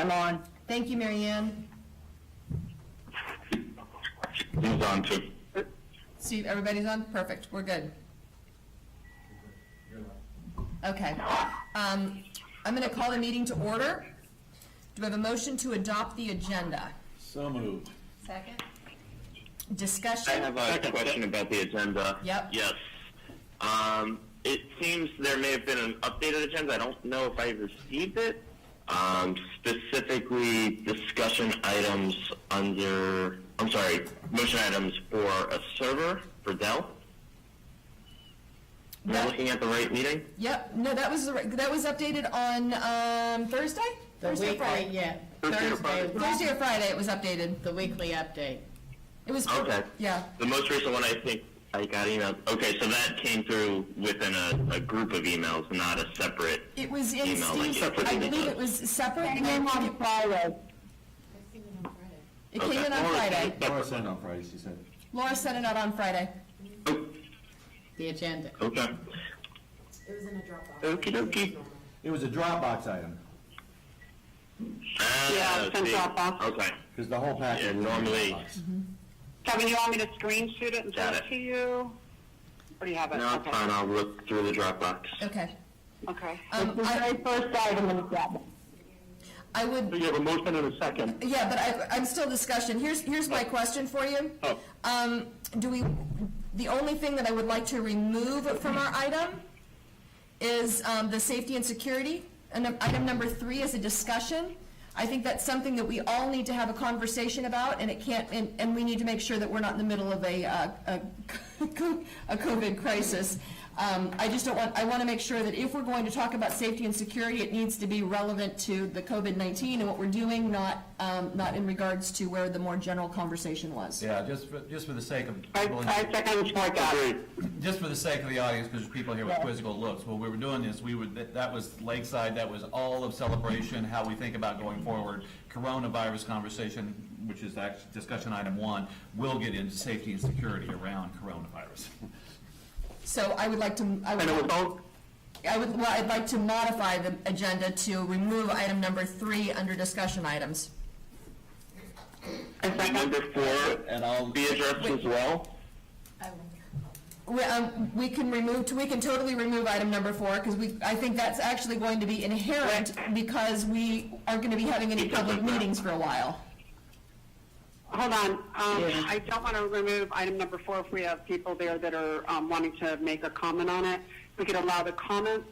I'm on. Thank you, Mary Ann. He's on too. See, everybody's on? Perfect, we're good. Okay. I'm going to call the meeting to order. Do we have a motion to adopt the agenda? So moved. Second. I Discussion? have a question about the agenda. Yep. Yes. It seems there may have been an updated agenda. I don't know if I received it. Specifically, discussion items under, motion items for a server for Dell. Am I looking at the right meeting? Yep, no, that was updated on Thursday? Thursday or Friday? Yeah, Thursday or Friday it was updated. the weekly update. It was, Okay. yeah. The most recent one, I think I got emailed. Okay, so that came through within a group of emails, not a separate. It was in Email, like Steve's, separate I email. believe it was separate. It came on Friday. It came in on Okay. Friday. Laura sent it on Friday, she said. Laura sent it out on Friday. The agenda. Okay. It was in a Dropbox. Okie dokie. It was a Dropbox item, Yeah, it's in see. Dropbox. Okay. because the whole package. Yeah, was in normally- Dropbox. Kevin, you want me to screen shoot it and Got send it it. to you? Or do you have it? No, it's Okay. fine. I'll look through the Dropbox. Okay. Okay. It's the very first item in the agenda. I would, You have a motion and a second. yeah, but I'm still discussion. Here's my question for you. The only thing that I would like to remove from our item is the safety and security. And item number 3 is a discussion. I think that's something that we all need to have a conversation about, and it can't, and we need to make sure that we're not in the middle of a COVID crisis. I just don't want, I want to make sure that if we're going to talk about safety and security, it needs to be relevant to the COVID-19 and what we're doing, not in regards to where the more general conversation was. Yeah, just for the sake of I people, second support that. just for the sake of the audience, because there's people here with quizzical looks, when we were doing this, that was Lakeside, that was all of celebration, how we think about going forward. Coronavirus conversation, which is actually discussion item 1, will get into safety and security around coronavirus. So I would like to, I'd like to modify the agenda to remove item number 3 under discussion items. Would number 4 And I'll be addressed as well? We can totally remove item number 4, because I think that's actually going to be inherent, because we aren't going to be having any public meetings for a while. Hold on. I don't want to remove item number 4 if we have people there that are wanting to make a comment on it. We could allow the comments,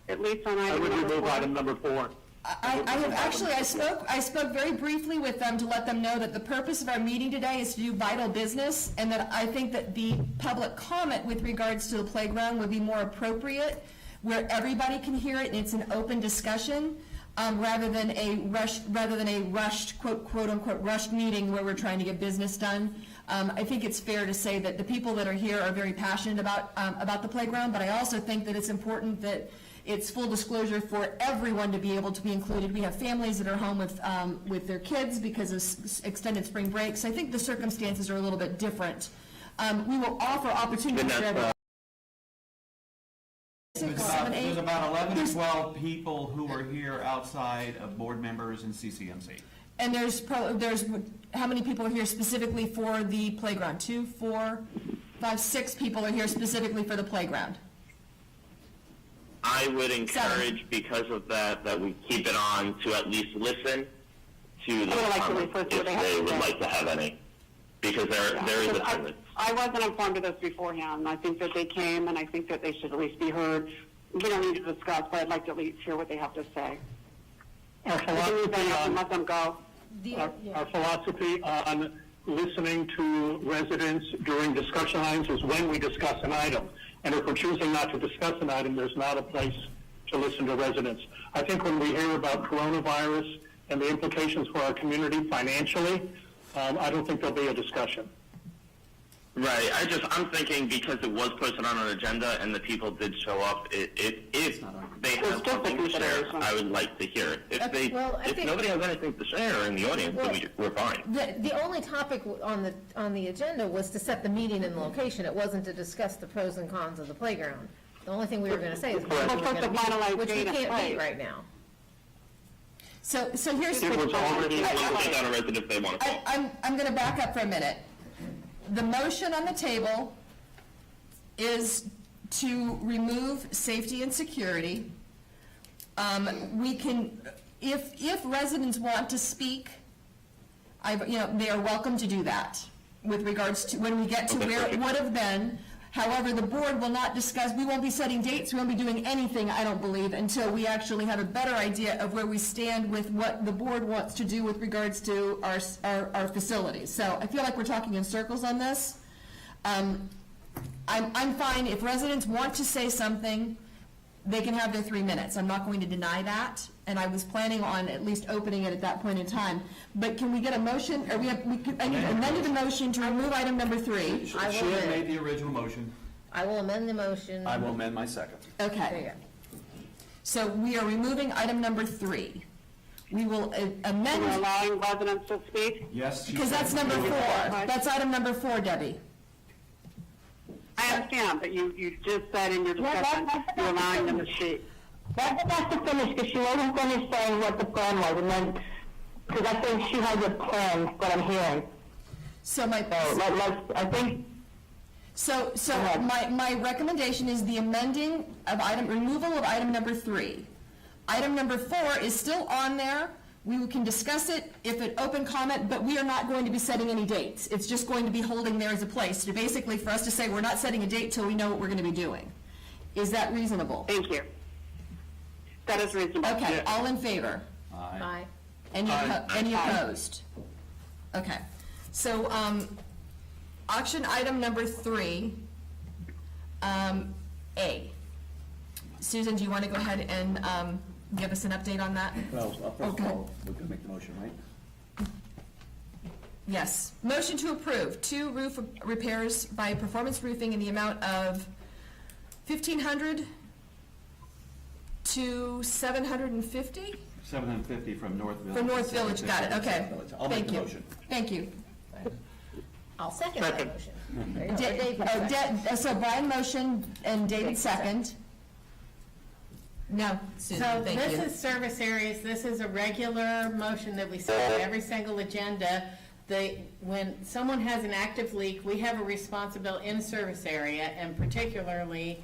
at least on item number 4. I would remove item number 4. I spoke very briefly with them to let them know that the purpose of our meeting today is to do vital business, and that I think that the public comment with regards to the playground would be more appropriate, where everybody can hear it and it's an open discussion, rather than a rushed, quote unquote, rushed meeting where we're trying to get business done. I think it's fair to say that the people that are here are very passionate about the playground, but I also think that it's important that it's full disclosure for everyone to be able to be included. We have families that are home with their kids because of extended spring breaks. I think the circumstances are a little bit different. We will offer opportunities for everyone. There's about 11 to 12 people who are here outside of board members and CCMC. And there's how many people are here specifically for the playground? 2, 4, 5, 6 people are here specifically for the playground. I would encourage, because of that we keep it on to at least listen to the comments if they would like to have any, because there is attendance. I wasn't informed of this beforehand. I think that they came, and I think that they should at least be heard. We don't need to discuss, but I'd like to at least hear what they have to say. Our philosophy on, Let them go. our philosophy on listening to residents during discussion items is when we discuss an item. And if we're choosing not to discuss an item, there's not a place to listen to residents. I think when we hear about coronavirus and the implications for our community financially, I don't think there'll be a discussion. Right. I'm thinking because it was posted on an agenda and the people did show up, if they have something to share, I would like to hear it. If nobody has anything to share in the audience, then we're fine. The only topic on the agenda was to set the meeting and the location. It wasn't to discuss the pros and cons of the playground. The only thing we were going to say is which we can't meet right now. So here's. It was already able to take out a resident if they want to call. I'm going to back up for a minute. The motion on the table is to remove safety and security. We can, if residents want to speak, they are welcome to do that with regards to when we get to where it would have been. However, the board will not discuss, we won't be setting dates, we won't be doing anything, I don't believe, until we actually have a better idea of where we stand with what the board wants to do with regards to our facilities. So I feel like we're talking in circles on this. I'm fine, if residents want to say something, they can have their 3 minutes. I'm not going to deny that, and I was planning on at least opening it at that point in time. But can we get a motion, or I need to amend the motion to remove item number 3. She had made the original motion. I will amend the motion. I will amend my second. There you Okay, go. so we are removing item number 3. We will amend, We're allowing residents to speak? Yes. she because said- that's number 4. That's item number 4, Debbie. I understand, but you just said in your discussion, you're allowing them to speak. Let Vanessa finish, because she wasn't finished saying what the plan was, and then, because I think she has a plan that I'm hearing. So my, I think, so ahead. my recommendation is the amending of removal of item number 3. Item number 4 is still on there. We can discuss it if an open comment, but we are not going to be setting any dates. It's just going to be holding there as a place to basically for us to say we're not setting a date till we know what we're going to be doing. Is that reasonable? Thank you. That is reasonable. Okay, all in favor? Aye. Any opposed? Okay, so, auction item number 3, A. Susan, do you want to go ahead and, give us an update on that? Well, first of Okay. all, we're going to make the motion, right? Yes. Motion to approve 2 roof repairs by Performance Roofing in the amount of $1,500 to $750? 750 from North Village. For North Village, got it, okay. I'll make Thank the you. motion. Thank you. I'll second that motion. There you go. So Brian motion and David second. No, Susan, So thank you. this is service areas, this is a regular motion that we see on every single agenda. When someone has an active leak, we have a responsibility in a service area, and particularly,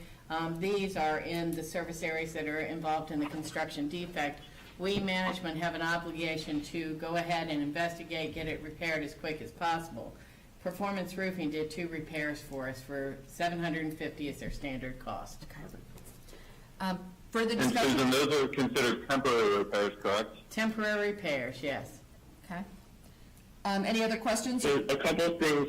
these are in the service areas that are involved in the construction defect. We, management, have an obligation to go ahead and investigate, get it repaired as quick as possible. Performance Roofing did 2 repairs for us for $750 is their standard cost. Further And discussion? Susan, those are considered temporary repairs, correct? Temporary repairs, yes. Okay. Any other questions? So a couple of things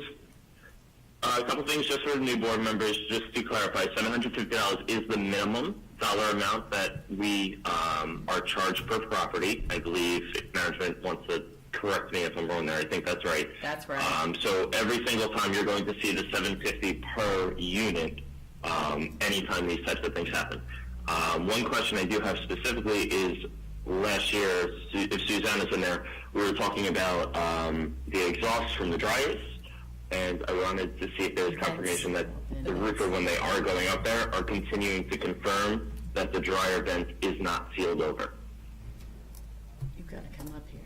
just for the new board members, just to clarify, $750 is the minimum dollar amount that we are charged per property. I believe if management wants to correct me if I'm wrong there, I think that's right. That's right. So every single time you're going to see the $750 per unit anytime these types of things happen. One question I do have specifically is last year, if Suzanne is in there, we were talking about the exhaust from the dryers, and I wanted to see if there was confirmation that the roofer, when they are going up there, are continuing to confirm that the dryer vent is not sealed over. You've got to come up here.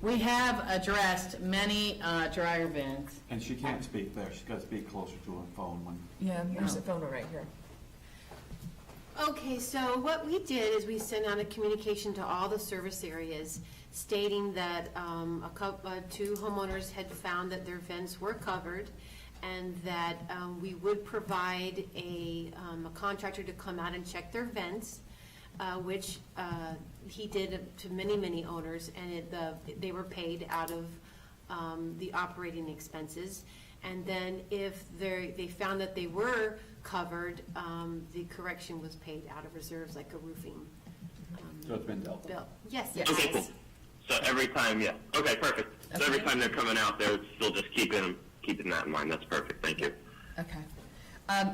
We have addressed many dryer vents. And she can't speak there, she's got to speak closer to her phone when. Yeah, there's a phone right here. Okay, so what we did is we sent out a communication to all the service areas stating that 2 homeowners had found that their vents were covered, and that we would provide a contractor to come out and check their vents, which he did to many, many owners, and they were paid out of the operating expenses. And then if they found that they were covered, the correction was paid out of reserves, like a roofing So it's been dealt with. bill. Yes. Okay, cool. So every time, yeah. Okay, perfect. So every time they're coming out, they're still just keeping that in mind. That's perfect. Thank you. Okay.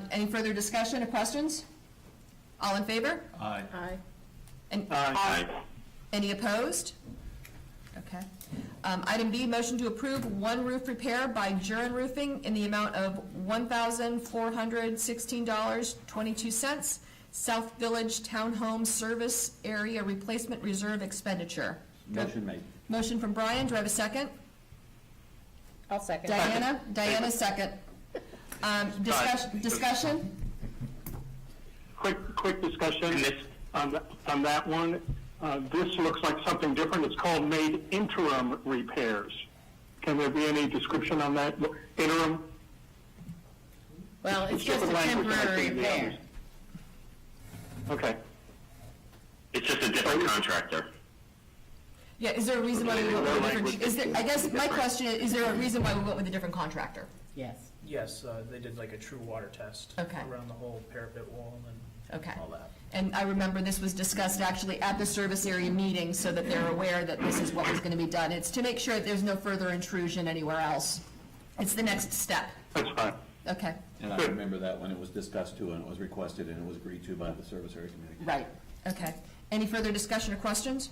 Any further discussion or questions? All in favor? Aye. Aye. Any opposed? Okay. Item B, motion to approve 1 roof repair by Jurin Roofing in the amount of $1,416.22. It's South Village Townhome Service Area Replacement Reserve Expenditure. Motion made. Motion from Brian, do I have a second? I'll second. Diana, second. Discussion? Quick discussion on that one. This looks like something different. It's called made interim repairs. Can there be any description on that? Interim? Well, it's just a different language than I temporary see in the repair. others. Okay. It's just a different contractor. Yeah, is there a reason why we went with a different, I guess my question is there a reason why we went with a different contractor? Yes. Yes, they did like a true water test. Okay. Around the whole parapet wall and Okay. all that. And I remember this was discussed actually at the service area meeting so that they're aware that this is what was going to be done. It's to make sure that there's no further intrusion anywhere else. It's the next step. That's fine. Okay, And I remember that when it was discussed too, and it was requested, and it was agreed to by the service area committee. right, okay. Any further discussion or questions?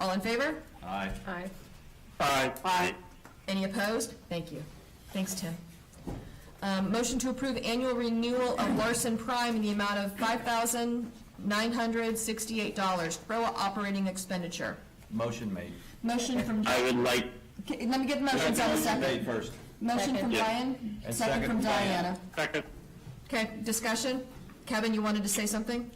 All in favor? Aye. Aye. Aye. Any opposed? Thank you. Thanks, Tim. Motion to approve annual renewal of Larson Prime in the amount of $5,968, CROA operating expenditure. Motion made. Motion from, I would like, let me get the motions on a Motion made second. first. Motion from Yeah. Brian, And second from Diana. Second. Okay, discussion? Kevin, you wanted to say something?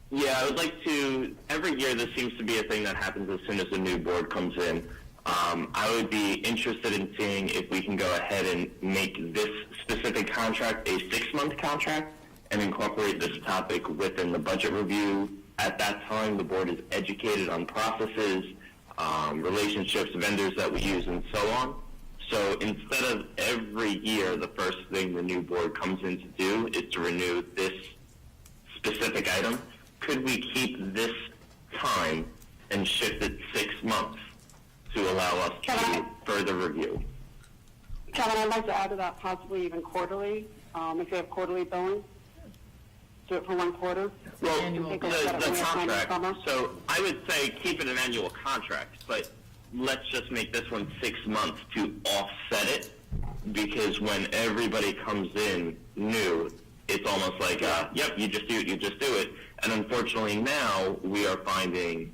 yeah, I would like to, every year this seems to be a thing that happens as soon as the new board comes in. I would be interested in seeing if we can go ahead and make this specific contract a 6-month contract and incorporate this topic within the budget review. At that time, the board is educated on processes, relationships, vendors that we use, and so on. So instead of every year, the first thing the new board comes in to do is to renew this specific item, could we keep this time and shift it 6 months to allow us to further review? Kevin, I'd like to add to that possibly even quarterly, if you have quarterly billing. Do it for 1 quarter. Well, Take a look at it the when we have time this summer. contract, so I would say keep it an annual contract, but let's just make this one 6 months to offset it, because when everybody comes in new, it's almost like, yep, you just do it. And unfortunately now, we are finding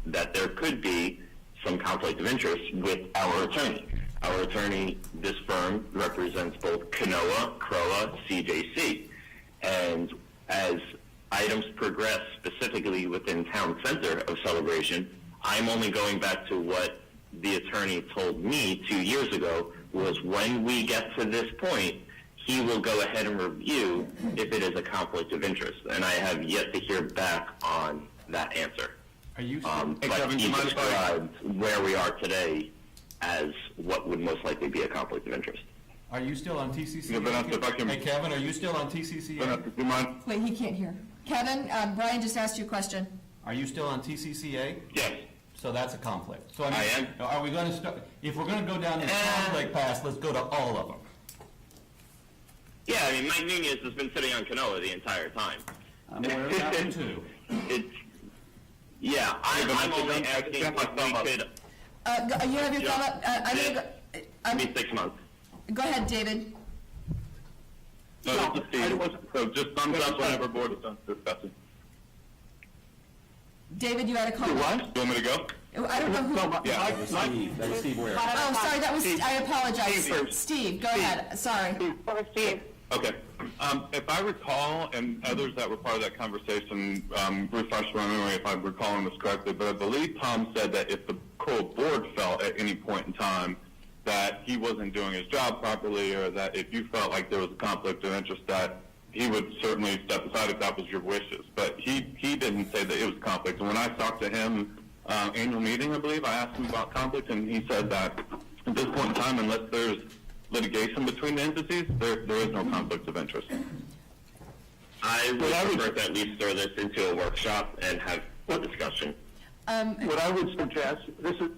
that there could be some conflict of interest with our attorney. Our attorney, this firm, represents both CROA, CJC. And as items progress specifically within Town Center of Celebration, I'm only going back to what the attorney told me 2 years ago, was when we get to this point, he will go ahead and review if it is a conflict of interest. And I have yet to hear back on that answer. Are you? But he described where we are today as what would most likely be a conflict of interest. Are you still on TCCA? If I can- Hey, Kevin, are you still on TCCA? Do you mind? Wait, he can't hear. Kevin, Brian just asked you a question. Are you still on TCCA? Yes. So that's a conflict. So I am. Are we going to start, if we're going to go down this conflict path, let's go to all of them. Yeah, I mean, Mike Nunez has been sitting on Canoa the entire time. I'm aware of that one too. Yeah, I'm only asking if we could, You have your thumb up? I'm gonna go, be 6 months. go ahead, David. No, this is Steve. So just thumbs up whenever board is done discussing. David, you had a comment? What? You want me to go? I don't know who. That was Steve Ware. Oh, sorry, that was, I apologize. Steve first. Steve, go ahead, sorry. Steve. Okay. If I recall, and others that were part of that conversation, refresh my memory if I'm recalling this correctly, but I believe Tom said that if the CROA board felt at any point in time that he wasn't doing his job properly, or that if you felt like there was a conflict of interest, that he would certainly step aside if that was your wishes. But he didn't say that it was a conflict. And when I talked to him, annual meeting, I believe, I asked him about conflict, and he said that at this point in time, unless there's litigation between the entities, there is no conflict of interest. I would prefer to at least throw this into a workshop and have a discussion. What I would suggest, this is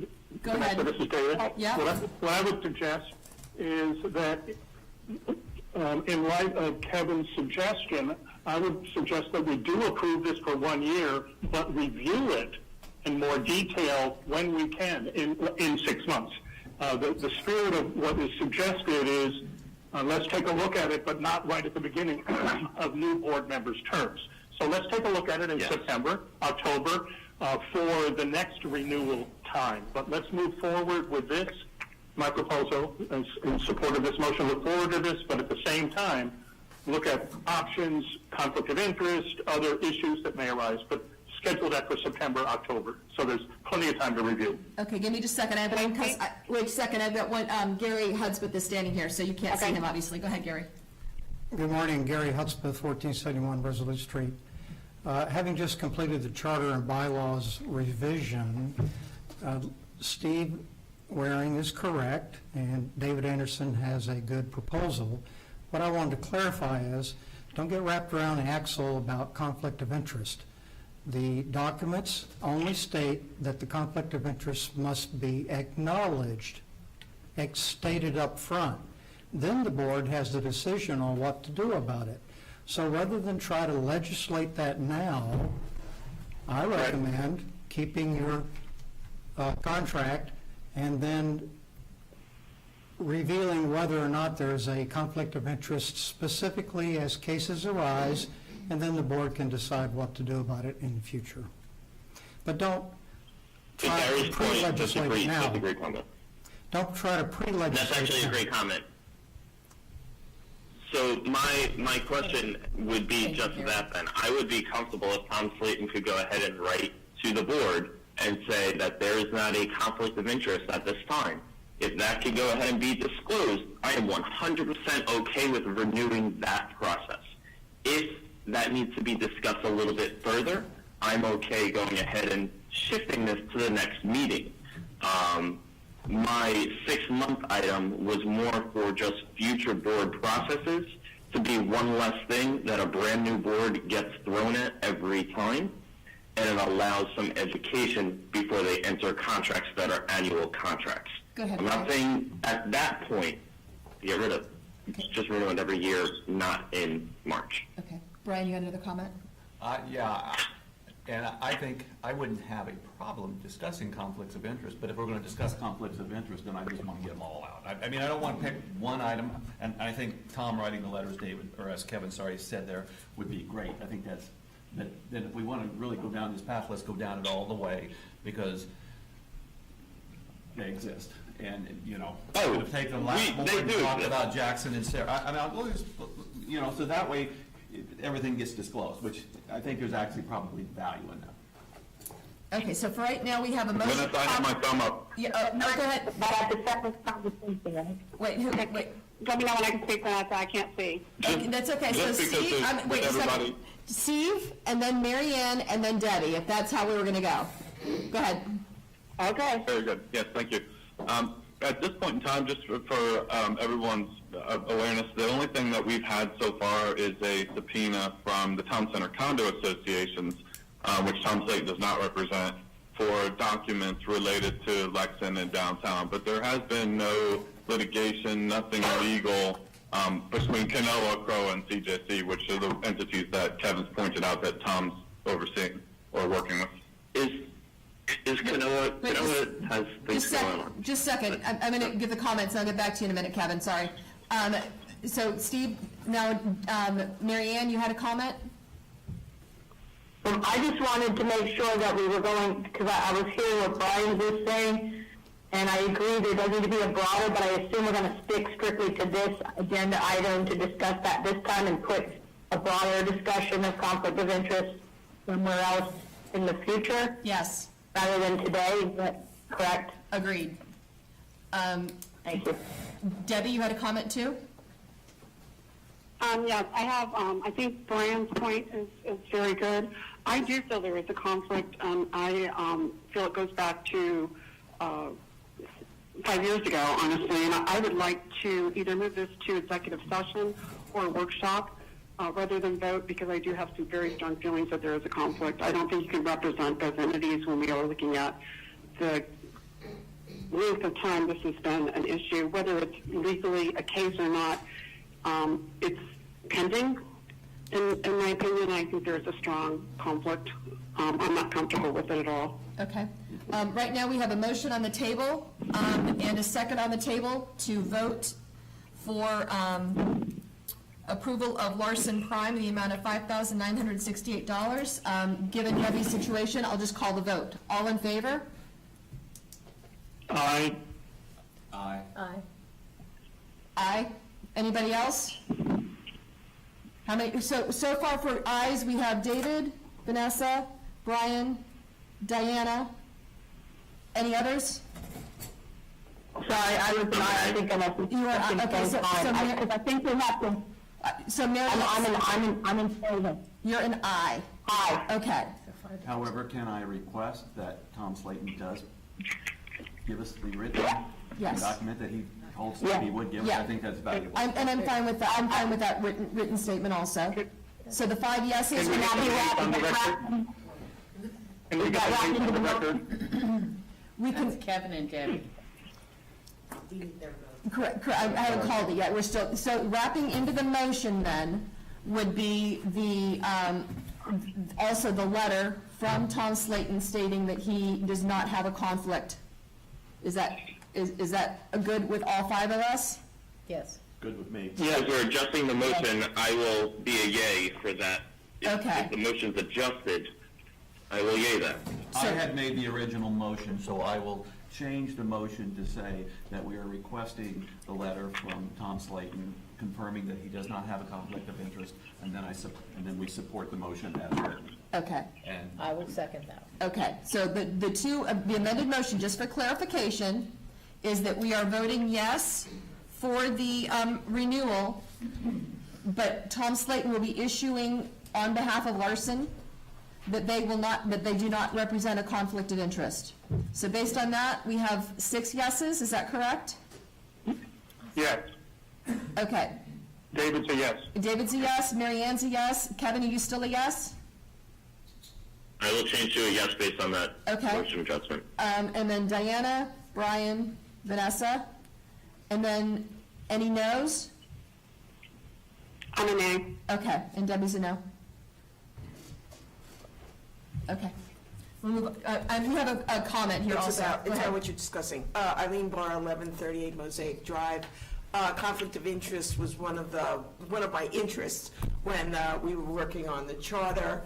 Go ahead. This is David. Yeah. What I would suggest is that in light of Kevin's suggestion, I would suggest that we do approve this for 1 year, but review it in more detail when we can in 6 months. The spirit of what is suggested is let's take a look at it, but not right at the beginning of new board members' terms. So let's take a look at it in September, October, for the next renewal time. But let's move forward with this. My proposal is in support of this motion. Look forward to this, but at the same time, look at options, conflict of interest, other issues that may arise. But schedule that for September, October. So there's plenty of time to review. Okay, give me just a second. I have one, wait a second. I've got one, Gary Hudspeth is standing here, so you can't see him, obviously. Go ahead, Gary. Good morning, Gary Hudspeth, 1471 Resolute Street. Having just completed the charter and bylaws revision, Steve Waring is correct, and David Anderson has a good proposal. What I wanted to clarify is, don't get wrapped around the axle about conflict of interest. The documents only state that the conflict of interest must be acknowledged, stated up front. Then the board has the decision on what to do about it. So rather than try to legislate that now, I recommend keeping your contract and then revealing whether or not there's a conflict of interest specifically as cases arise, and then the board can decide what to do about it in the future. But don't try to pre-legislate it now. That's a great comment. Don't try to pre-legislate. That's actually a great comment. So my question would be just that then. I would be comfortable if Tom Slayton could go ahead and write to the board and say that there is not a conflict of interest at this time. If that could go ahead and be disclosed, I am 100% okay with renewing that process. If that needs to be discussed a little bit further, I'm okay going ahead and shifting this to the next meeting. My 6-month item was more for just future board processes to be one less thing that a brand new board gets thrown at every time, and it allows some education before they enter contracts that are annual contracts. Go ahead, I'm not saying at that point get rid of. It's just renewed every year, not in March. Okay. Brian, you had another comment? Yeah, and I think I wouldn't have a problem discussing conflicts of interest, but if we're going to discuss conflicts of interest, then I just want to get them all out. I mean, I don't want to pick one item, and I think Tom writing the letters, David, or as Kevin, said there, would be great. I think that's, then if we want to really go down this path, let's go down it all the way, because they exist. And, you know, I would have taken the last board and talked about Jackson and Sarah. I mean, I'll always, you know, so that way everything gets disclosed, which I think there's actually probably value in that. Okay, so for right now, we have a motion. Dennis, I have my thumb up. Yeah, no, go ahead. But at the second conversation, right? Wait, wait. Let me know when I can speak to that, I can't see. Okay, that's okay. So Steve, wait a second. Steve, and then Mary Ann, and then Debbie, if that's how we were going to go. Go ahead. Okay. Very good. Yes, thank you. At this point in time, just for everyone's awareness, the only thing that we've had so far is a subpoena from the Town Center Condo Associations, which Tom Slayton does not represent, for documents related to Lexington and downtown. But there has been no litigation, nothing legal between CROA, CROA, and CJC, which are the entities that Kevin's pointed out that Tom's overseeing or working with. Is CROA has things going on? Just a second. I'm going to give the comments, and I'll get back to you in a minute, Kevin. Sorry. So, Steve, now, Mary Ann, you had a comment? I just wanted to make sure that we were going, because I was hearing what Brian was saying, and I agree there does need to be a broader, but I assume we're going to stick strictly to this agenda item to discuss that this time and put a broader discussion of conflict of interest somewhere else in the future? Yes. Rather than today, is that correct? Agreed. Thank you. Debbie, you had a comment too? Yes, I have, I think Brian's point is very good. I do feel there is a conflict, and I feel it goes back to 5 years ago, honestly, and I would like to either move this to executive session or a workshop rather than vote, because I do have some very strong feelings that there is a conflict. I don't think you can represent those entities when we are looking at the length of time this has been an issue, whether it's legally a case or not. It's pending. In my opinion, I think there's a strong conflict. I'm not comfortable with it at all. Okay. Right now, we have a motion on the table and a second on the table to vote for approval of Larson Prime in the amount of $5,968. Given Debbie's situation, I'll just call the vote. All in favor? Aye. Aye. Aye. Aye. Anybody else? How many, so far for ayes, we have David, Vanessa, Brian, Diana. Any others? Sorry, I was not, I think I must have. You are, okay, so Mary, I think we have to, so Mary, I'm in favor. you're an aye. Aye. Okay. However, can I request that Tom Slayton does give us the written Yes. document that he holds that he would give us? Yeah. I think that's valuable. And I'm fine with that, I'm fine with that written statement also. So the 5 yeses will now be On the record? Can we get the date on the record? we can, That's Kevin and Debbie. correct, I haven't called it yet, we're still, so wrapping into the motion then would be the, also the letter from Tom Slayton stating that he does not have a conflict. Is that a good with all 5 of us? Yes. Good with me. As we're adjusting the motion, I will be a yay for that. Okay. If the motion's adjusted, I will yay that. I had made the original motion, so I will change the motion to say that we are requesting the letter from Tom Slayton confirming that he does not have a conflict of interest, and then then we support the motion as written. Okay. And I will second that. Okay, so the amended motion, just for clarification, is that we are voting yes for the renewal, but Tom Slayton will be issuing on behalf of Larson that they do not represent a conflict of interest. So based on that, we have 6 yeses, is that correct? Yes. Okay. David's a yes. David's a yes, Mary Ann's a yes, Kevin, are you still a yes? I will change to a yes based on that Okay. motion adjustment. And then Diana, Brian, Vanessa, and then any no's? I'm a nay. Okay, and Debbie's a no? Okay. We'll move, and we have a comment here also. Go It's ahead. about what you're discussing. Eileen Barr, 1138 Mosaic Drive. Conflict of interest was one of my interests when we were working on the charter.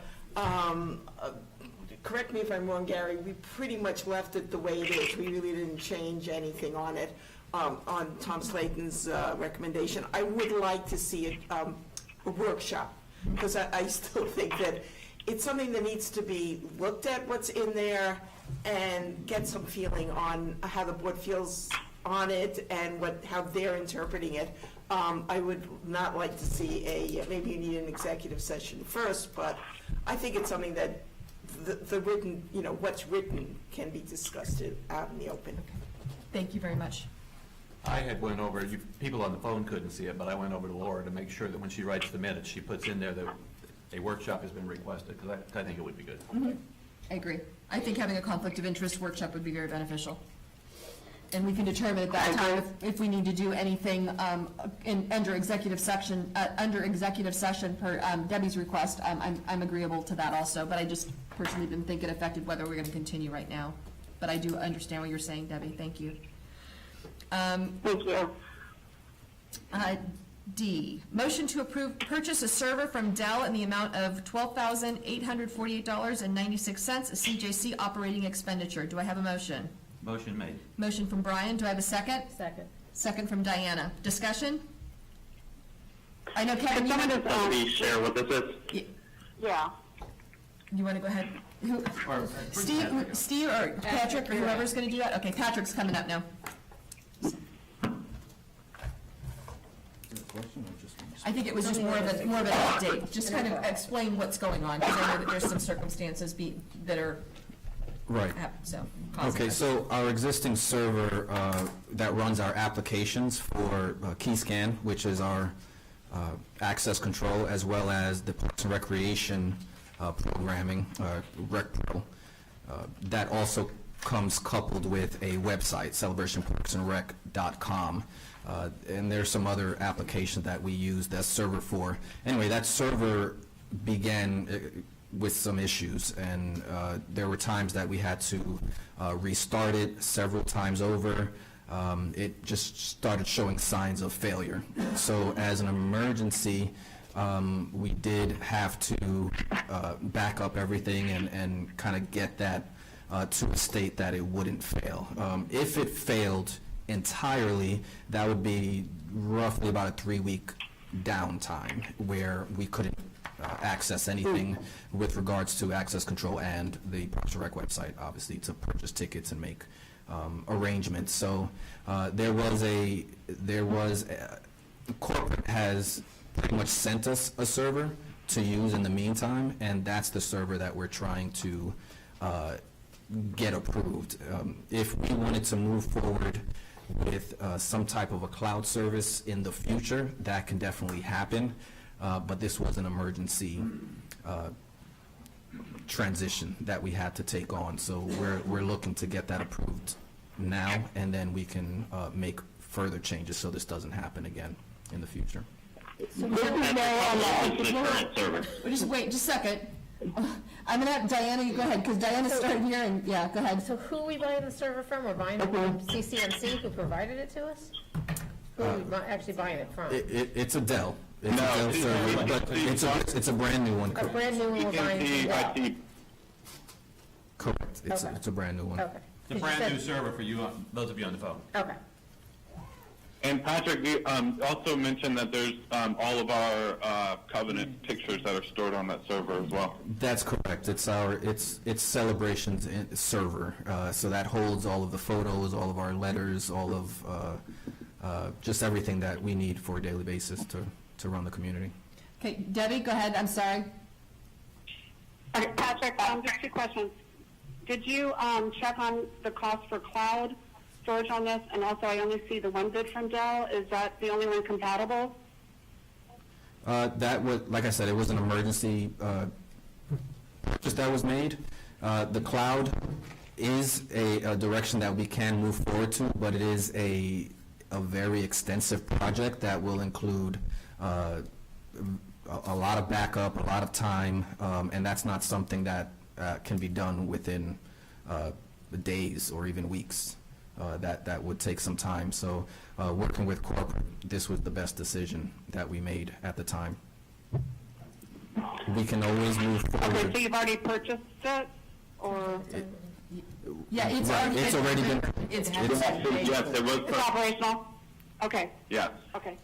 Correct me if I'm wrong, Gary, we pretty much left it the way it is. We really didn't change anything on it, on Tom Slayton's recommendation. I would like to see a workshop, because I still think that it's something that needs to be looked at, what's in there, and get some feeling on how the board feels on it and how they're interpreting it. I would not like to see maybe you need an executive session first, but I think it's something that the written, what's written can be discussed out in the open. Thank you very much. I had went over, people on the phone couldn't see it, but I went over to Laura to make sure that when she writes the minutes, she puts in there that a workshop has been requested, because I think it would be good. I agree. I think having a conflict of interest workshop would be very beneficial. And we can determine at that time if we need to do anything under executive session per Debbie's request. I'm agreeable to that also, but I just personally didn't think it affected whether we're going to continue right now. But I do understand what you're saying, Debbie. Thank you. Thank you. D, motion to approve purchase a server from Dell in the amount of $12,848.96, a CJC operating expenditure. Do I have a motion? Motion made. Motion from Brian. Do I have a second? Second. Second from Diana. Discussion? I know, Kevin, Can we share what this is? Yeah. you want to go ahead? Steve or Patrick or whoever's going to do that? Okay, Patrick's coming up now. I think it was just more of an update, just kind of explain what's going on, because I know that there's some circumstances that are, Right. so. Okay, so our existing server that runs our applications for KeyScan, which is our access control, as well as the Parks and Recreation programming, RecPro, that also comes coupled with a website, celebrationparksandrec.com. And there's some other applications that we use that server for. Anyway, that server began with some issues, and there were times that we had to restart it several times over. it just started showing signs of failure. So as an emergency, we did have to back up everything and kind of get that to a state that it wouldn't fail. If it failed entirely, that would be roughly about a 3-week downtime where we couldn't access anything with regards to access control and the Parks and Rec website, obviously, to purchase tickets and make arrangements. So corporate has pretty much sent us a server to use in the meantime, and that's the server that we're trying to get approved. If we wanted to move forward with some type of a cloud service in the future, that can definitely happen, but this was an emergency transition that we had to take on. So we're looking to get that approved now, and then we can make further changes so this doesn't happen again in the future. So this is now Just wait, just a second. I'm gonna have Diana, you go ahead, because Diana started here, and, yeah, go ahead. So who are we buying the server from? We're buying it from CCNC, who provided it to us? Who are we actually buying it from? It's a Dell. It's a Dell server, but it's a brand new one. A brand new one we're buying from Dell? Correct. It's a brand new one. Okay. It's a brand new server for you, those of you on the phone. Okay. And Patrick, you also mentioned that there's all of our covenant pictures that are stored on that server as well. That's correct. It's Celebrations server. So that holds all of the photos, all of our letters, all of just everything that we need for a daily basis to run the community. Okay, Debbie, go ahead, I'm sorry. Okay, Patrick, just 2 questions. Did you check on the cost for cloud storage on this? And also, I only see the one bid from Dell. Is that the only one compatible? That was, like I said, it was an emergency purchase that was made. The cloud is a direction that we can move forward to, but it is a very extensive project that will include a lot of backup, a lot of time, and that's not something that can be done within days or even weeks. That would take some time. So working with corporate, this was the best decision that we made at the time. We can always move forward. Okay, so you've already purchased it, or? Yeah, it's already been. It's operational? Okay. Yes. Okay.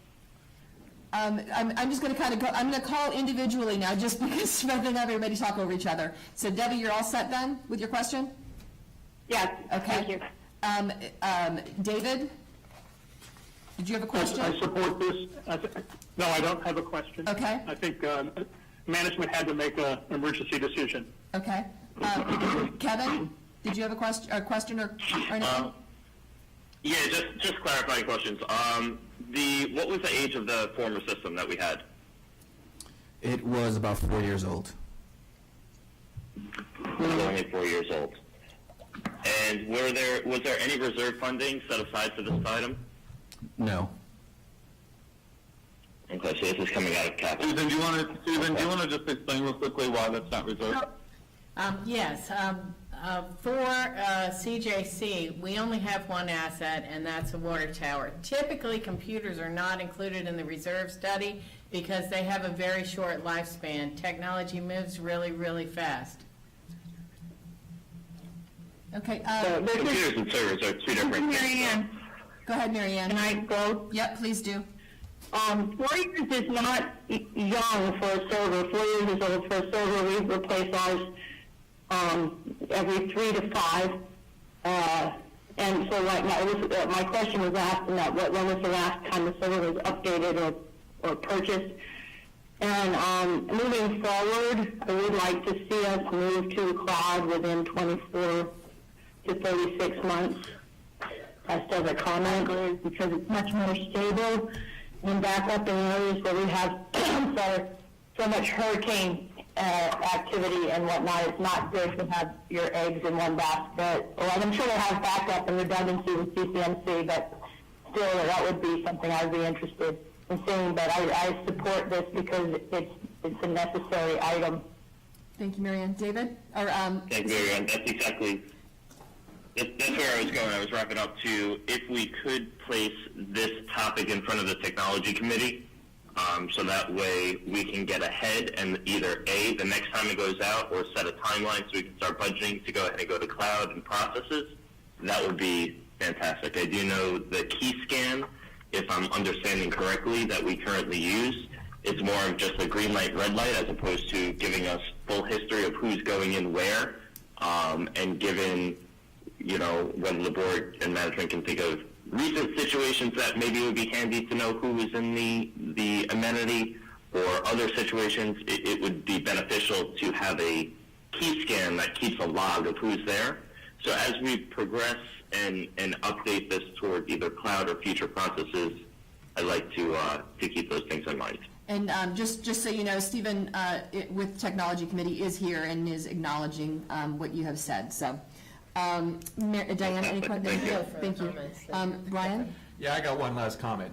I'm just going to kind of go, I'm going to call individually now, just because rather than have everybody talk over each other. So Debbie, you're all set then with your question? Yes, Okay. thank you. David, did you have a question? I support this. No, I don't have a question. Okay. I think management had to make an emergency decision. Okay. Kevin, did you have a question or anything? Yeah, just clarifying questions. What was the age of the former system that we had? It was about 4 years old. It was only 4 years old. And was there any reserve funding set aside for this item? No. Okay, so this is coming out of capital. Susan, do you want to just explain real quickly why that's not reserved? Yes. For CJC, we only have one asset, and that's a water tower. Typically, computers are not included in the reserve study because they have a very short lifespan. Technology moves really, really fast. Okay. Computers and servers are two different things. Marianne, Go ahead, Mary Ann. can I go? Yep, please do. 4 years is not young for a server. 4 years is old for a server. We replace ours every 3 to 5. And so like my question was asked in that, when was the last time the server was updated or purchased? And moving forward, I would like to see us move to cloud within 24 to 36 months. Just as a comment, because it's much more stable and backup in areas where we have so much hurricane activity and whatnot. It's not good to have your eggs in one basket. Well, I'm sure they have backup and redundancy with CCNC, but still, that would be something I'd be interested in seeing. But I support this because it's a necessary item. Thank you, Mary Ann. David? Thank you, Mary Ann. That's exactly. That's where I was going. I was wrapping up to if we could place this topic in front of the technology committee, so that way we can get ahead and either A, the next time it goes out, or set a timeline so we can start budgeting to go ahead and go to cloud and processes. That would be fantastic. I do know the key scan, if I'm understanding correctly, that we currently use, it's more of just a green light, red light, as opposed to giving us full history of who's going in where, and given, whether the board and management can think of recent situations that maybe it would be handy to know who is in the amenity, or other situations, it would be beneficial to have a key scan that keeps a log of who's there. So as we progress and update this toward either cloud or future processes, I'd like to keep those things in mind. And just so you know, Stephen with Technology Committee is here and is acknowledging what you have said. So, Diane, any questions? Thank you. Brian? Yeah, I got one last comment.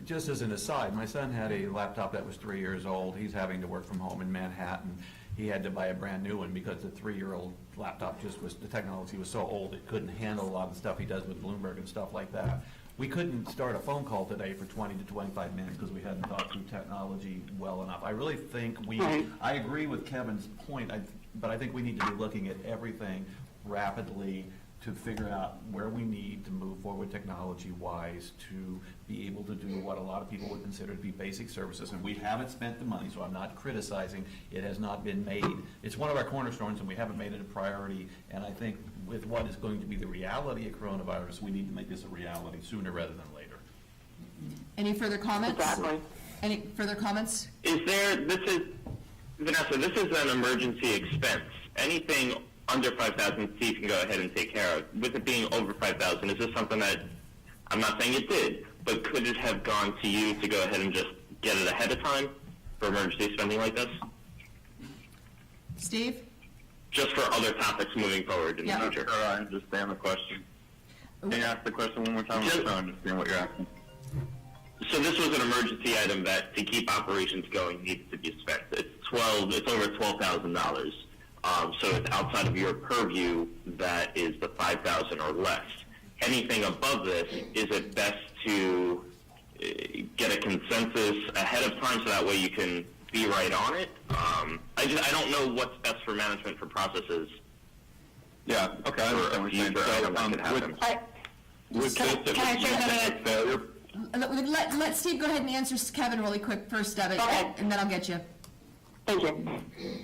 Just as an aside, my son had a laptop that was 3 years old. He's having to work from home in Manhattan. He had to buy a brand new one because the 3-year-old laptop the technology was so old it couldn't handle a lot of the stuff he does with Bloomberg and stuff like that. We couldn't start a phone call today for 20 to 25 minutes because we hadn't thought through technology well enough. I really think I agree with Kevin's point, but I think we need to be looking at everything rapidly to figure out where we need to move forward technology-wise to be able to do what a lot of people would consider to be basic services. And we haven't spent the money, so I'm not criticizing. It has not been made. It's one of our cornerstones, and we haven't made it a priority. And I think with what is going to be the reality of coronavirus, we need to make this a reality sooner rather than later. Any further comments? Exactly. Any further comments? Vanessa, this is an emergency expense. Anything under 5,000, Steve can go ahead and take care of. With it being over 5,000, is this something that, I'm not saying it did, but could it have gone to you to go ahead and just get it ahead of time for emergency spending like this? Steve? Just for other topics moving forward in the future. I understand the question. Can you ask the question one more time? I don't understand what you're asking. So this was an emergency item that, to keep operations going, needed to be spent. It's over $12,000. So it's outside of your purview that is the 5,000 or less. Anything above this, is it best to get a consensus ahead of time so that way you can be right on it? I don't know what's best for management for processes. Yeah, okay, I understand what you're saying. Let Steve go ahead and answer Kevin really quick first, Debbie, and then I'll get you. Thank you.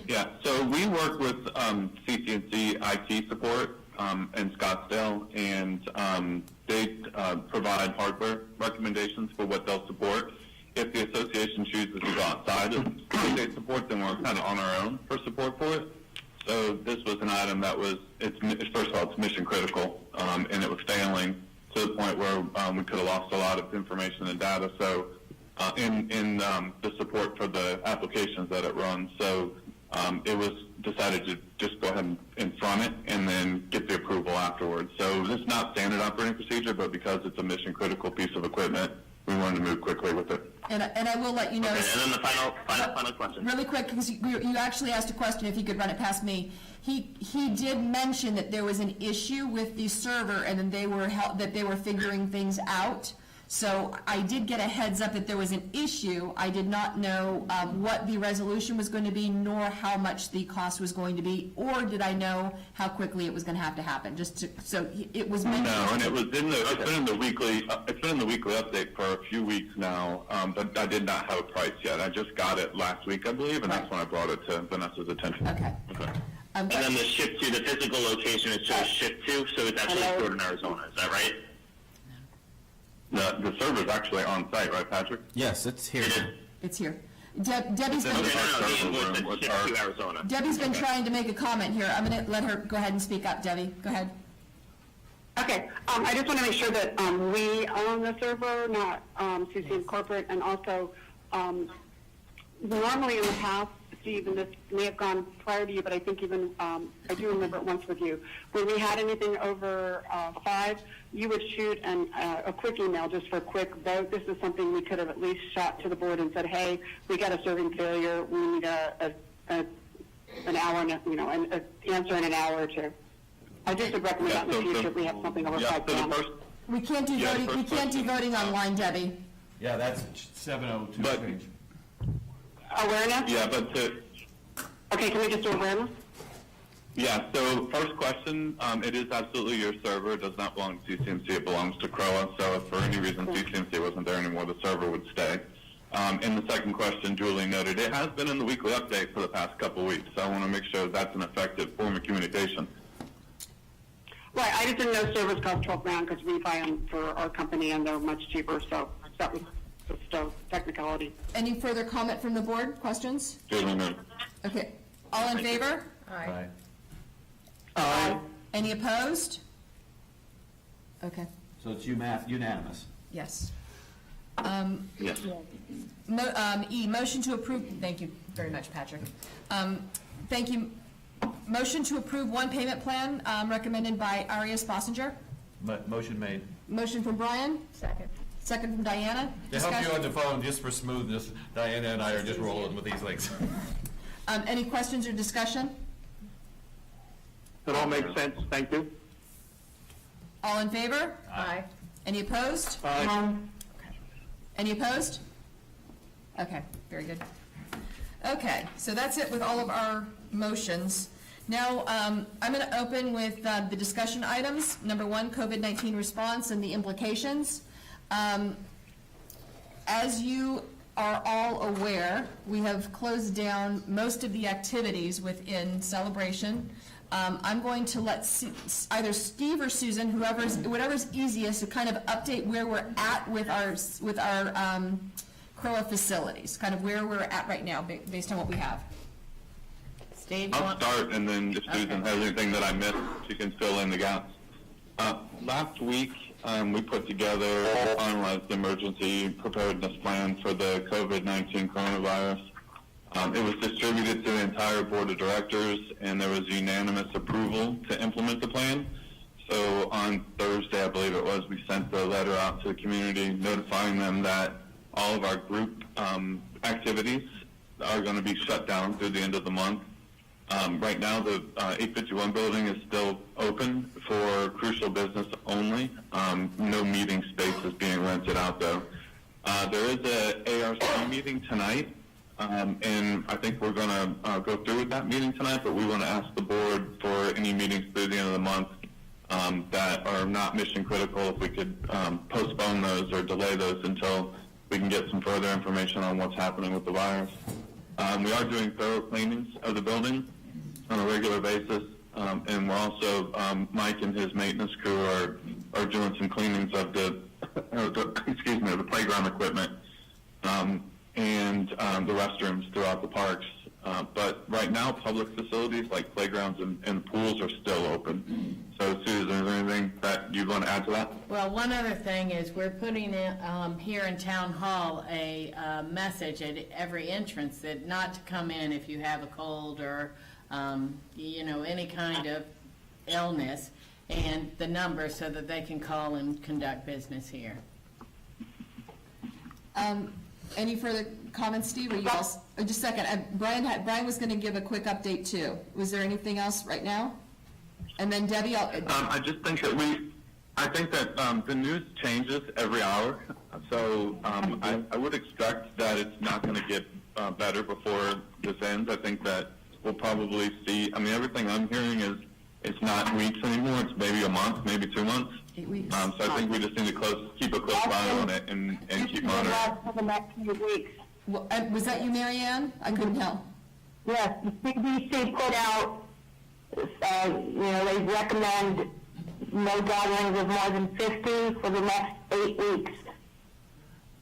Yeah, so we work with CCNC IT support in Scottsdale, and they provide hardware recommendations for what they'll support. If the association chooses to go outside of state support, then we're kind of on our own for support for it. So this was an item that was, first of all, it's mission critical, and it was failing to the point where we could have lost a lot of information and data. So in the support for the applications that it runs. So it was decided to just go ahead and front it and then get the approval afterwards. So this is not standard operating procedure, but because it's a mission critical piece of equipment, we wanted to move quickly with it. And I will let you know. Okay, and then the final question. Really quick, because you actually asked a question, if you could run it past me. He did mention that there was an issue with the server and then that they were figuring things out. So I did get a heads up that there was an issue. I did not know what the resolution was going to be, nor how much the cost was going to be, or did I know how quickly it was going to have to happen. So it was mentioned. No, and it was it's been in the weekly update for a few weeks now, but I did not have a price yet. I just got it last week, I believe, and that's when I brought it to Vanessa's attention. Okay. And then the ship to, the physical location is just ship to, so it's actually stored in Arizona. Is that right? The server is actually on site, right, Patrick? Yes, it's here. It's here. Debbie's been trying to make a comment here. I'm going to let her go ahead and speak up. Debbie, go ahead. Okay, I just want to make sure that we own the server, not CCM Corporate, and also normally in the past, Steve, and this may have gone prior to you, but I think even, I do remember it once with you, when we had anything over 5, you would shoot a quick email just for a quick vote. This is something we could have at least shot to the board and said, hey, we got a serving failure, we need an hour, an answer in an hour or two. I just would recommend that in the future, if we have something over 5 p.m. We can't do Yeah, voting, we first can't do voting online, Debbie. Yeah, that's 7:02 But- change. Awareness? Yeah, but Okay, can we just do awareness? Yeah, so first question, it is absolutely your server. It does not belong to CCMC. It belongs to CROA. So if for any reason CCMC wasn't there anymore, the server would stay. And the second question, Julie noted, it has been in the weekly update for the past couple weeks. So I want to make sure that's an effective form of communication. Right, I just didn't know servers cost $12,000 because we buy them for our company and they're much cheaper, so that was just a technicality. Any further comment from the board, questions? Julie noted. Okay, all in favor? Aye. Any opposed? Okay, So it's unanimous. yes. Yes. Motion to approve, thank you very much, Patrick. Thank you. Motion to approve one payment plan recommended by Arias Bossinger. Motion made. Motion from Brian, Second. second from Diana. To help you Discussion? on the phone, just for smoothness, Diana and I are just rolling with these links. Any questions or discussion? That all makes sense, thank you. All in favor? Aye. Any opposed? Aye. Any opposed? Okay, very good. Okay, so that's it with all of our motions. Now, I'm going to open with the discussion items. Number one, COVID-19 response and the implications. As you are all aware, we have closed down most of the activities within Celebration. I'm going to let either Steve or Susan, whatever's easiest, to kind of update where we're at with our CROA facilities, kind of where we're at right now, based on what we have. Steve, I'll start, and then if Susan has anything that I missed, she can fill in the gaps. Last week, we put together a finalized emergency preparedness plan for the COVID-19 coronavirus. It was distributed to the entire board of directors, and there was unanimous approval to implement the plan. So on Thursday, I believe it was, we sent the letter out to the community notifying them that all of our group activities are going to be shut down through the end of the month. Right now, the 851 building is still open for crucial business only. No meeting space is being rented out, though. There is a ARC meeting tonight, and I think we're going to go through with that meeting tonight, but we want to ask the board for any meetings through the end of the month that are not mission critical, if we could postpone those or delay those until we can get some further information on what's happening with the virus. We are doing thorough cleanings of the building on a regular basis, and we're also, Mike and his maintenance crew are doing some cleanings of the playground equipment and the restrooms throughout the parks. But right now, public facilities like playgrounds and pools are still open. So, Susan, is there anything that you'd want to add to that? well, one other thing is we're putting in, here in Town Hall a message at every entrance that not to come in if you have a cold or, any kind of illness, and the number so that they can call and conduct business here. Any further comments, Steve, or you all, just a second, Brian was going to give a quick update too. Was there anything else right now? And then Debbie, I just think that I think that the news changes every hour, so I would expect that it's not going to get better before this ends. I think that we'll probably see, everything I'm hearing is it's not weeks anymore, it's maybe a month, maybe 2 months. 8 weeks. So I think we just need to keep a close eye on it and keep monitoring. For the next few weeks. Was that you, Mary Ann? I couldn't tell. Yes, the CDC put out, they recommend no gatherings of more than 50 for the next 8 weeks.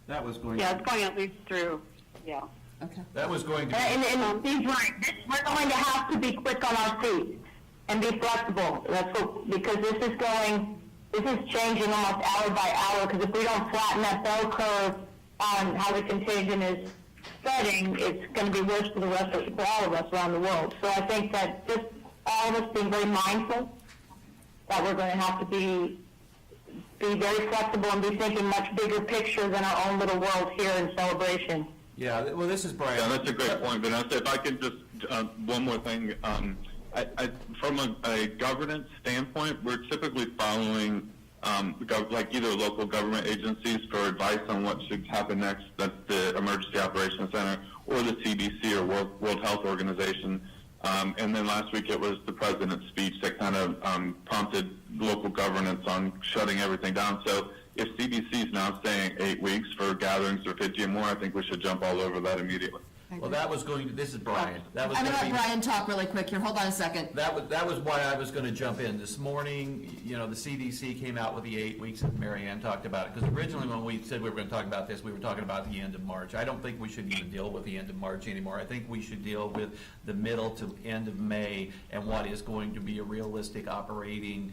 That was going. Yeah, it's going at least through, yeah. Okay. That was going to. And Steve's right, we're going to have to be quick on our feet and be flexible. Because this is changing almost hour by hour, because if we don't flatten that bell curve on how the contagion is spreading, it's going to be worse for all of us around the world. So I think that just all of us being very mindful that we're going to have to be very flexible and be thinking much bigger picture than our own little world here in Celebration. Yeah, well, this is Brian. Yeah, that's a great point, Vanessa. If I could just, one more thing. From a governance standpoint, we're typically following like either local government agencies for advice on what should happen next. That's the Emergency Operations Center or the CDC or World Health Organization. And then last week it was the president's speech that kind of prompted local governance on shutting everything down. So if CDC is now saying 8 weeks for gatherings or 50 or more, I think we should jump all over that immediately. Well, that was going to, this is Brian. That was I'm going gonna to let be, Brian talk really quick here. Hold on a second. that was why I was going to jump in. This morning, you know, the CDC came out with the 8 weeks, and Mary Ann talked about it. Because originally when we said we were going to talk about this, we were talking about the end of March. I don't think we should even deal with the end of March anymore. I think we should deal with the middle to end of May and what is going to be a realistic operating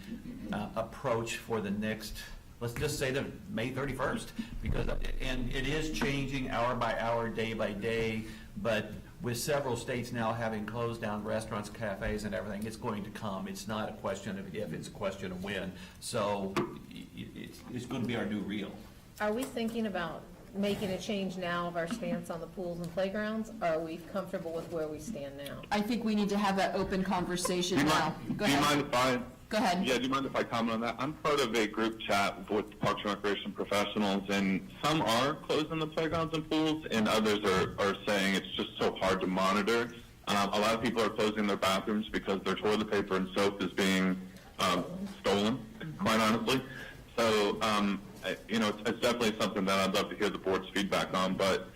approach for the next, let's just say the May 31st. Because, and it is changing hour by hour, day by day, but with several states now having closed down restaurants, cafes, and everything, it's going to come. It's not a question of if, it's a question of when. So it's going to be our new real. Are we thinking about making a change now of our stance on the pools and playgrounds? Or are we comfortable with where we stand now? I think we need to have that open conversation now. Go Do you ahead. mind if I? Go ahead. Yeah, do you mind if I comment on that? I'm part of a group chat with Parks and Recreation professionals, and some are closing the playgrounds and pools, and others are saying it's just so hard to monitor. A lot of people are closing their bathrooms because their toilet paper and soap is being stolen, quite honestly. So, you know, it's definitely something that I'd love to hear the board's feedback on, but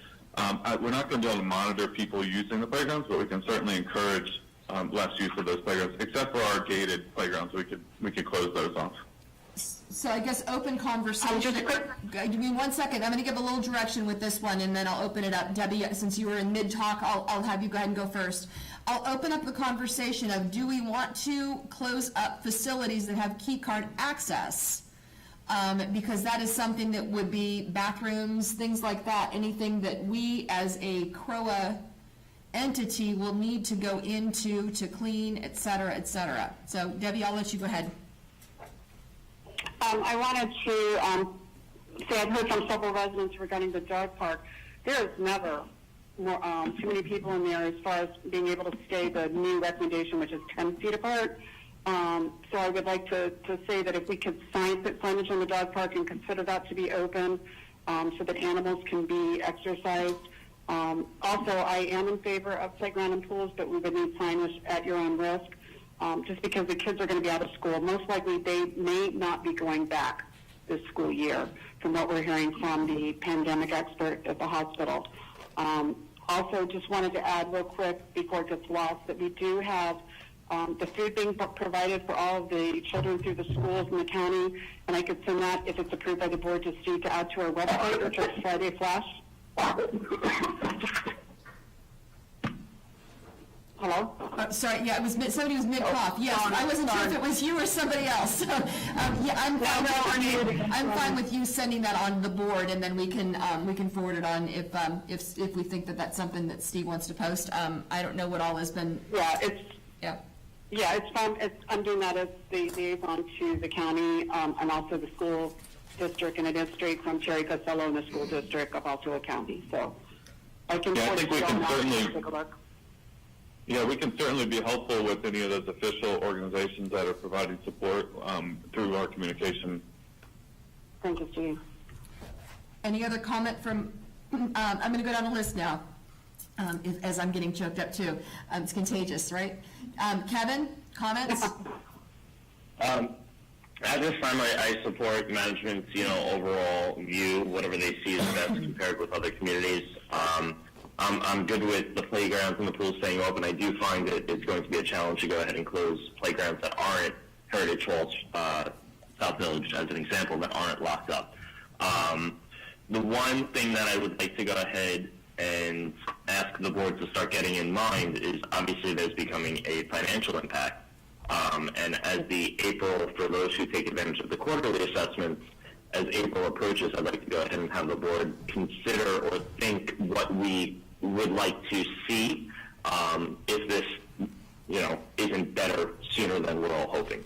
we're not going to be able to monitor people using the playgrounds, but we can certainly encourage less use of those playgrounds, except for our gated playgrounds. We could close those off. So I guess open conversation. Give me 1 second. I'm going to give a little direction with this one, and then I'll open it up. Debbie, since you were in mid-talk, I'll have you go ahead and go first. I'll open up the conversation of, do we want to close up facilities that have key card access? Because that is something that would be bathrooms, things like that, anything that we as a CROA entity will need to go into to clean, et cetera, et cetera. So Debbie, I'll let you go ahead. I wanted to say I've heard from several residents regarding the dog park. There is never more, too many people in there as far as being able to stay the new recommendation, which is 10 feet apart. So I would like to say that if we could put signage in the dog park and consider that to be open so that animals can be exercised. Also, I am in favor of playground and pools, but we would need signage at your own risk, just because the kids are going to be out of school. Most likely, they may not be going back this school year, from what we're hearing from the pandemic expert at the hospital. Also, just wanted to add real quick before it gets lost that we do have the food being provided for all of the children through the schools in the county, and I could send that, if it's approved by the board, to Steve to add to our website, which is Friday Flash. Hello? Sorry, yeah, it was somebody was mid-cough. Yes, I wasn't sure if it was you or somebody else. So, yeah, I'm fine with you sending that on the board, and then we can forward it on if we think that that's something that Steve wants to post. I don't know what all has been. Yeah, it's fine. I'm doing that as the liaison to the county and also the school district, and it is straight from Terry Costello in the school district of Altoona County. So I can I think we can certainly take a look. Yeah, we can certainly be helpful with any of those official organizations that are providing support through our communication. Thank you, Steve. Any other comment from? I'm going to go down the list now. As I'm getting choked up too. It's contagious, right? Kevin, comments? At this time, I support management's, overall view, whatever they see as best compared with other communities. I'm good with the playgrounds and the pools staying open. I do find that it's going to be a challenge to go ahead and close playgrounds that aren't Heritage Falls, South Village, as an example, that aren't locked up. The one thing that I would like to go ahead and ask the board to start getting in mind is obviously there's becoming a financial impact. And as the April, for those who take advantage of the quarterly assessments, as April approaches, I'd like to go ahead and have the board consider or think what we would like to see if this, isn't better sooner than we're all hoping.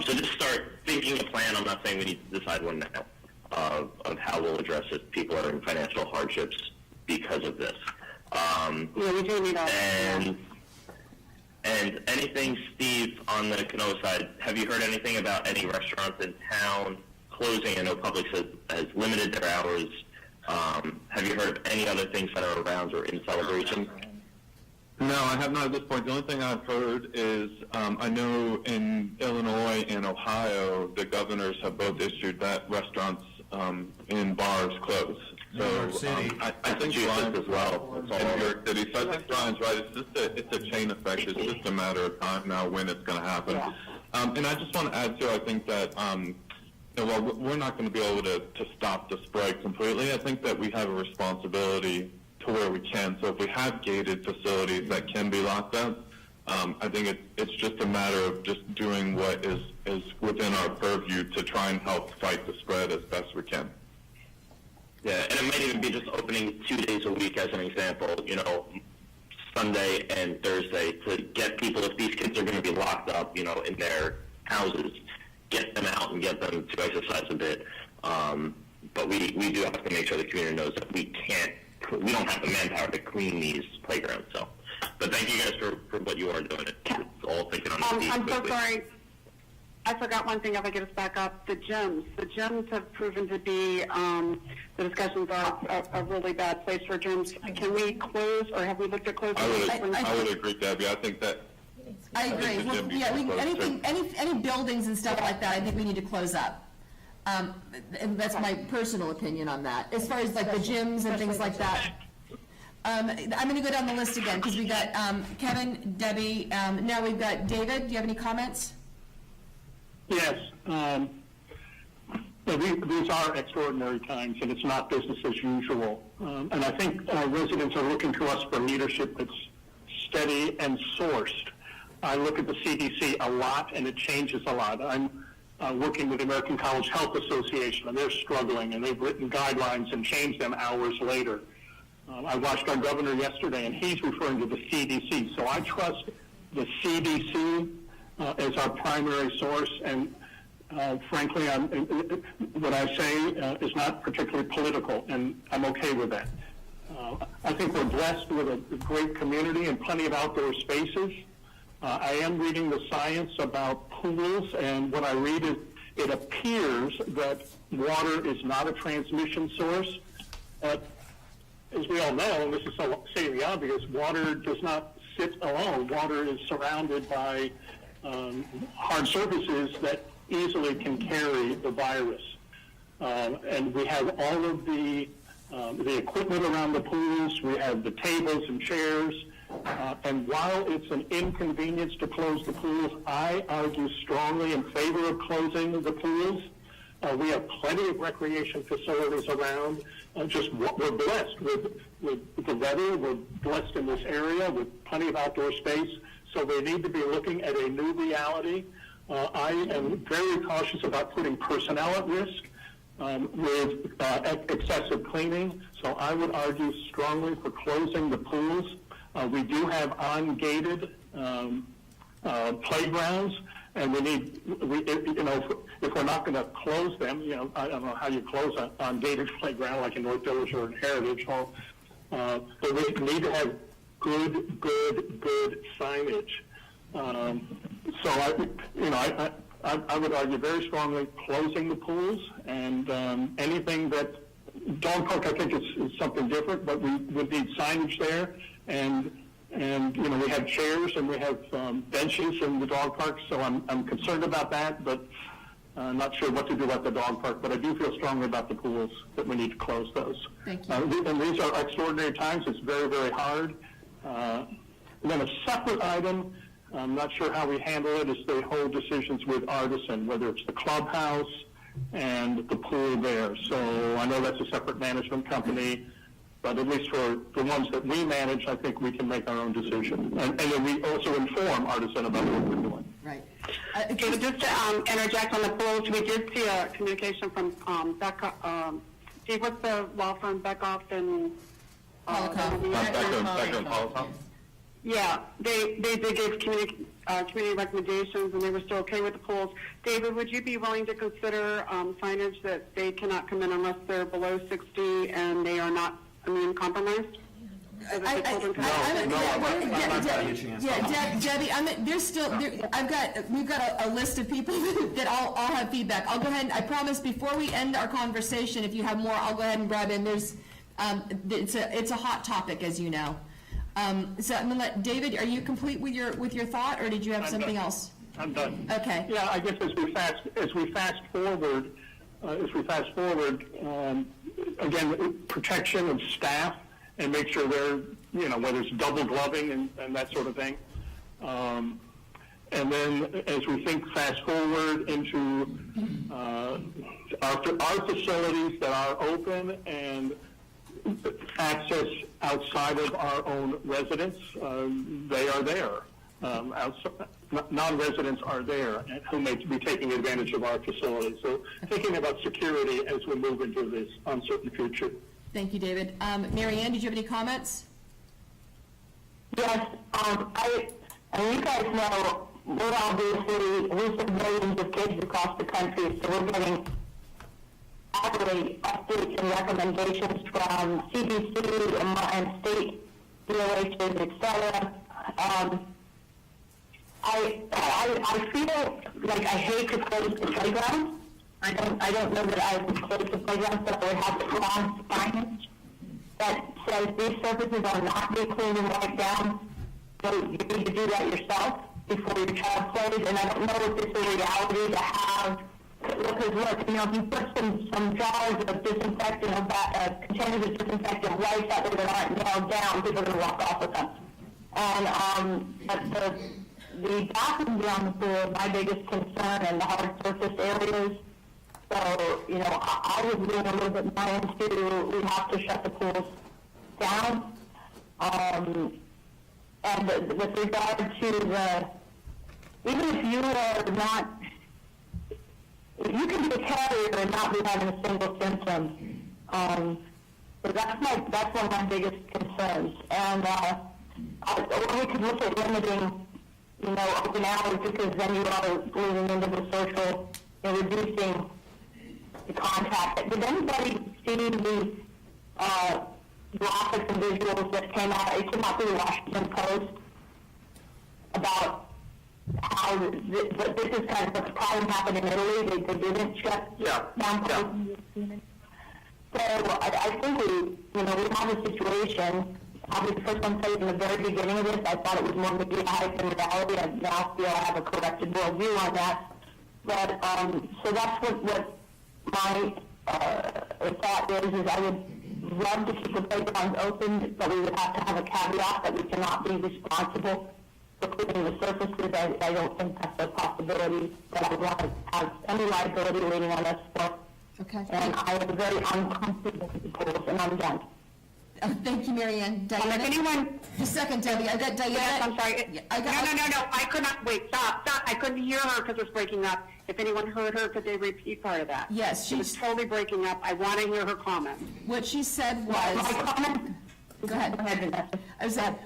So just start thinking a plan. I'm not saying we need to decide one now of how we'll address if people are in financial hardships because of this. We do need And anything, Steve, on the CROA side, have you heard anything about any restaurants in town closing? I know Publix has limited their hours. Have you heard of any other things that are around or in celebration? No, I have not at this point. The only thing I've heard is I know in Illinois and Ohio, the governors have both issued that restaurants and bars close. So New York City. I think Brian's as well. In New York City. So I think Brian's right. It's a chain effect. It's just a matter of time now when it's going to happen. Yeah. And I just want to add too. I think that well, we're not going to be able to stop the spread completely. I think that we have a responsibility to where we can. So if we have gated facilities that can be locked up, I think it's just a matter of just doing what is within our purview to try and help fight the spread as best we can. Yeah, and it might even be just opening 2 days a week as an example, Sunday and Thursday, to get people, if these kids are going to be locked up, in their houses, get them out and get them to exercise a bit. But we do have to make sure the community knows that we don't have the manpower to clean these playgrounds. So, but thank you guys for what you are doing. It's all thinking on the feet I'm so quickly. sorry. I forgot one thing if I could just back up. The gyms. The gyms have proven to be, the discussions are a really bad place for gyms. Can we close, or have we looked at closing? I would agree, Debbie. I think that. I agree. Well, yeah, any buildings and stuff like that, I think we need to close up. And that's my personal opinion on that. As far as like the gyms and things like that. I'm going to go down the list again because we got Kevin, Debbie, now we've got David. Do you have any comments? Yes. These are extraordinary times, and it's not business as usual. And I think residents are looking to us for leadership that's steady and sourced. I look at the CDC a lot, and it changes a lot. I'm working with the American College Health Association, and they're struggling, and they've written guidelines and changed them hours later. I watched our governor yesterday, and he's referring to the CDC. So I trust the CDC as our primary source, and frankly, what I say is not particularly political, and I'm okay with that. I think we're blessed with a great community and plenty of outdoor spaces. I am reading the science about pools, and what I read is it appears that water is not a transmission source. As we all know, and this is stating the obvious, water does not sit alone. Water is surrounded by hard surfaces that easily can carry the virus. And we have all of the equipment around the pools. We have the tables and chairs. And while it's an inconvenience to close the pools, I argue strongly in favor of closing the pools. We have plenty of recreation facilities around. We're blessed with the weather. We're blessed in this area with plenty of outdoor space. So they need to be looking at a new reality. I am very cautious about putting personnel at risk with excessive cleaning. So I would argue strongly for closing the pools. We do have ungated playgrounds, and we need, if we're not going to close them, I don't know how you close an ungated playground like in North Village or in Heritage Hall, but we need to have good signage. So I would argue very strongly closing the pools, and anything that dog park, I think is something different, but we would need signage there, and we have chairs and we have benches in the dog park, so I'm concerned about that, but I'm not sure what to do about the dog park, but I do feel strongly about the pools, that we need to close those. Thank you. And these are extraordinary times. It's very, very hard. And then a separate item, I'm not sure how we handle it, is they hold decisions with Artisan, whether it's the clubhouse and the pool there. So I know that's a separate management company, but at least for the ones that we manage, I think we can make our own decision. And then we also inform Artisan about what we're doing. Right. David, just to interject on the pools, we did see a communication from Steve, what's the law firm, Beckoff and Holocaust. Yeah, they did give community recommendations, and they were still okay with the pools. David, would you be willing to consider signage that they cannot come in unless they're below 60 and they are not immune compromised? so that the children can- Debbie, we've got a list of people that all have feedback. I'll go ahead, I promise, before we end our conversation, if you have more, I'll go ahead and grab in. It's a hot topic, as you know. So I'm gonna let, David, are you complete with your thought, or did you have something else? I'm done. Okay. Yeah, I guess as we fast forward, again, protection of staff and make sure they're, whether it's double gloving and that sort of thing. And then as we think fast forward into our facilities that are open and access outside of our own residents, they are there. Non-residents are there and who may be taking advantage of our facilities. So thinking about security as we move into this uncertain future. Thank you, David. Mary Ann, did you have any comments? Yes, and you guys know we're obviously, we serve millions of kids across the country, so we're getting hourly updates and recommendations from CDC and state DOHs, et cetera. I feel like I hate to close the playground. I don't know that I would close the playground, but I would have strong signage that says these surfaces are not being cleaned and wiped down. So you need to do that yourself before your child plays. And I don't know if it's a reality to have, because look, if you put some jars of disinfectant, containers of disinfectant wipes out there that aren't nailed down, people are going to walk off with them. And the bathrooms around the pool are my biggest concern, and the hard surface areas. So, I was doing a little bit more into, we have to shut the pools down. And with regard to even if you are not, you can be a carrier and not be having a single symptom. So that's one of my biggest concerns. And we could look at limiting, open hours, because then you are moving into the social, reducing the contact. Did anybody see the graphics and visuals that came out? It came out through the Washington Post about how this is kind of a problem happened in Italy. They didn't shut down pools. So I think we have a situation. I was the first one to say in the very beginning of this, I thought it was more media hype than reality. I now feel I have a corrected worldview on that. But so that's what my thought is I would love to keep the playgrounds open, but we would have to have a caveat that we cannot be responsible for cleaning the surfaces. I don't think that's a possibility that I would want to have any liability leaning on us for. Okay. And I am very uncomfortable with the pools, and I'm done. Thank you, Mary Ann. Diana? If anyone... Just a second, Debbie. I got Diana. Yes, I'm sorry. No. I could not... Wait, stop. I couldn't hear her because it was breaking up. If anyone heard her, could they repeat part of that? Yes, she was totally breaking up. I want to hear her comment. What she said was... My comment? Go ahead. Go ahead, Vanessa. I said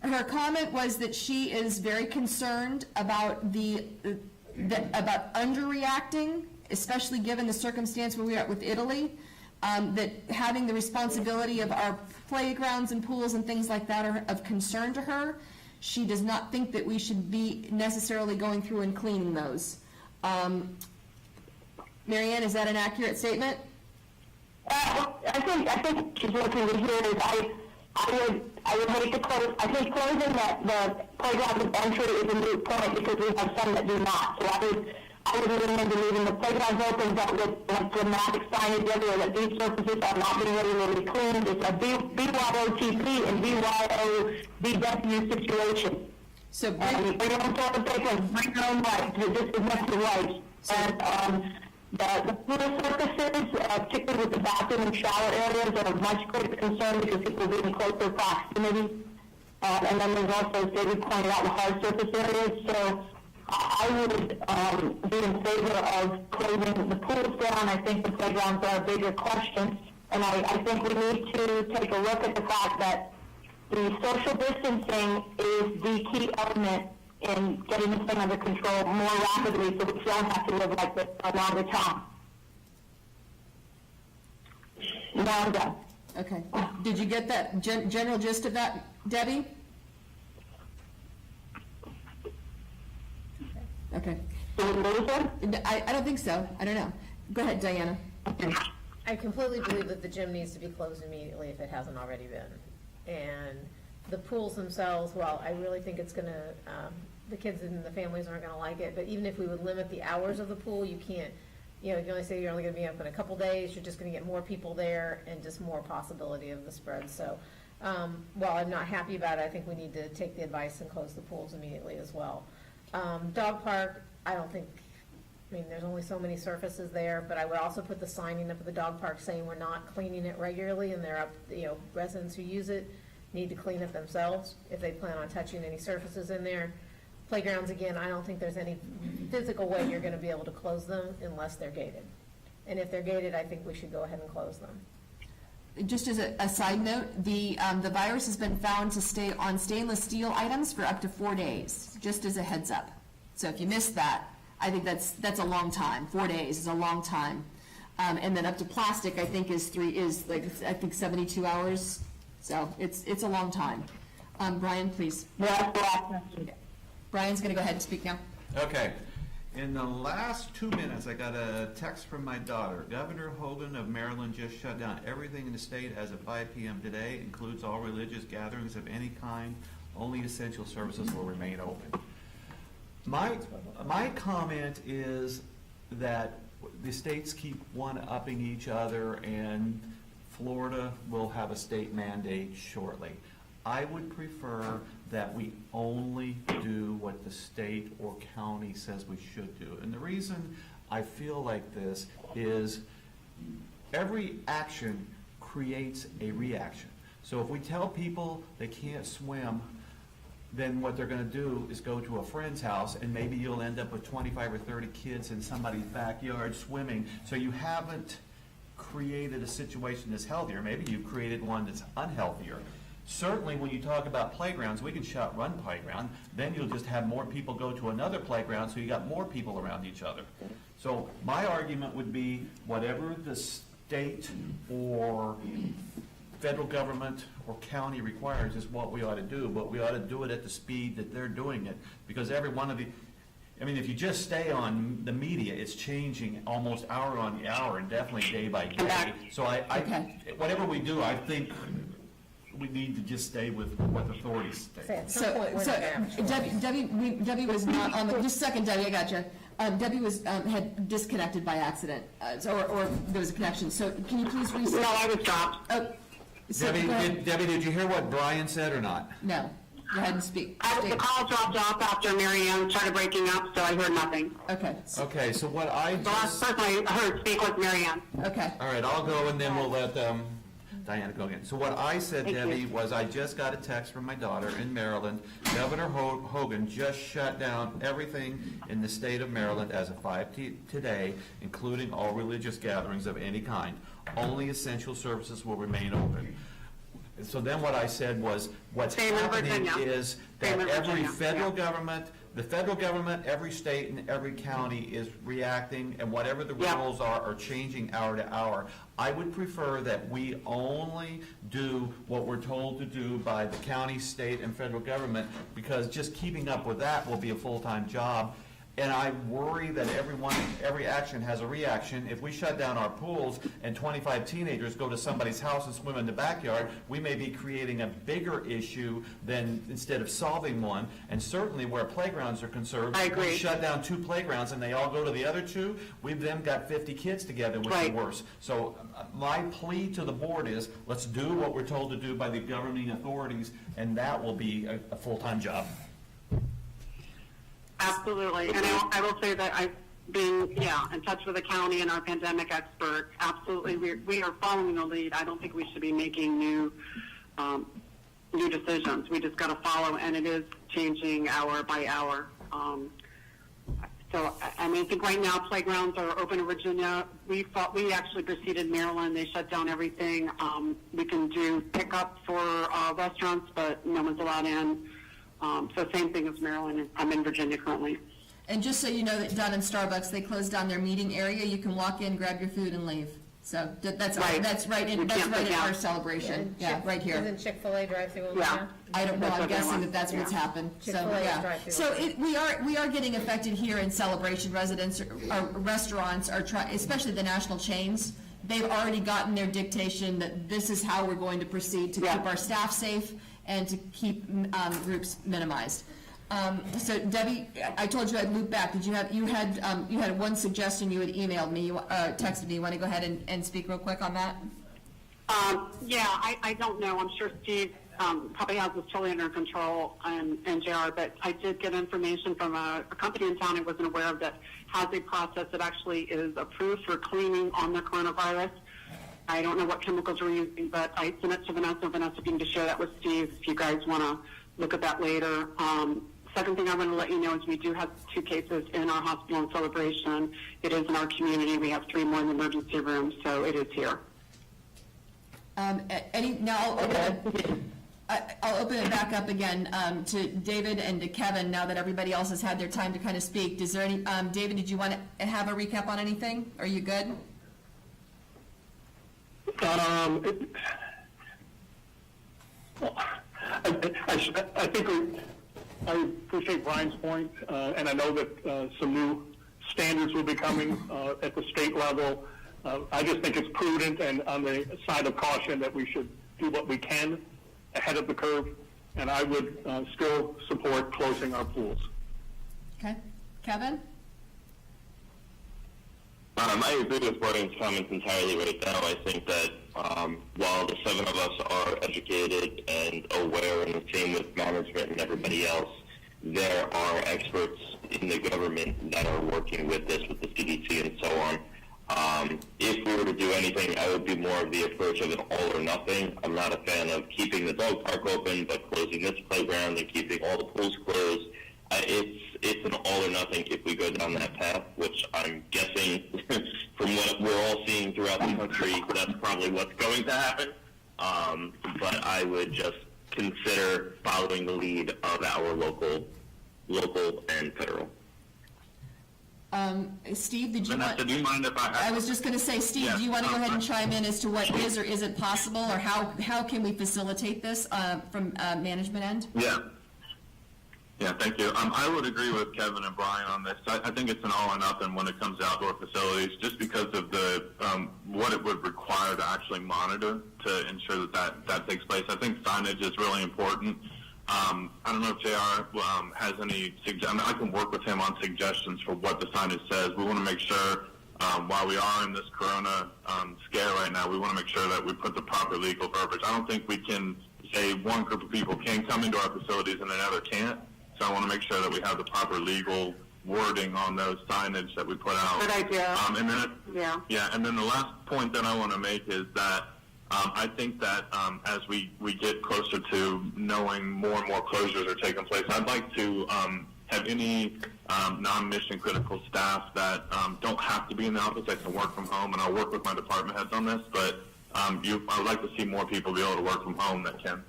her comment was that she is very concerned about about underreacting, especially given the circumstance where we are with Italy. That having the responsibility of our playgrounds and pools and things like that are of concern to her. She does not think that we should be necessarily going through and cleaning those. Mary Ann, is that an accurate statement? I think she's looking to hear is I would hate to close. I think closing the playground of entry is a moot point because we have some that do not. So I would recommend leaving the playgrounds open, but with dramatic signage everywhere that these surfaces are not being regularly cleaned. It's a BYOTP and BYOBW situation. So bring your own toilet paper and bring your own wipes. This is not the wipes. And the pool surfaces, particularly with the bathroom and shower areas, are of much greater concern because people are in closer proximity. And then there's also, as David pointed out, the hard surface areas. So I would be in favor of closing the pools down. I think the playgrounds are a bigger question. And I think we need to take a look at the fact that the social distancing is the key element in getting this thing under control more rapidly so we don't have to live like this for a longer time. Now I'm done. Okay. Did you get that general gist of that, Debbie? Okay. I don't think so. I don't know. Go ahead, Diana. I completely believe that the gym needs to be closed immediately if it hasn't already been. And the pools themselves, well, I really think it's gonna, the kids and the families aren't gonna like it, but even if we would limit the hours of the pool, you can't, you know, you only say you're only gonna be open a couple days, you're just gonna get more people there and just more possibility of the spread. So, while I'm not happy about it, I think we need to take the advice and close the pools immediately as well. Dog park, I don't think, I mean, there's only so many surfaces there, but I would also put the signing up at the dog park saying we're not cleaning it regularly, and they're up, you know, residents who use it need to clean it themselves if they plan on touching any surfaces in there. Playgrounds, again, I don't think there's any physical way you're gonna be able to close them unless they're gated. And if they're gated, I think we should go ahead and close them. Just as a side note, the virus has been found to stay on stainless steel items for up to 4 days, just as a heads up. So if you missed that, I think that's a long time. 4 days is a long time. And then up to plastic, I think is 72 hours. So it's a long time. Brian, please. Brian's gonna go ahead and speak now. Okay. In the last 2 minutes, I got a text from my daughter. Governor Hogan of Maryland just shut down everything in the state as of 5 p.m. today, includes all religious gatherings of any kind. Only essential services will remain open. My comment is that the states keep one-upping each other, and Florida will have a state mandate shortly. I would prefer that we only do what the state or county says we should do. And the reason I feel like this is every action creates a reaction. So if we tell people they can't swim, then what they're gonna do is go to a friend's house, and maybe you'll end up with 25 or 30 kids in somebody's backyard swimming. So you haven't created a situation that's healthier. Maybe you've created one that's unhealthier. Certainly, when you talk about playgrounds, we can shut one playground, then you'll just have more people go to another playground, so you got more people around each other. So my argument would be, whatever the state or federal government or county requires is what we ought to do, but we ought to do it at the speed that they're doing it, because every one of the, I mean, if you just stay on the media, it's changing almost hour on hour and definitely day by day. So whatever we do, I think we need to just stay with what the authorities say. Debbie was not on the, just a second, Debbie, I got you. Debbie was, had disconnected by accident, or there was a connection, so can you please reset? No, I was dropped. Oh, so Debbie, did you hear what Brian said or not? No, go ahead and speak. The call dropped off after Mary Ann started breaking up, so I heard nothing. Okay. Okay, so what I The last person I heard speak was Mary Ann. Okay. All right, I'll go and then we'll let Diana go again. So what I said, Debbie, was I just got a text from my daughter in Maryland. Governor Hogan just shut down everything in the state of Maryland as of 5 today, including all religious gatherings of any kind. Only essential services will remain open. So then what I said was, what's happening is that every federal government, the federal government, every state and every county is reacting, and whatever the rules are changing hour to hour. I would prefer that we only do what we're told to do by the county, state, and federal government, because just keeping up with that will be a full-time job. And I worry that every action has a reaction. If we shut down our pools and 25 teenagers go to somebody's house and swim in the backyard, we may be creating a bigger issue than instead of solving one. And certainly where playgrounds are concerned, we shut down 2 playgrounds and they all go to the other 2, we've then got 50 kids together, which is worse. So my plea to the board is, let's do what we're told to do by the governing authorities, and that will be a full-time job. Absolutely, and I will say that I've been, in touch with the county and our pandemic expert. Absolutely, we are following the lead. I don't think we should be making new decisions. We just got to follow, and it is changing hour by hour. So, I mean, I think right now playgrounds are open in Virginia. We actually preceded Maryland. They shut down everything. We can do pickup for restaurants, but no one's allowed in. So same thing as Maryland. I'm in Virginia currently. And just so you know that down in Starbucks, they closed down their meeting area. You can walk in, grab your food, and leave. So that's Right. that's right in We that's can't right in put our down. celebration. Yeah, Chick- right here. Isn't Chick-fil-A drive-through over Yeah. there? I don't know, That's I'm what they guessing want. that that's what's Yeah. happened, so, Chick-fil-A yeah. drive-through. So we are getting affected here in Celebration. Residents, restaurants are trying, especially the national chains, they've already gotten their dictation that this is how we're going to proceed to Yeah. keep our staff safe and to keep groups minimized. So Debbie, I told you I'd loop back. Did you had one suggestion you had emailed me, texted me. You want to go ahead and speak real quick on that? Yeah, I don't know. I'm sure Steve probably has this totally under control and JR, but I did get information from a company in town I wasn't aware of that has a process that actually is approved for cleaning on the coronavirus. I don't know what chemicals we're using, but I sent it to Vanessa. Vanessa can to share that with Steve if you guys want to look at that later. Second thing I want to let you know is we do have 2 cases in our hospital in Celebration. It is in our community. We have 3 more in the emergency room, so it is here. Now I'll open it back up again to David and to Kevin now that everybody else has had their time to kind of speak. Is there any, David, did you want to have a recap on anything? Are you good? I think I appreciate Brian's point, and I know that some new standards will be coming at the state level. I just think it's prudent and on the side of caution that we should do what we can ahead of the curve, and I would still support closing our pools. Okay. Kevin? I agree with Brian's comments entirely right now. I think that while the 7 of us are educated and aware, and the same with management and everybody else, there are experts in the government that are working with this, with the CDC and so on. If we were to do anything, I would be more of the approach of an all or nothing. I'm not a fan of keeping the dog park open, but closing this playground and keeping all the pools closed. It's an all or nothing if we go down that path, which I'm guessing from what we're all seeing throughout the country, that's probably what's going to happen. But I would just consider following the lead of our local and federal. Steve, did you Vanessa, want... do you mind if I was just going to say, Steve, Yes, do you want to go ahead and chime in as to what is or isn't possible, or how can we facilitate this from management end? Yeah, thank you. I would agree with Kevin and Brian on this. I think it's an all or nothing when it comes to outdoor facilities, just because of the what it would require to actually monitor to ensure that takes place. I think signage is really important. I don't know if JR has any suggestions. I can work with him on suggestions for what the signage says. We want to make sure, while we are in this corona scare right now, we want to make sure that we put the proper legal verbiage. I don't think we can say one group of people can come into our facilities and another can't. So I want to make sure that we have the proper legal wording on those signage that we put out. Good idea. And then the last point that I want to make is that I think that as we get closer to knowing more and more closures are taking place, I'd like to have any non-mission critical staff that don't have to be in the office that can work from home, and I'll work with my department heads on this, but I'd like to see more people be able to work from home that can.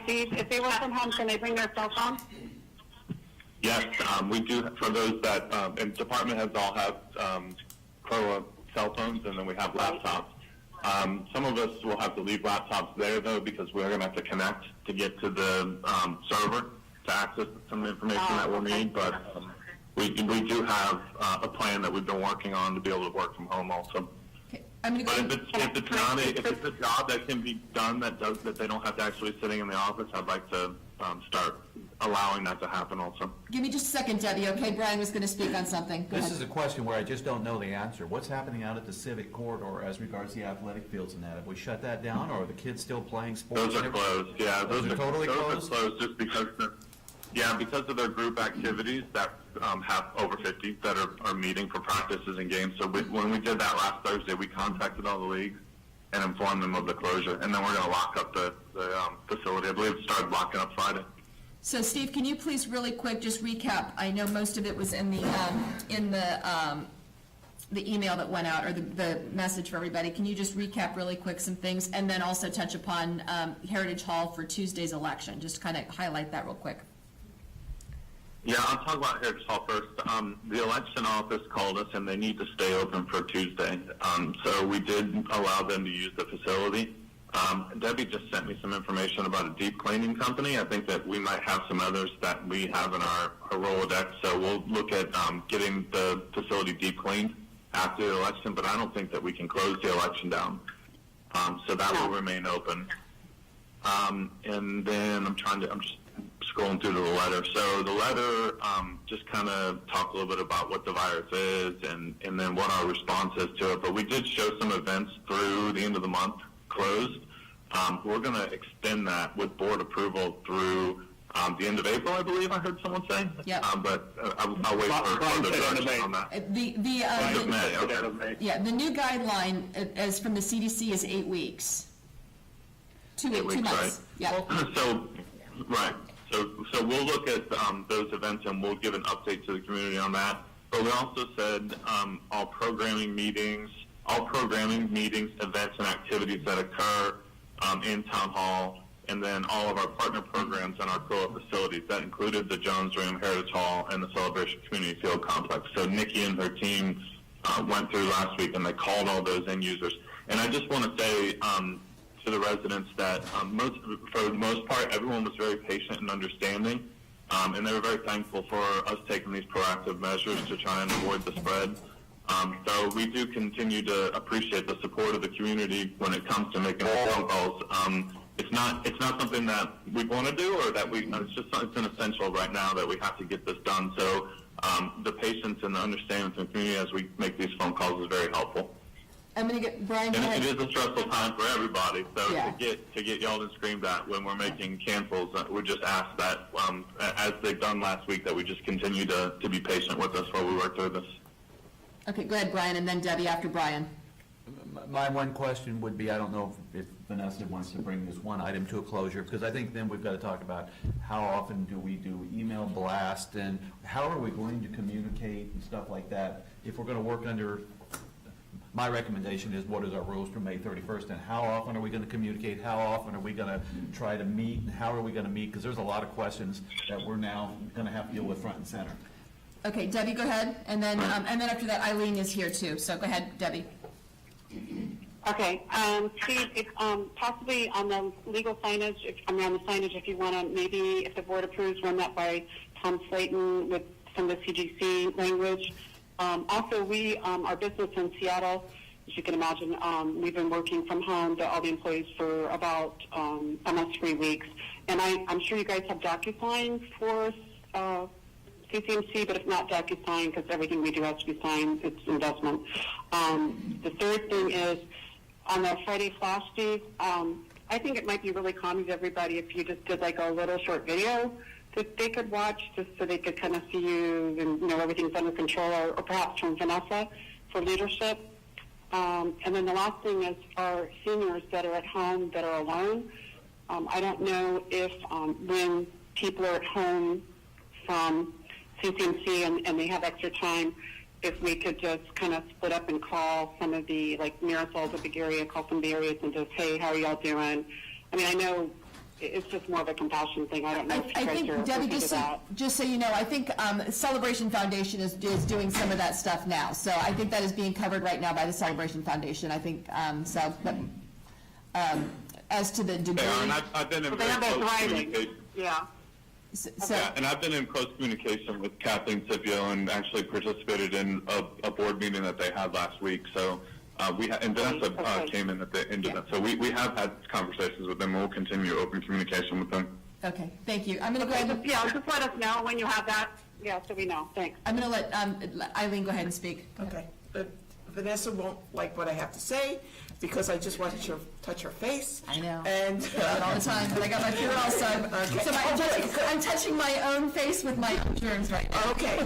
Steve, if they work from home, can they bring their cell phone? Yes, we do. For those that, and department heads all have CROA cell phones, and then we have laptops. Some of us will have to leave laptops there, though, because we're going to have to connect to get to the server to access some information that we'll need. But we do have a plan that we've been working on to be able to work from home also. But if it's a job that can be done that they don't have to actually sitting in the office, I'd like to start allowing that to happen also. Give me just a second, Debbie, okay? Brian was going to speak on something. Go This ahead. is a question where I just don't know the answer. What's happening out at the civic corridor as regards the athletic fields and that? Have we shut that down, or are the kids still playing sports? Those are closed, yeah. Those are totally closed? Those are closed just because because of their group activities that have over 50 that are meeting for practices and games. So when we did that last Thursday, we contacted all the leagues and informed them of the closure. And then we're going to lock up the facility. I believe it started locking up Friday. So Steve, can you please really quick just recap? I know most of it was in the email that went out, or the message for everybody. Can you just recap really quick some things, and then also touch upon Heritage Hall for Tuesday's election? Just kind of highlight that real quick. Yeah, I'll talk about Heritage Hall first. The election office called us and they need to stay open for Tuesday. So we did allow them to use the facility. Debbie just sent me some information about a deep cleaning company. I think that we might have some others that we have in our Rolodex. So we'll look at getting the facility deep cleaned after the election, but I don't think that we can close the election down. So that will remain open. And then I'm just scrolling through the letter. So the letter just kind of talked a little bit about what the virus is and then what our response is to it. But we did show some events through the end of the month closed. We're going to extend that with board approval through the end of April, I believe I heard someone say. Yep. But I'll wait for further direction on that. End of May, okay. Yeah, the new guideline as from the CDC is 8 weeks. 2 weeks, months. right? Yeah. So, right. So we'll look at those events and we'll give an update to the community on that. But we also said all programming meetings, events, and activities that occur in Town Hall, and then all of our partner programs in our CROA facilities. That included the Jones Room, Heritage Hall, and the Celebration Community Field Complex. So Nikki and her team went through last week and they called all those end users. And I just want to say to the residents that for the most part, everyone was very patient and understanding, and they were very thankful for us taking these proactive measures to try and avoid the spread. So we do continue to appreciate the support of the community when it comes to making phone calls. It's not something that we want to do or that it's an essential right now that we have to get this done. So the patience and the understanding from the community as we make these phone calls is very helpful. I'm going to get Brian. And it is a stressful time for everybody. So Yeah. to get yelled and screamed at when we're making cancels, we just ask that, as they've done last week, that we just continue to be patient with us while we work through this. Okay, go ahead, Brian, and then Debbie after Brian. My one question would be, I don't know if Vanessa wants to bring this one item to a closure, because I think then we've got to talk about how often do we do email blast, and how are we going to communicate and stuff like that. If we're going to work under, my recommendation is what is our rules for May 31st, and how often are we going to communicate, how often are we going to try to meet, and how are we going to meet, because there's a lot of questions that we're now going to have to deal with front and center. Okay, Debbie, go ahead, and then after that, Eileen is here too, so go ahead, Debbie. Okay, Steve, if, possibly on the legal signage, on the signage, if you want to, maybe if the board approves, run that by Tom Slayton with some of the CGC language. Also, our business in Seattle, as you can imagine, we've been working from home, all the employees, for about almost 3 weeks. And I'm sure you guys have DocuSign for CCMC, but if not DocuSign, because everything we do has to be signed, it's investment. The third thing is, on the Friday Flash, Steve, I think it might be really calming to everybody if you just did like a little short video that they could watch, just so they could kind of see you and know everything's under control, or perhaps from Vanessa for leadership. And then the last thing is our seniors that are at home that are alone. I don't know if when people are at home from CCMC and they have extra time, if we could just kind of split up and call some of the, like, Marisol's a big area, call some of the areas and just, hey, how are y'all doing? I mean, I know it's just more of a compassion thing. I don't know if you guys I think, are Debbie, open to that. just so you know, I think Celebration Foundation is doing some of that stuff now. So I think that is being covered right now by the Celebration Foundation. I think, as to the degree. Yeah, and I've been in very close communication. Yeah. And I've been in close communication with Kathleen Scipio and actually participated in a board meeting that they had last week. So and Vanessa came in at the end of that. So we have had conversations with them, and we'll continue open communication with them. Okay, thank you. I'm going to go ahead. Just let us know when you have that. Yeah, so we know. Thanks. I'm going to let Eileen go ahead and speak. Okay. Vanessa won't like what I have to say because I just wanted to touch her face. I know. And I do it all the time, but I got my pure also. Okay. So I'm touching my own face with my own germs right now. Okay,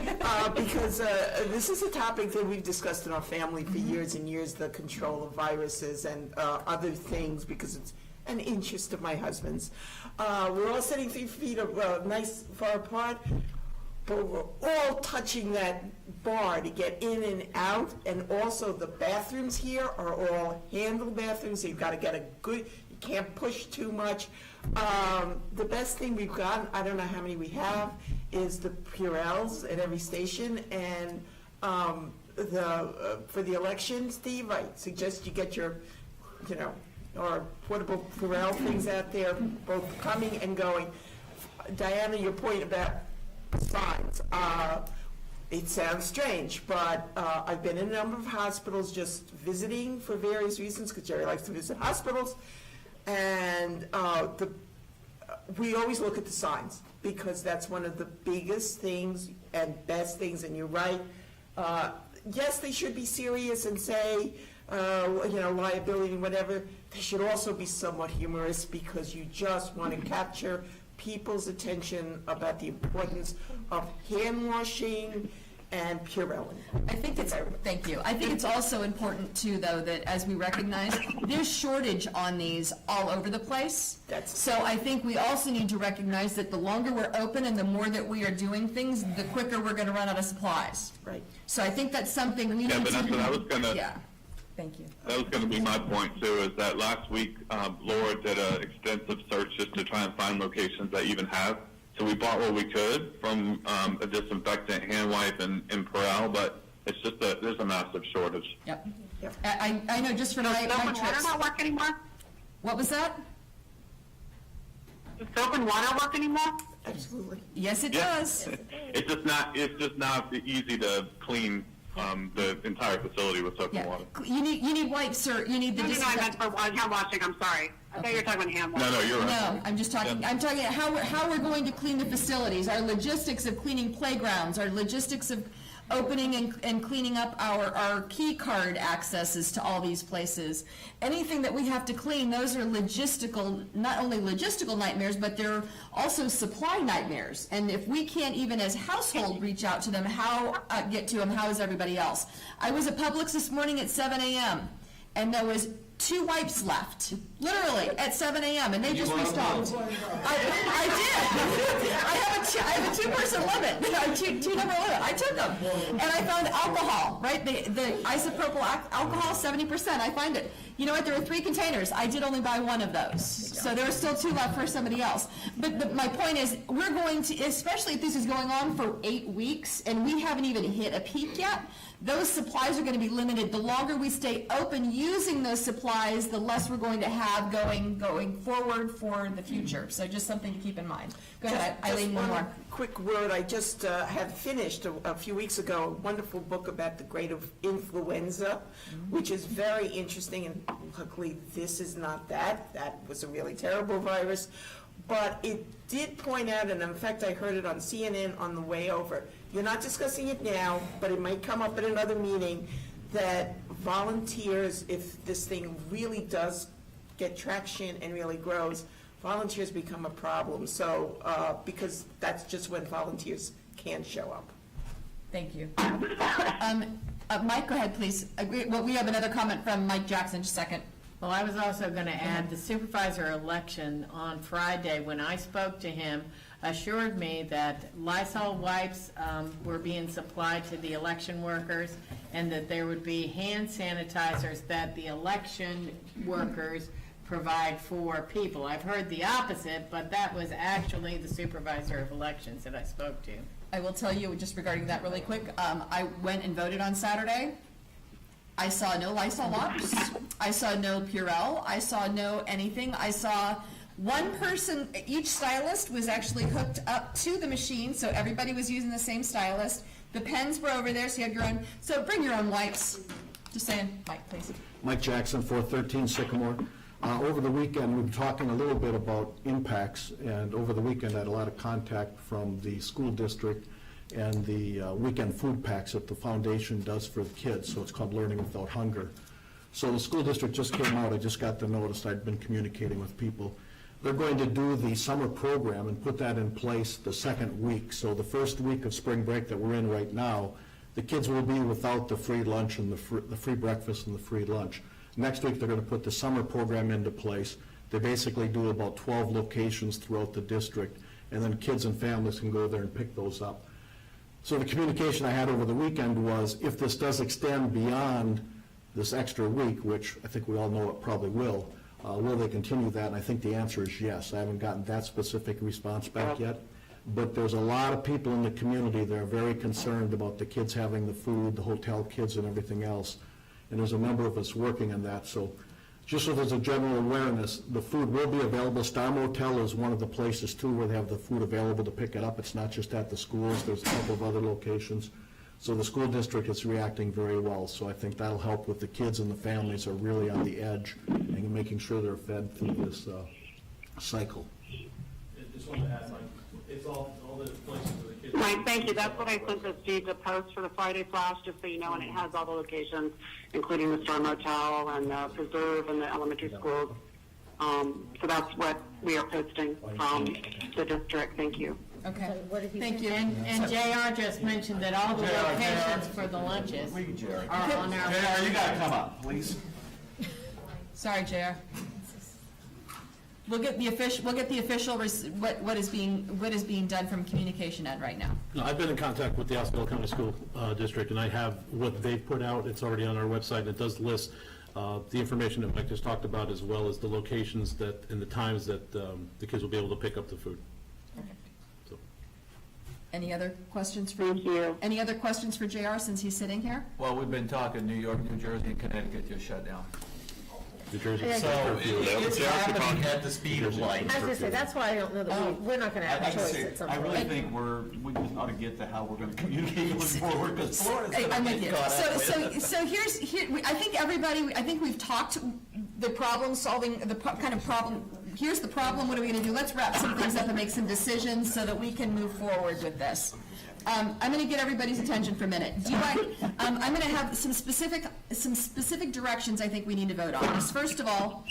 because this is a topic that we've discussed in our family for years and years, the control of viruses and other things, because it's an interest of my husband's. We're all sitting 3 feet nice far apart, but we're all touching that bar to get in and out, and also the bathrooms here are all handle bathrooms, so you've got to get a good, you can't push too much. The best thing we've got, I don't know how many we have, is the Purells at every station, and for the election, Steve, I suggest you get your, or portable Purell things out there, both coming and going. Diana, your point about signs, it sounds strange, but I've been in a number of hospitals just visiting for various reasons, because Jerry likes to visit hospitals, and we always look at the signs, because that's one of the biggest things and best things, and you're right. Yes, they should be serious and say, liability and whatever. They should also be somewhat humorous, because you just want to capture people's attention about the importance of hand washing and Purelling. Thank you. I think it's also important too, though, that as we recognize, there's shortage on these all over the place. So I think we also need to recognize that the longer we're open and the more that we are doing things, the quicker we're going to run out of supplies. Right. So I think that's something we need to. Vanessa, that was gonna. Yeah. Thank you. That was going to be my point too. Is that last week Laura did an extensive search just to try and find locations that even have. So we bought what we could from a disinfectant, hand wipe, and Purell, but it's just there's a massive shortage. Yep. I know just for my trips. Does water not work anymore? What was that? Does soap and water work anymore? Absolutely. Yes, it does. It's just not easy to clean the entire facility with soap and water. You need wipes, sir. You need the disinfectant. I meant for hand washing. I'm sorry. I thought you were talking about hand washing. No, you're right. No, I'm just talking. Yeah. I'm talking how we're going to clean the facilities. Our logistics of cleaning playgrounds. Our logistics of opening and cleaning up our key card accesses to all these places. Anything that we have to clean, those are logistical, not only logistical nightmares, but they're also supply nightmares. And if we can't even as household reach out to them, get to them, how is everybody else? I was at Publix this morning at 7 a.m. and there was 2 wipes left, literally, at 7 a.m., and they just restocked. I did. I have a 2-person limit, two number limit. I took them. And I found alcohol, right? The isopropyl alcohol, 70%. I find it. You know what? There were 3 containers. I did only buy 1 of those. So there are still 2 left for somebody else. But my point is, we're going to, especially if this is going on for 8 weeks, and we haven't even hit a peak yet, those supplies are going to be limited. The longer we stay open using those supplies, the less we're going to have going forward for the future. So just something to keep in mind. Go ahead, Eileen, one more. Quick word. I just had finished a few weeks ago a wonderful book about the great influenza, which is very interesting, and luckily this is not that. That was a really terrible virus. But it did point out, and in fact I heard it on CNN on the way over, you're not discussing it now, but it might come up at another meeting, that volunteers, if this thing really does get traction and really grows, volunteers become a problem. So, because that's just when volunteers can show up. Thank you. Mike, go ahead, please. Well, we have another comment from Mike Jackson, just a second. Well, I was also going to add, the supervisor election on Friday, when I spoke to him, assured me that Lysol wipes were being supplied to the election workers, and that there would be hand sanitizers that the election workers provide for people. I've heard the opposite, but that was actually the supervisor of elections that I spoke to. I will tell you, just regarding that really quick, I went and voted on Saturday. I saw no Lysol wipes. I saw no Purell. I saw no anything. I saw one person, each stylist was actually hooked up to the machine, so everybody was using the same stylist. The pens were over there, so you have your own. So bring your own wipes. Just saying. Mike, please. Mike Jackson, 413 Sycamore. Over the weekend, we were talking a little bit about impacts, and over the weekend I had a lot of contact from the school district and the weekend food packs that the foundation does for the kids, so it's called Learning Without Hunger. So the school district just came out, I just got the notice, I'd been communicating with people. They're going to do the summer program and put that in place the second week. So the first week of spring break that we're in right now, the kids will be without the free lunch and the free breakfast and the free lunch. Next week, they're going to put the summer program into place. They basically do about 12 locations throughout the district, and then kids and families can go there and pick those up. So the communication I had over the weekend was, if this does extend beyond this extra week, which I think we all know it probably will they continue that? And I think the answer is yes. I haven't gotten that specific response back yet, but there's a lot of people in the community that are very concerned about the kids having the food, the hotel kids and everything else. And there's a number of us working on that. So just so there's a general awareness, the food will be available. Star Motel is one of the places too where they have the food available to pick it up. It's not just at the schools, there's a couple of other locations. So the school district is reacting very well. So I think that'll help with the kids and the families are really on the edge and making sure they're fed through this cycle. Just wanted to add, Mike, it's all the places where the kids. Right, thank you. That's what I sent to Steve to post for the Friday Flash, just so you know, and it has all the locations, including the Star Motel and the Preserve and the elementary schools. So that's what we are posting from the district. Thank you. Okay, Thank you. And JR just mentioned that all the locations for the lunches are on our. JR, you gotta come up, please. sorry, JR. We'll get the official, what is being done from Communication Ed right now. No, I've been in contact with the Osceola County School District, and I have what they've put out. It's already on our website, and it does list the information that Mike just talked about, as well as the locations that, and the times that the kids will be able to pick up the food. So. Any other questions for Any other questions for JR since he's sitting here? Well, we've been talking New York, New Jersey, and Connecticut just shut down. New Jersey. So it's happening at the speed of light. I was going to say, that's why I don't know that we're not going to have a choice at some point. I really think we just ought to get to how we're going to communicate going forward, because Florida's going to I'm get with caught up. So I think we've talked the problem solving, kind of problem, here's the problem, what are we going to do? Let's wrap some things up and make some decisions so that we can move forward with this. I'm going to get everybody's attention for a minute. I'm going to have some specific directions I think we need to vote on. First of all,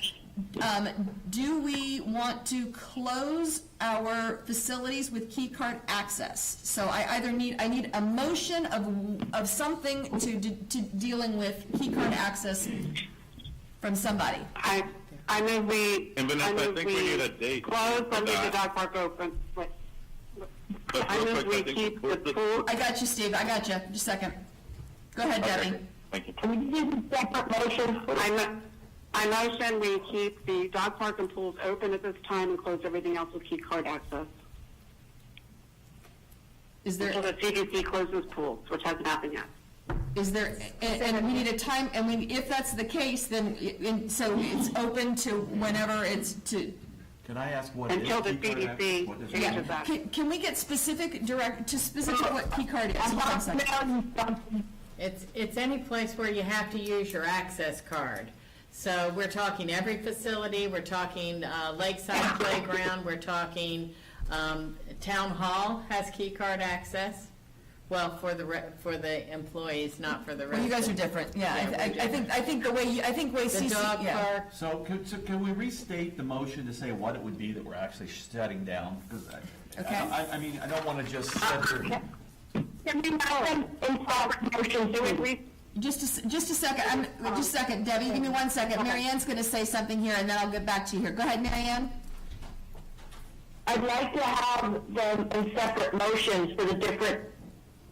do we want to close our facilities with key card access? So I need a motion of something to dealing with key card access from somebody. I move we. And Vanessa, I think we need a date. Close and leave the dog park open. Wait. But I real move quick, we I think keep the pool. I got you, Steve. I got you. Just a second. Go ahead, Debbie. Thank you. Can we do separate motions? I motion we keep the dog park and pools open at this time and close everything else with key card access. Is there? Until the CDC closes pools, which hasn't happened yet. Is there, and we need a time, and if that's the case, then, so it's open to whenever it's to. Can I ask what Until the key card access? CDC What is it? changes that. Can we get specific what key card is? Hold on a second. It's any place where you have to use your access card. So we're talking every facility, we're talking Lakeside Playground, we're talking Town Hall has key card access. Well, for the employees, not for the rest. Well, you guys are different, yeah. I think the way The dog park. So can we restate the motion to say what it would be that we're actually shutting down? Because Okay. I mean, I don't want to just set there. Can we install motions? Just a second, just a second, Debbie, give me 1 second. Mary Ann's gonna say something here, and then I'll get back to you here. Go ahead, Mary Ann. I'd like to have them in separate motions for the different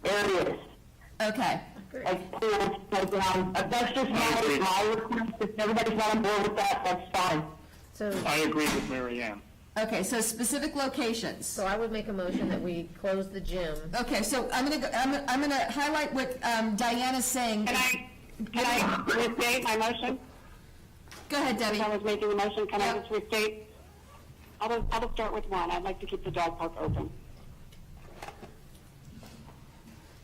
areas. Okay. Like pools, playground. That's just my request. If everybody's not on board with that, that's fine. So, I agree with Mary Ann. Okay, so specific locations. so I would make a motion that we close the gym. Okay, so I'm gonna highlight what Diana's saying. Can I restate my motion? Go ahead, Debbie. I was making the motion, can I just restate? I'll just start with one. I'd like to keep the dog park open.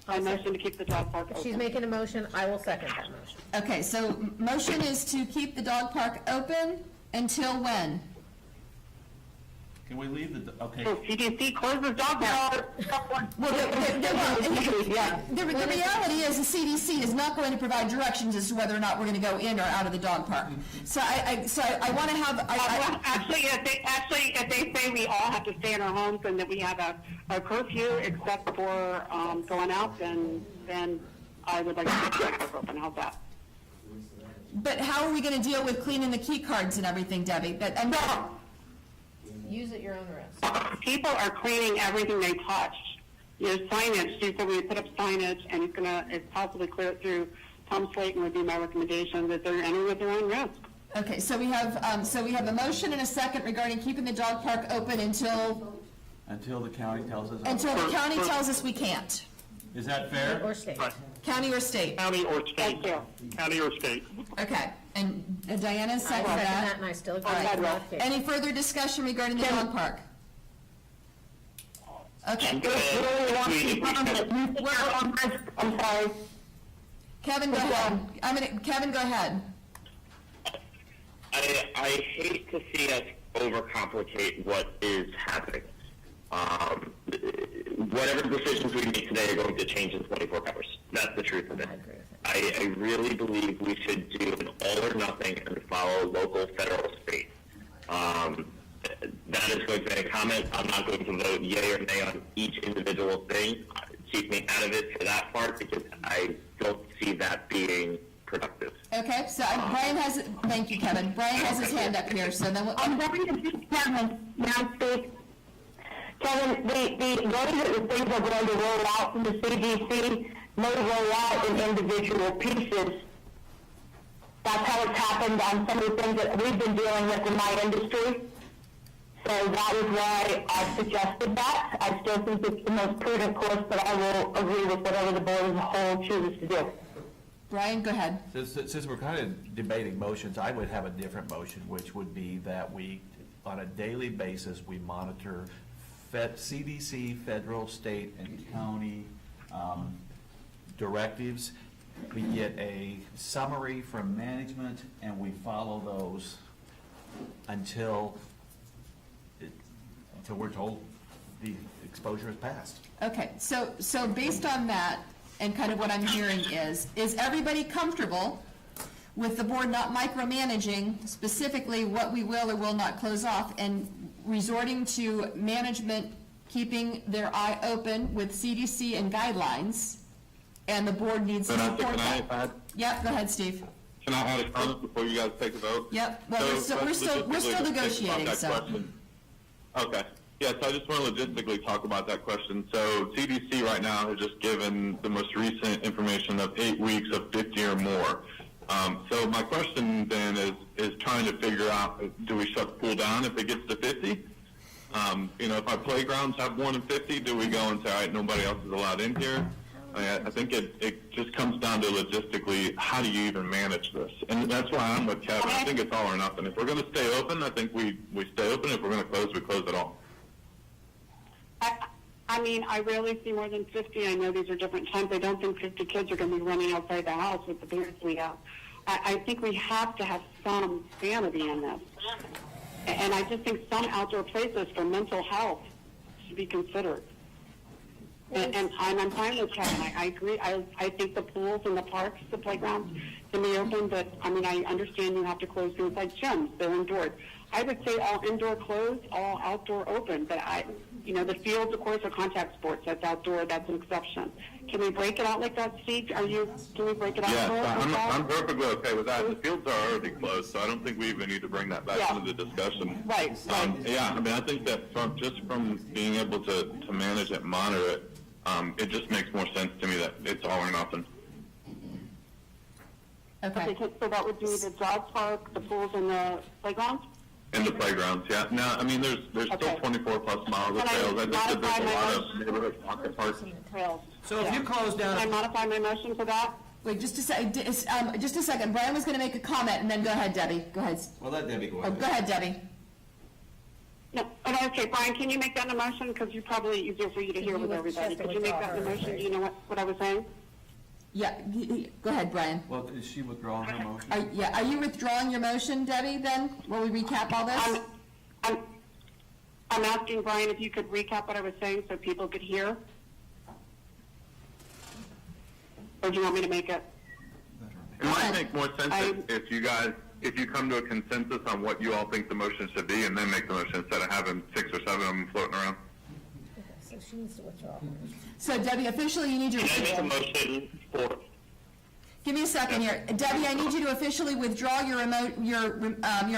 I motion to keep the dog park open. She's making a motion, I will second that motion. Okay, so motion is to keep the dog park open until when? Can we leave the, okay. So CDC closes dog park. Well, the reality is the CDC is not going to provide directions as to whether or not we're going to go in or out of the dog park. So I want to have. Actually, if they say we all have to stay in our homes and that we have a curfew except for going out, then I would like to keep the dog park open. How's that? But how are we going to deal with cleaning the key cards and everything, Debbie? Use at your own risk. People are cleaning everything they touch. There's signage. She said we put up signage, and it's possibly clear it through. Tom Slayton would be my recommendation that they're entering at their own risk. Okay, so we have a motion and a second regarding keeping the dog park open until Until the county tells us. Until the county tells us we can't. Is that fair? Or state. County or state? County or state. County or state. Okay, and Diana, I second second that, that. and I still agree All with right. the modification. Any further discussion regarding the dog park? Okay. I'm sorry. Kevin, go ahead. Kevin, go ahead. I hate to see us overcomplicate what is happening. Whatever decisions we make today are going to change in 24 hours. That's the truth of it. I really believe we should do an all or nothing and follow local, federal, state. That is going to make a comment. I'm not going to vote yay or nay on each individual thing. Keep me out of it for that part because I don't see that being productive. Okay, so Brian has, thank you, Kevin. Brian has his hand up here, so then we'll. I'm going to just Kevin, now speak. Kevin, the way that the things are going to roll out from the CDC may roll out in individual pieces. That's how it's happened on some of the things that we've been dealing with in my industry. So that is why I suggested that. I still think it's the most prudent course, but I will agree with whatever the board as a whole chooses to do. Brian, go ahead. Since we're kind of debating motions, I would have a different motion, which would be that we, on a daily basis, we monitor CDC, federal, state, and county directives. We get a summary from management, and we follow those until we're told the exposure is passed. Okay, so based on that, and kind of what I'm hearing is everybody comfortable with the board not micromanaging specifically what we will or will not close off and resorting to management keeping their eye open with CDC and guidelines, and the board needs to support that? Yep, go ahead, Steve. Can I add a comment before you guys take a vote? Yep, well, we're still negotiating, so. Okay. Yeah, so I just want to logistically talk about that question. So CDC right now has just given the most recent information of 8 weeks of 50 or more. So my question then is trying to figure out, do we shut the pool down if it gets to 50? If our playgrounds have more than 50, do we go and say, all right, nobody else is allowed in here? I think it just comes down to logistically, how do you even manage this? And that's why I'm with Kevin. I think it's all or nothing. If we're going to stay open, I think we stay open. If we're going to close, we close it all. I mean, I rarely see more than 50. I know these are different times. I don't think 50 kids are going to be running outside the house with the parents we have. I think we have to have some sanity in this. And I just think some outdoor places for mental health should be considered. And I'm fine with Kevin. I agree. I think the pools and the parks, the playgrounds can be open, but I mean, I understand you have to close things like gyms. They're indoors. I would say all indoor closed, all outdoor open, but the fields, of course, are contact sports. That's outdoor. That's an exception. Can we break it out like that, Steve? Can we break it out? Yes, I'm perfectly okay with that. The fields are already closed, so I don't think we even need to bring that back into the discussion. Right. Yeah, I mean, I think that from being able to manage it, monitor it, it just makes more sense to me that it's all or nothing. Okay. So that would be the dog park, the pools, and the playgrounds? In the playgrounds, yeah. Now, I mean, there's still 24 plus miles of trails. I think that there's a lot of neighborhood pocket parks. So if you close down. Can I modify my motion for that? Wait, just a second. Brian was going to make a comment, and then go ahead, Debbie. Go ahead. Well, let Debbie go ahead. Go ahead, Debbie. No, okay, Brian, can you make that in a motion? Because it's probably easier for you to hear with everybody. Could you make that in a motion? Do you know what I was saying? Yeah, go ahead, Brian. Well, is she withdrawing her motion? Are you withdrawing your motion, Debbie, then, while we recap all this? I'm asking Brian if you could recap what I was saying so people could hear? Or do you want me to make it? It might make more sense if you come to a consensus on what you all think the motion should be and then make the motion instead of having 6 or 7 of them floating around. So she needs to withdraw. So Debbie, officially you need to. Can I make a motion for? Give me a second here, Debbie. I need you to officially withdraw your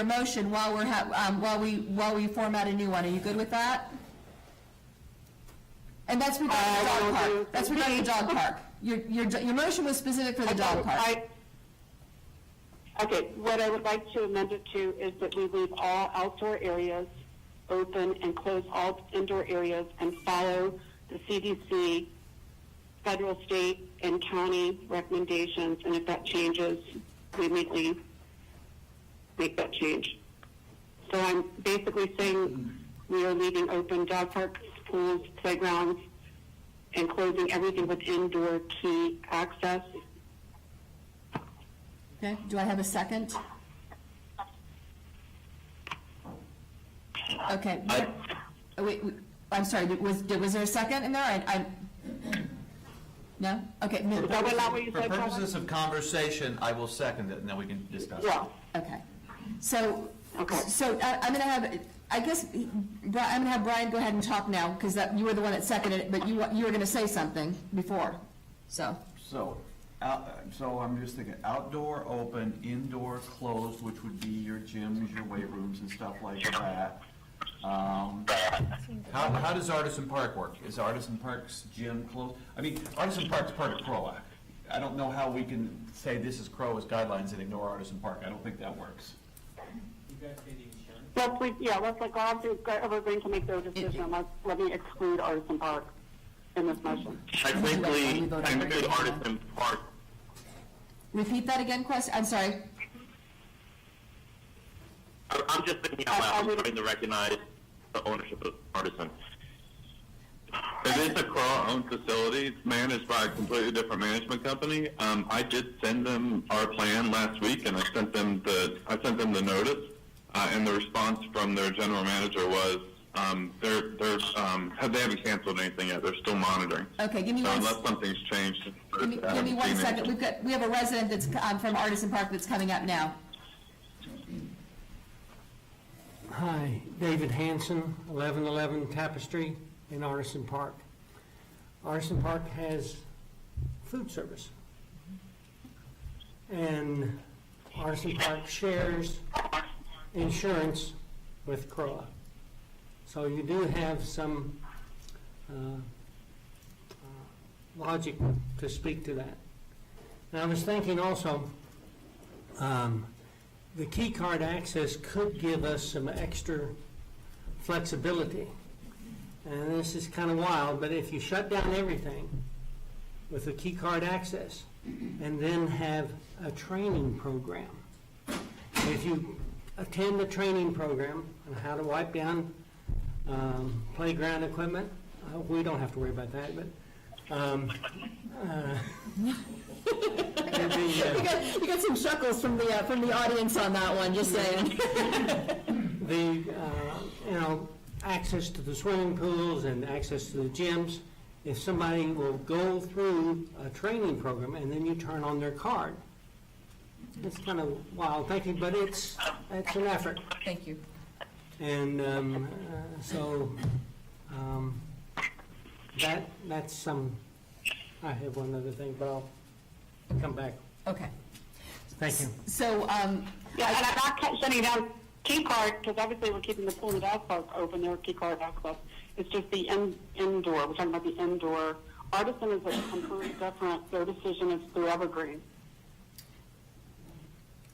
motion while we format a new one. Are you good with that? And that's regarding the dog park. That's regarding the dog park. Your motion was specific for the dog park. Okay, what I would like to amend it to is that we leave all outdoor areas open and close all indoor areas and follow the CDC, federal, state, and county recommendations, and if that changes, we immediately make that change. So I'm basically saying we are leaving open dog parks, pools, playgrounds, and closing everything with indoor key access. Okay, do I have a second? Okay. Wait, I'm sorry, was there a second in there? No? Okay. For purposes of conversation, I will second it, and then we can discuss it. Yeah. Okay. So I'm going to have, I guess, I'm going to have Brian go ahead and talk now, because you were the one that seconded it, but you were going to say something before, so. So I'm just thinking outdoor open, indoor closed, which would be your gyms, your weight rooms and stuff like that. How does Artisan Park work? Is Artisan Park's gym closed? I mean, Artisan Park's part of CROA. I don't know how we can say this is CROA's guidelines and ignore Artisan Park. I don't think that works. Let's like we're going to make their decision. Let me exclude Artisan Park in this motion. Technically Artisan Park. Repeat that again, I'm sorry. I'm just thinking out loud. I'm trying to recognize the ownership of Artisan. It is a CROA-owned facility. It's managed by a completely different management company. I did send them our plan last week, and I sent them the notice. And the response from their general manager was they haven't canceled anything yet. They're still monitoring. Okay, give me one. Unless something's changed. Give me 1 second. We have a resident that's from Artisan Park that's coming up now. Hi, David Hanson, 1111 Tapestry in Artisan Park. Artisan Park has food service. And Artisan Park shares insurance with CROA. So you do have some logic to speak to that. And I was thinking also, the key card access could give us some extra flexibility. And this is kind of wild, but if you shut down everything with the key card access and then have a training program, if you attend the training program on how to wipe down playground equipment, we don't have to worry about that, but you got some chuckles from the audience on that one, just saying. Access to the swimming pools and access to the gyms. If somebody will go through a training program and then you turn on their card, it's kind of wild thinking, but it's an effort. Thank you. And that's some. I have one other thing, but I'll come back. Okay. Thank you. So, and I'm not shutting down key card, because obviously we're keeping the pool and dog park open, their key card access. It's just the indoor, we're talking about the indoor. Artisan is a completely different, their decision is through Evergreen.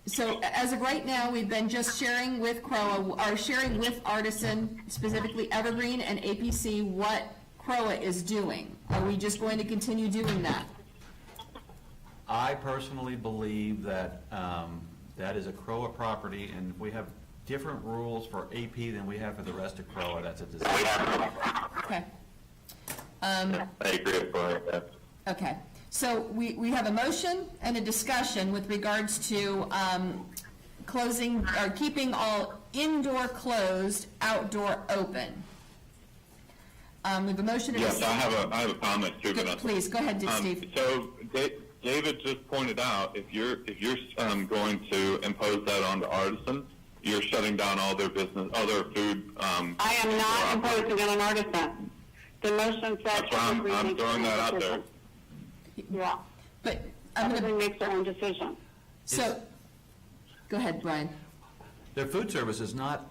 So as of right now, we've been just sharing with CROA, or sharing with Artisan, specifically Evergreen and APC, what CROA is doing. Are we just going to continue doing that? I personally believe that that is a CROA property, and if we have different rules for AP than we have for the rest of CROA, that's a disaster. Okay. I agree with Brian. Okay. So we have a motion and a discussion with regards to closing, or keeping all indoor closed, outdoor open. We have a motion and a Yes, I have a comment too. Please, go ahead, Steve. So David just pointed out, if you're going to impose that on the Artisan, you're shutting down all their business, all their food. I am not imposing it on Artisan. The motion says. That's why I'm throwing that out there. Yeah. But Everybody makes their own decision. So, go ahead, Brian. Their food service is not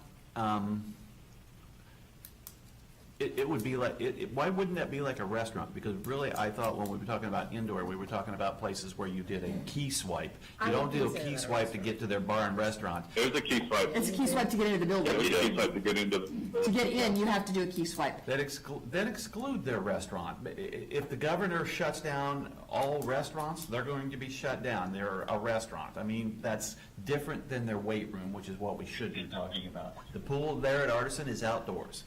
It would be like, why wouldn't that be like a restaurant? Because really, I thought when we were talking about indoor, we were talking about places where you did a key swipe. You don't do a key swipe to get to their bar and restaurant. There's a key swipe. It's a key swipe to get into the building. Yeah, there's a key swipe to get into To get in, you have to do a key swipe. Then exclude their restaurant. If the governor shuts down all restaurants, they're going to be shut down. They're a restaurant. I mean, that's different than their weight room, which is what we should be talking about. The pool there at Artisan is outdoors.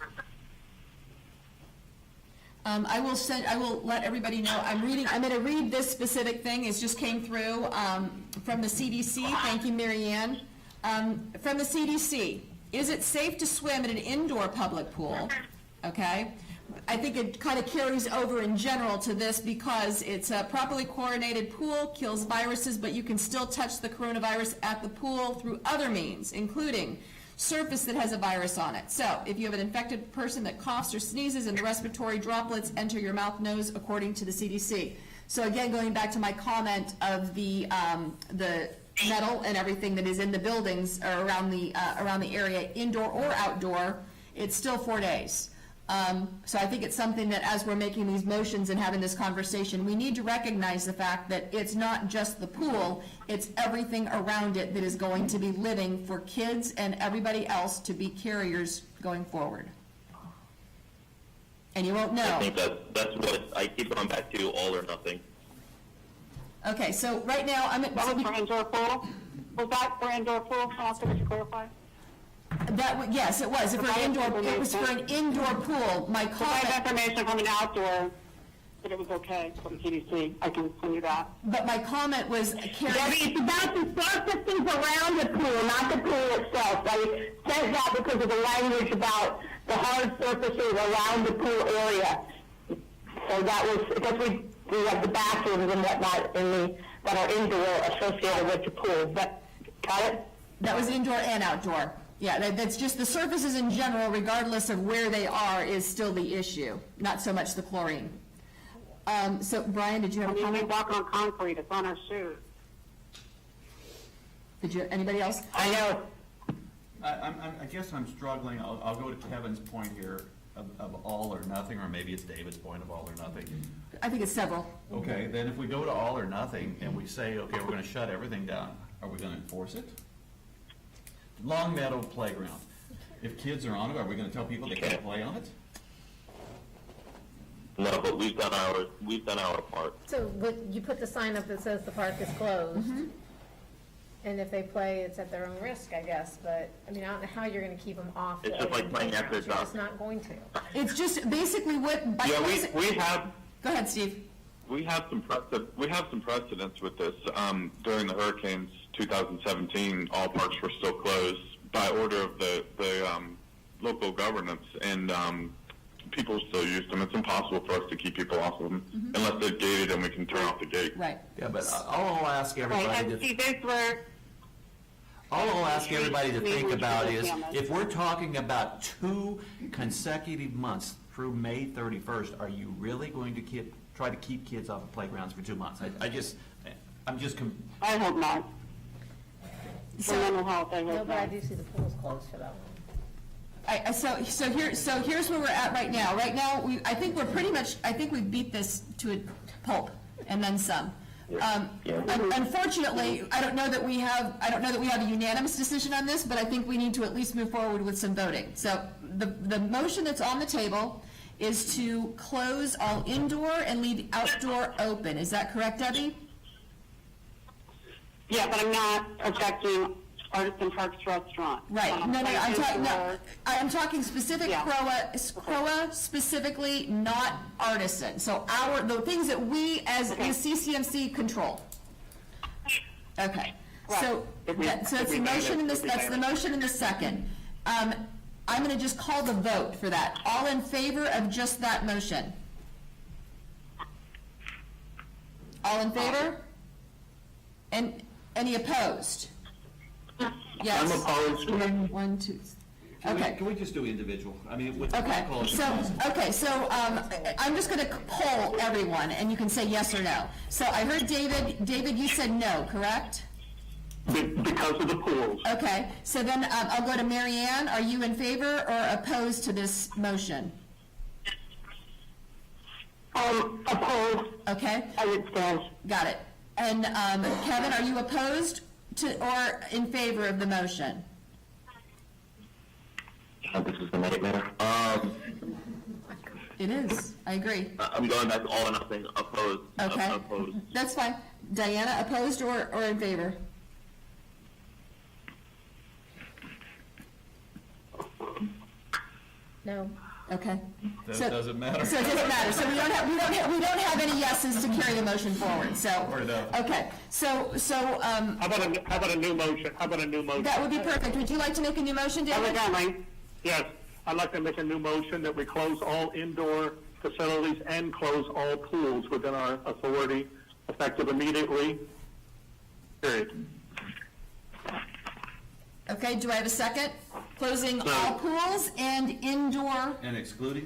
I will let everybody know, I'm going to read this specific thing, it just came through from the CDC, thank you, Mary Ann. From the CDC, is it safe to swim in an indoor public pool? Okay, I think it kind of carries over in general to this because it's a properly chlorinated pool, kills viruses, but you can still touch the coronavirus at the pool through other means, including surface that has a virus on it. So if you have an infected person that coughs or sneezes and the respiratory droplets enter your mouth, nose, according to the CDC. So again, going back to my comment of the metal and everything that is in the buildings or around the area, indoor or outdoor, it's still 4 days. So I think it's something that as we're making these motions and having this conversation, we need to recognize the fact that it's not just the pool, it's everything around it that is going to be living for kids and everybody else to be carriers going forward. And you won't know. I think that's what I keep going back to, all or nothing. Okay, so right now, That was for indoor pool? Was that for indoor pool? Also, to clarify? Yes, it was. It was for an indoor pool. My I comment. have information from an outdoor that it was okay from CDC. I can send you that. But my comment was, Karen. Debbie, it's about the surfaces around the pool, not the pool itself. I said that because of the language about the hard surfaces around the pool area. So that was, because we have the bathrooms and whatnot that are indoor associated with the pool. Got it? That was indoor and outdoor. Yeah, that's just the surfaces in general, regardless of where they are, is still the issue, not so much the chlorine. So, Brian, did you have a comment? We walk on concrete, it's on our shoes. Anybody else? I know. I guess I'm struggling. I'll go to Kevin's point here of all or nothing, or maybe it's David's point of all or nothing. I think it's several. Okay, then if we go to all or nothing and we say, okay, we're going to shut everything down, are we going to enforce it? Long Meadow Playground. If kids are on it, are we going to tell people they can't play on it? No, but we've done our part. So you put the sign up that says the park is closed, and if they play, it's at their own risk, I guess, but, I mean, I don't know how you're gonna keep them off. It's just like playing after You're dark. just not going to. It's just basically what. Yeah, we have. Go ahead, Steve. We have some precedents with this. During the hurricanes 2017, all parks were still closed by order of the local governance, and people still use them. It's impossible for us to keep people off of them unless they're gated and we can turn off the gate. Right. Yeah, but all I'll ask everybody to think about is, if we're talking about 2 consecutive months through May 31st, are you really going to try to keep kids off of playgrounds for 2 months? I hope not. For mental health, I No, hope but I not. do see the pool's closed for that one. So here's where we're at right now. Right now, I think we've beat this to a pulp and then some. Unfortunately, I don't know that we have a unanimous decision on this, but I think we need to at least move forward with some voting. So the motion that's on the table is to close all indoor and leave outdoor open. Is that correct, Debbie? Yeah, but I'm not objecting Artisan Parks Restaurant. Right. I'm talking specific CROA specifically, not Artisan. So the things that we as the CCMC control. Okay. So that's the motion in this. That's the motion in the second. I'm going to just call the vote for that. All in favor of just that motion? All in favor? And any opposed? Yes. I'm opposed. 1, 2. Okay. Can we just do individual? I mean, Okay, so I'm just going to poll everyone, and you can say yes or no. So I heard David. David, you said no, correct? Because of the pools. Okay, so then I'll go to Mary Ann. Are you in favor or opposed to this motion? Opposed. Okay, As it stands. got it. And Kevin, are you opposed to or in favor of the motion? This is the nightmare. It is, I agree. I'm going back all or nothing. Opposed. Okay, Opposed. that's fine. Diana, opposed or in favor? No. Okay. That doesn't matter. So it doesn't matter. So we don't have any yeses to carry the motion forward. So Or no. okay. So How about a new motion? How about a new motion? that would be perfect. Would you like to make a new motion, David? Evidently, yes. I'd like to make a new motion that we close all indoor facilities and close all pools within our authority, effective immediately. Period. Okay. Do I have a second? Closing all pools and indoor, And excluding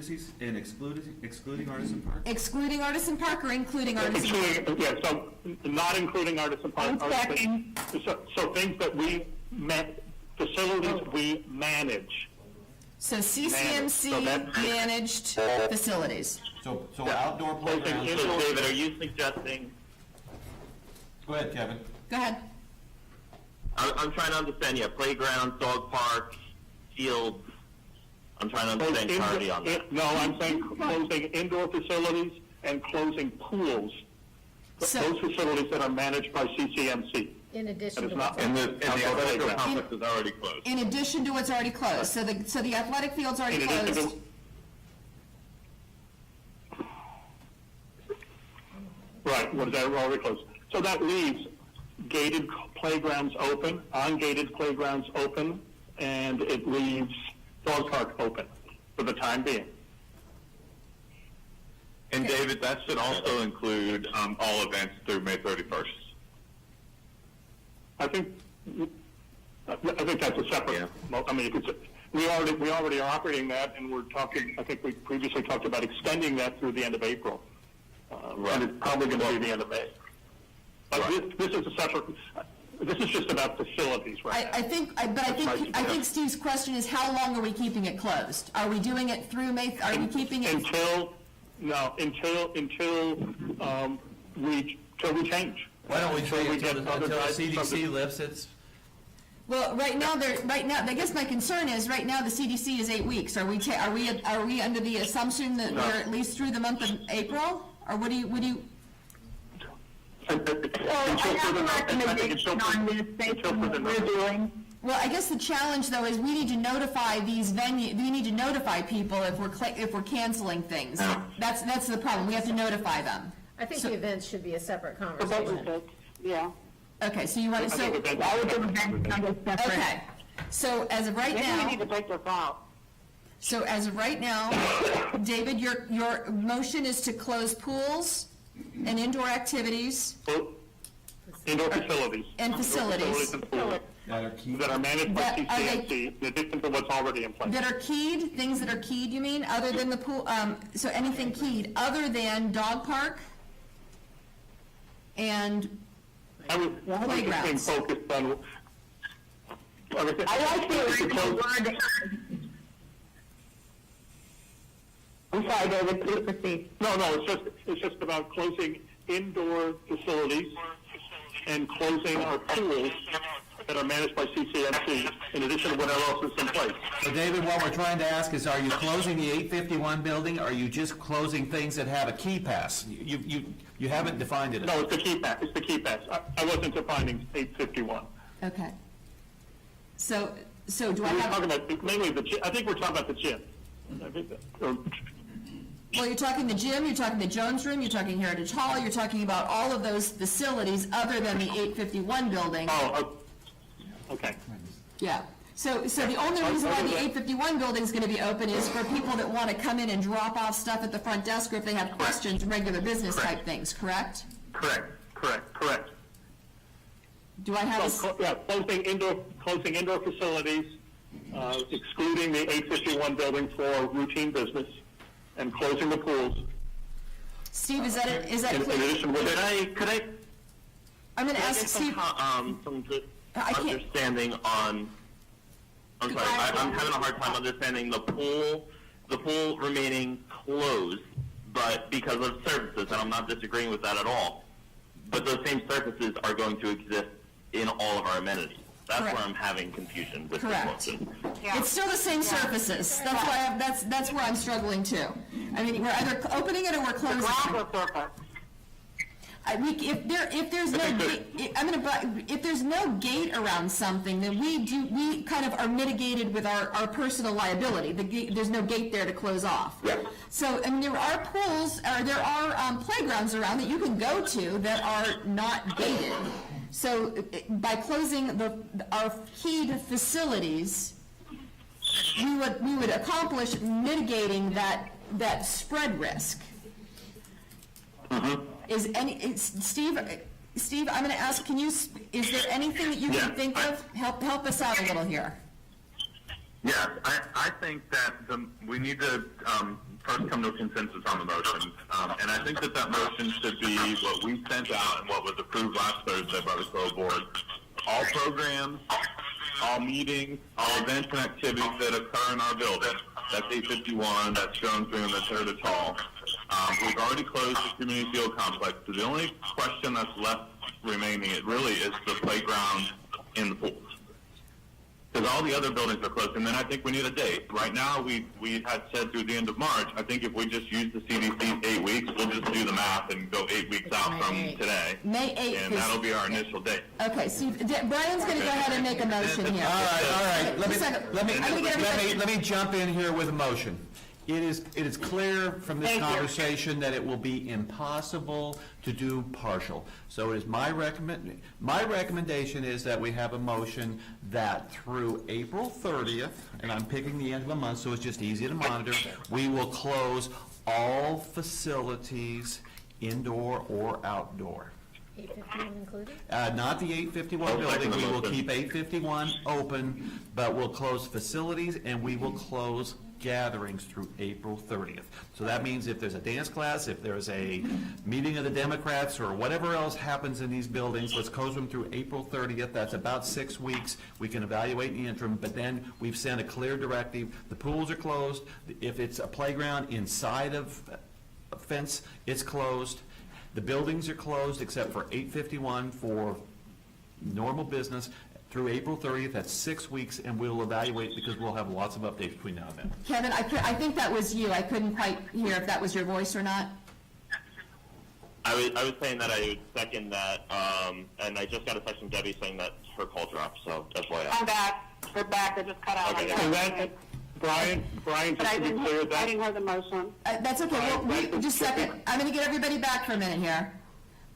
Artisan Park? excluding Artisan Park or including Artisan Park? Yeah, so not including Artisan Park. So things that facilities we manage. So CCMC So that's- managed facilities. So outdoor playgrounds. So, David, are you suggesting? Go ahead, Kevin. Go ahead. I'm trying to understand. Yeah, playgrounds, dog parks, fields. I'm trying to understand clarity on that. No, I'm saying closing indoor facilities and closing pools. So- Those facilities that are managed by CCMC. In addition That to is not. And the athletic complex is already closed. In addition to what's already closed. So the athletic field's already In addition closed. to. Right, what is that, already closed? So that leaves gated playgrounds open, ungated playgrounds open, and it leaves dog park open for the time being. And David, that should also include all events through May 31st. I think that's a separate. I mean, we already are operating that, and we're talking. I think we previously talked about extending that through the end of April, and it's probably going to be the end of May. But this is a separate. This is just about facilities, right? I think Steve's question is how long are we keeping it closed? Are we doing it through May? Are we keeping it until we change? Why don't we Until wait get until other the guys from CDC lifts its? Well, right now, I guess my concern is, right now, the CDC is 8 weeks. Are we under the assumption that we're at least through the month of April? Or what do you? So I have a recommendation on this based on what we're doing. Well, I guess the challenge, though, is we need to notify these we need to notify people if we're canceling things. That's the problem. We have to notify them. I think the events should be a separate conversation. Yeah. Okay, so you want to, okay. So as of right now. Maybe we need to break this out. So as of right now, David, your motion is to close pools and indoor activities. Indoor facilities. And facilities. And pools that are managed by CCMC, in addition to what's already in place. That are keyed, things that are keyed, you mean, other than the pool, so anything keyed, other than dog park and I was playgrounds. focused on. I like the original word. I'm sorry, David, please proceed. No, it's just about closing indoor facilities and closing our pools that are managed by CCMC, in addition to whatever else is in place. So David, what we're trying to ask is, are you closing the 851 building, or are you just closing things that have a key pass? You haven't defined it. No, it's the key pass. It's the key pass. I wasn't defining 851. Okay. So do I We're have? talking about mainly the gym. I think we're talking about the gym. I think Well, you're talking the gym, you're talking the Jones Room, you're talking Heritage Hall, you're talking about all of those facilities other than the 851 building. Oh, okay. Yeah. So the only reason why the 851 building is going to be open is for people that want to come in and drop off stuff at the front desk, or if they have questions, regular business type things, correct? Correct. Do I have closing indoor facilities, excluding the 851 building for routine business, and closing the pools. Steve, is that it? Is that clear? In addition, Could I? I'm going to ask get Steve. some good understanding on. I'm sorry, I'm having a hard time understanding the pool remaining closed, but because of services, and I'm not disagreeing with that at all, but those same services are going to exist in all of our amenities. That's Correct. where I'm having confusion with Correct. this motion. It's still the same surfaces. That's why that's where I'm struggling too. I mean, we're either opening it or we're closing it. If there's no gate, if there's no gate around something, then we kind of are mitigated with our personal liability. There's no gate there to close off. Yeah. So, I mean, there are pools, or there are playgrounds around that you can go to that are not gated. So, by closing our keyed facilities, we would accomplish mitigating that spread risk. Steve, I'm going to ask, is there anything that you can think of? Help us out a little here. Yeah, I think that we need to first come to a consensus on the motion. And I think that motion should be what we sent out and what was approved last Thursday by the CROA board. All programs, all meetings, all events and activities that occur in our building. That's 851, that's Jones Room, that's Heritage Hall. We've already closed the community field complex. So the only question that's left remaining, it really is the playground in the pools. Because all the other buildings are closed, and then I think we need a date. Right now, we had said through the end of March. I think if we just use the CDC's 8 weeks, we'll just do the math and go 8 weeks out from today. May 8th. And that'll be our initial date. Okay, so Brian's going to go ahead and make a motion here. All right. Let me jump in here with a motion. It is clear from this conversation that it will be impossible to do partial. So it is my recommendation is that we have a motion that through April 30th, and I'm picking the end of the month so it's just easy to monitor, we will close all facilities, indoor or outdoor. 851 included? Not the 851 building, we will keep 851 open, but we'll close facilities and we will close gatherings through April 30th. So that means if there's a dance class, if there's a meeting of the Democrats or whatever else happens in these buildings, let's close them through April 30th. That's about 6 weeks. We can evaluate in the interim, but then we've sent a clear directive. The pools are closed. If it's a playground inside of a fence, it's closed. The buildings are closed except for 851 for normal business. Through April 30th, that's 6 weeks, and we'll evaluate because we'll have lots of updates between now and then. Kevin, I think that was you. I couldn't quite hear if that was your voice or not. I was saying that I would second that, and I just got a text from Debbie saying that her call dropped, so that's why I'm back. We're back. I just cut out. Okay. And then, Brian, just to be clear, I didn't hear the motion. That's okay. Well, just a second. I'm going to get everybody back for a minute here.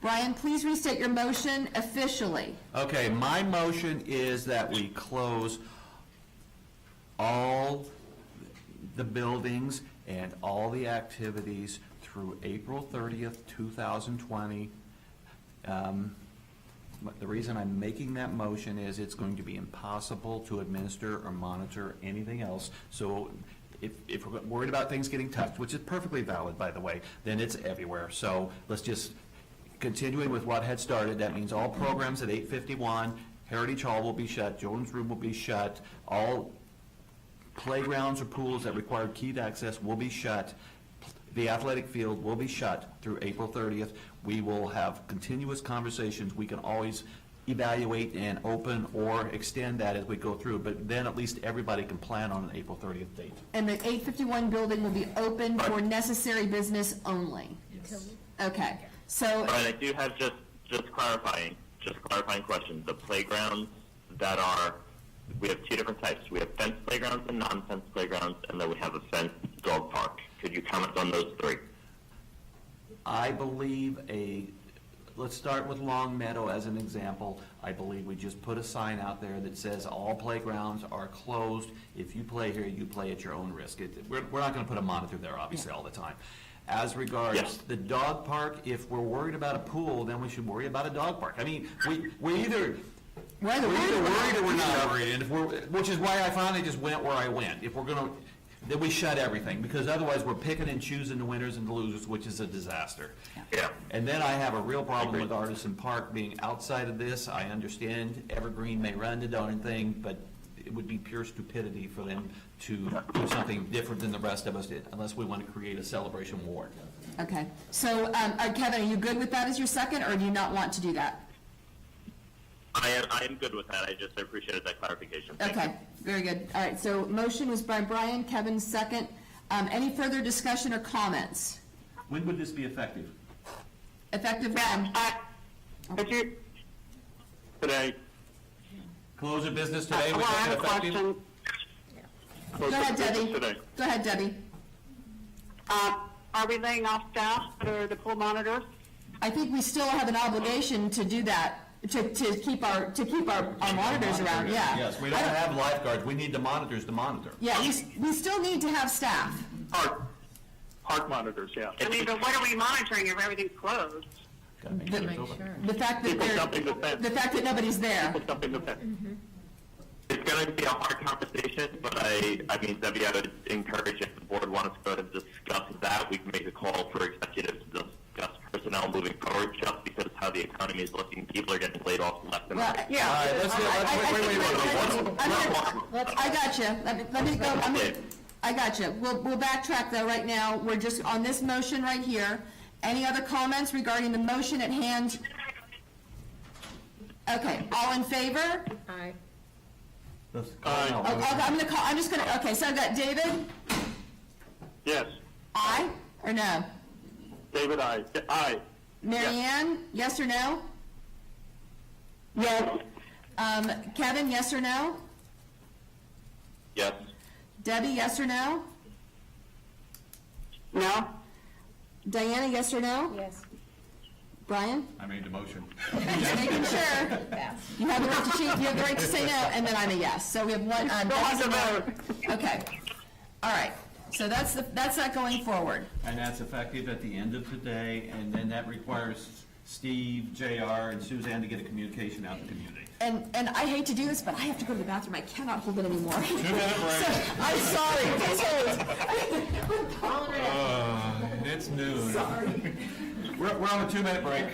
Brian, please restate your motion officially. Okay, my motion is that we close all the buildings and all the activities through April 30th, 2020. The reason I'm making that motion is it's going to be impossible to administer or monitor anything else. So if we're worried about things getting touched, which is perfectly valid, by the way, then it's everywhere. So let's just, continuing with what had started, that means all programs at 851, Heritage Hall will be shut, Jones Room will be shut, all playgrounds or pools that require keyed access will be shut, the athletic field will be shut through April 30th. We will have continuous conversations. We can always evaluate and open or extend that as we go through, but then at least everybody can plan on an April 30th date. And the 851 building will be open for necessary business only? Yes. Okay. So, but I do have just clarifying questions. The playgrounds that we have two different types. We have fenced playgrounds and non-fenced playgrounds, and then we have a fenced dog park. Could you comment on those three? I believe let's start with Long Meadow as an example. I believe we just put a sign out there that says all playgrounds are closed. If you play here, you play at your own risk. We're not going to put a monitor there, obviously, all the time. As regards the dog park, if we're worried about a pool, then we should worry about a dog park. I mean, we're either worried or we're not worried, and which is why I finally just went where I went. If we're going to, then we shut everything, because otherwise we're picking and choosing the winners and the losers, which is a disaster. Yeah. And then I have a real problem with Artisan Park being outside of this. I understand Evergreen may run the darn thing, but it would be pure stupidity for them to do something different than the rest of us did, unless we want to create a celebration ward. Okay, so, Kevin, are you good with that as your second, or do you not want to do that? I am good with that. I appreciated that clarification. Thank you. Okay, very good. All right, so motion was by Brian, Kevin's second. Any further discussion or comments? When would this be effective? Effective when? Today. Close of business today? Well, I have a effective? question. Go ahead, Debbie. Today. Go ahead, Debbie. Are we laying off staff for the pool monitors? I think we still have an obligation to do that, to keep our monitors around, yeah. Yes, we don't have lifeguards, we need the monitors to monitor. Yeah, we still need to have staff. Park monitors, yeah. I mean, but what are we monitoring if everything's closed? Gotta make sure it's open. The fact that People jumping the fence. the fact that nobody's there. People jumping the fence. It's going to be a hard conversation, but I mean, Debbie, I would encourage if the board wants to go to discuss that, we can make a call for executives to discuss personnel moving forward, just because how the economy is looking, people are getting laid off left and Well, right. yeah. All right, wait. I got you. Let me go. I got you. We'll backtrack though right now. We're just on this motion right here. Any other comments regarding the motion at hand? Okay, all in favor? Aye. I'm just gonna, okay, so I've got David, Yes. aye, or no? David, aye. Mary Ann, yes or no? Yes. Kevin, yes or no? Yes. Debbie, yes or no? No? Diana, yes or no? Yes. Brian? I made the motion. Just making sure. You have the right to change, you have the right to say no, and then I'm a yes. So we have one, that's a no. Okay. All right. So that's not going forward. And that's effective at the end of today, and then that requires Steve, JR, and Suzanne to get a communication out to the community. And I hate to do this, but I have to go to the bathroom. I cannot hold it anymore. 2 minute break. So, I'm sorry. Please hold. It's noon. Sorry. We're on a 2 minute break.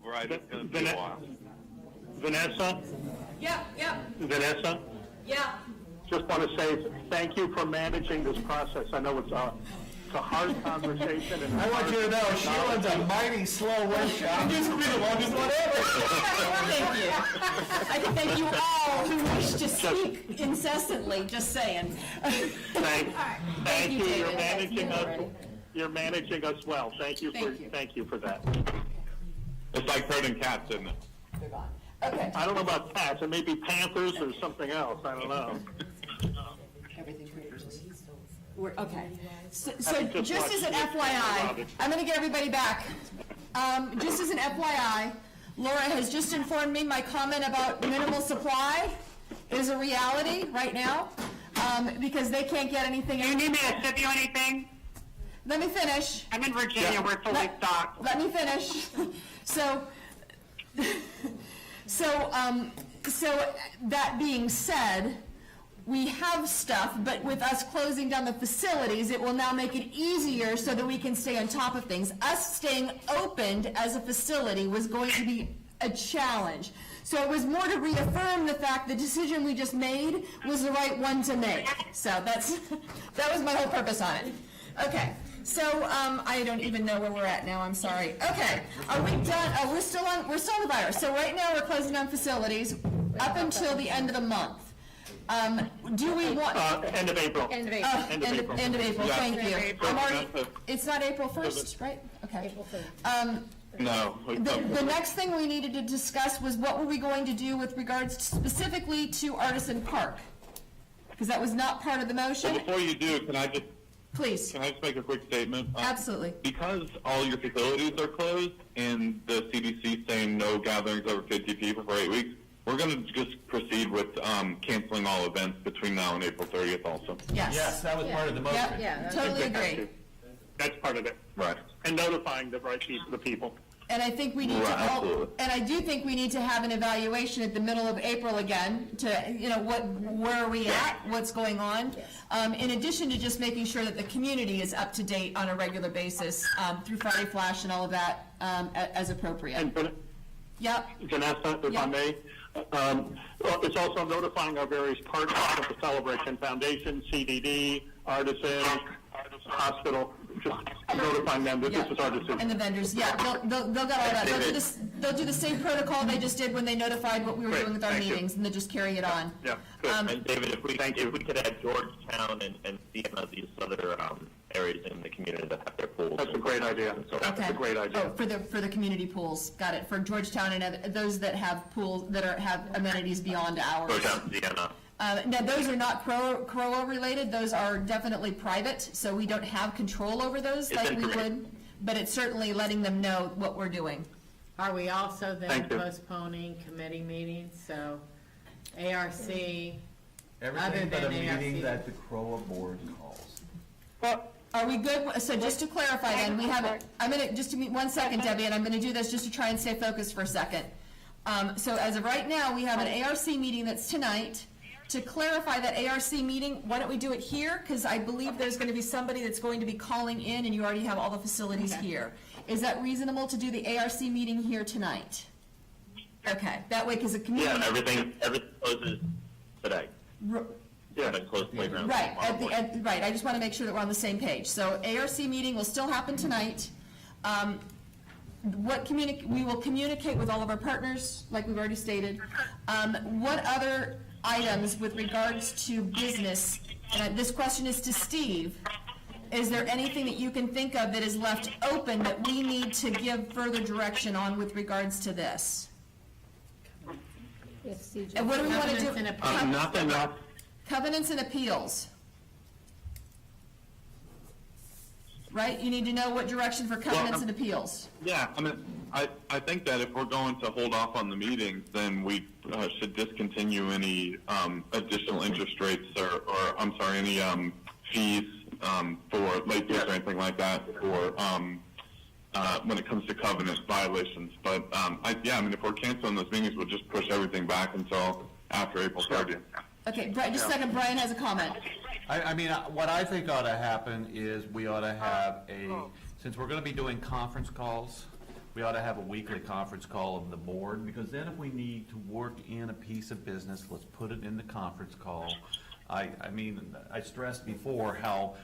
Right, it's going to be a while. Vanessa? Yeah, Vanessa? yeah. Just want to say thank you for managing this process. I know it's a hard conversation. And I want you to know, she runs a mighty slow workshop. This will be the longest one ever. Thank you. I can thank you all who wish to speak incessantly, just saying. Thank you. David. You're managing us. You're managing us well. Thank you for that. It's like herding cats, isn't it? Okay. I don't know about cats. It may be panthers or something else. I don't know. Okay. So just as an FYI, I'm going to get everybody back. Just as an FYI, Laura has just informed me my comment about minimal supply is a reality right now, because they can't get anything. Do you need me to ship you anything? Let me finish. I'm in Virginia. We're fully stocked. Let me finish. So that being said, we have stuff, but with us closing down the facilities, it will now make it easier so that we can stay on top of things. Us staying opened as a facility was going to be a challenge. So it was more to reaffirm the fact the decision we just made was the right one to make. So that was my whole purpose on it. Okay. So, I don't even know where we're at now, I'm sorry. Okay, are we done? We're still on the virus. So right now, we're closing down facilities up until the end of the month. Do we want? End of April. End of April. End of April, Yeah. thank you. April. I'm already, it's not April 1st, right? Okay. April 3rd. No. The next thing we needed to discuss was what were we going to do with regards specifically to Artisan Park? Because that was not part of the motion. Before you do, can I just make a quick statement? Absolutely. Because all your facilities are closed and the CDC saying no gatherings over 50 people for 8 weeks, we're going to just proceed with canceling all events between now and April 30th also. Yes, that was part of the motion. Yeah, totally agree. That's part of it. Right. And notifying the right people, the people. And I think we need and I do think we need to have an evaluation at the middle of April again to, where are we at, what's going on? In addition to just making sure that the community is up to date on a regular basis through Friday Flash and all of that as appropriate. And Yep. Vanessa, if I may, it's also notifying our various partners of the Celebration Foundation, CDD, Artisan, Hospital, just notifying them that this is our decision. And the vendors, they'll got all that. They'll do the same protocol they just did when they notified what we were doing with our meetings, and they'll just carry it on. Yeah, good. And David, if we could add Georgetown and Siena, these other areas in the community that have their pools. That's a great idea. That's a great idea. Oh, for the community pools, got it. For Georgetown and those that have pools that have amenities beyond ours. Georgetown, Siena. Now, those are not CROA related. Those are definitely private, so we don't have control over those like we would. But it's certainly letting them know what we're doing. Are we also then postponing committee meetings? So ARC, Everything but a meeting that the CROA board calls. Well, are we good? So just to clarify then, we have, I'm going to, just to meet 1 second, Debbie, and I'm going to do this just to try and stay focused for a second. So as of right now, we have an ARC meeting that's tonight. To clarify that ARC meeting, why don't we do it here? Because I believe there's going to be somebody that's going to be calling in, and you already have all the facilities here. Is that reasonable to do the ARC meeting here tonight? Okay, that way, because the community... Yeah, everything closes today. Yeah. Close playground. Right, right, I just want to make sure that we're on the same page. So ARC meeting will still happen tonight. We will communicate with all of our partners, like we've already stated. What other items with regards to business, and this question is to Steve, is there anything that you can think of that is left open that we need to give further direction on with regards to this? And what do we want to do? Nothing else. Covenants and appeals. Right? You need to know what direction for covenants and appeals. Yeah, I think that if we're going to hold off on the meetings, then we should discontinue any additional interest rates or I'm sorry, any fees for late fees or anything like that for when it comes to covenant violations. But if we're canceling those meetings, we'll just push everything back until after April 30th. Okay, just a second, Brian has a comment. What I think ought to happen is we ought to have since we're going to be doing conference calls, we ought to have a weekly conference call of the board, because then if we need to work in a piece of business, let's put it in the conference call. I mean, I stressed before how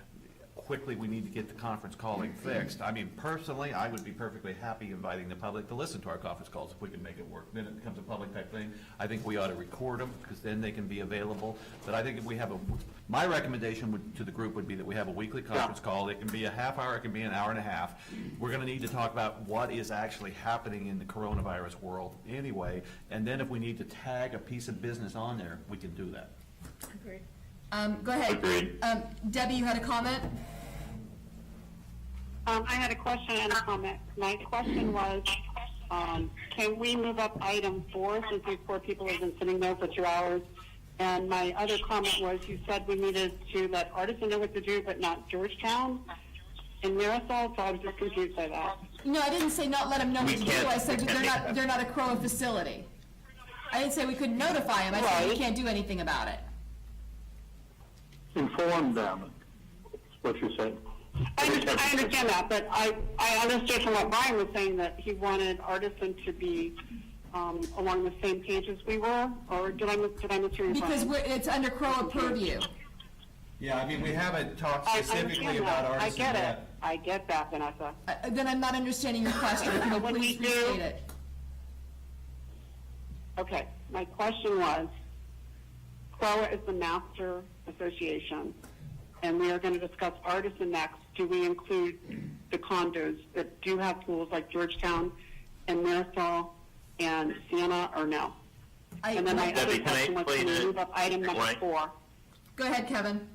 quickly we need to get the conference calling fixed. I mean, personally, I would be perfectly happy inviting the public to listen to our conference calls if we can make it work. Then it becomes a public type thing. I think we ought to record them, because then they can be available. But I think if we have my recommendation to the group would be that we have a weekly conference call. It can be a half hour, it can be an hour and a half. We're gonna need to talk about what is actually happening in the coronavirus world anyway. And then if we need to tag a piece of business on there, we can do that. Agreed. Go ahead. Agreed. Debbie, you had a comment? I had a question and a comment. My question was, can we move up item 4 since these poor people have been sitting there for 2 hours? And my other comment was, you said we needed to let Artisan know what to do, but not Georgetown and Marisol, so I was just confused by that. No, I didn't say not let them know what to do. I said they're not a CROA facility. I didn't say we couldn't notify them. I said we can't do anything about it. Inform them, is what you said. I understand that, but I understood from what Brian was saying that he wanted Artisan to be along the same page as we were, or did I mishear you? Because it's under CROA purview. Yeah, I mean, we haven't talked specifically about Artisan yet. I get that, Vanessa. Then I'm not understanding your question. Can you please restate it? Okay, my question was, CROA is the master association, and we are going to discuss Artisan next. Do we include the condos that do have pools like Georgetown and Marisol and Sienna, or no? And then my other question was, can we move up item number 4? Go ahead, Kevin.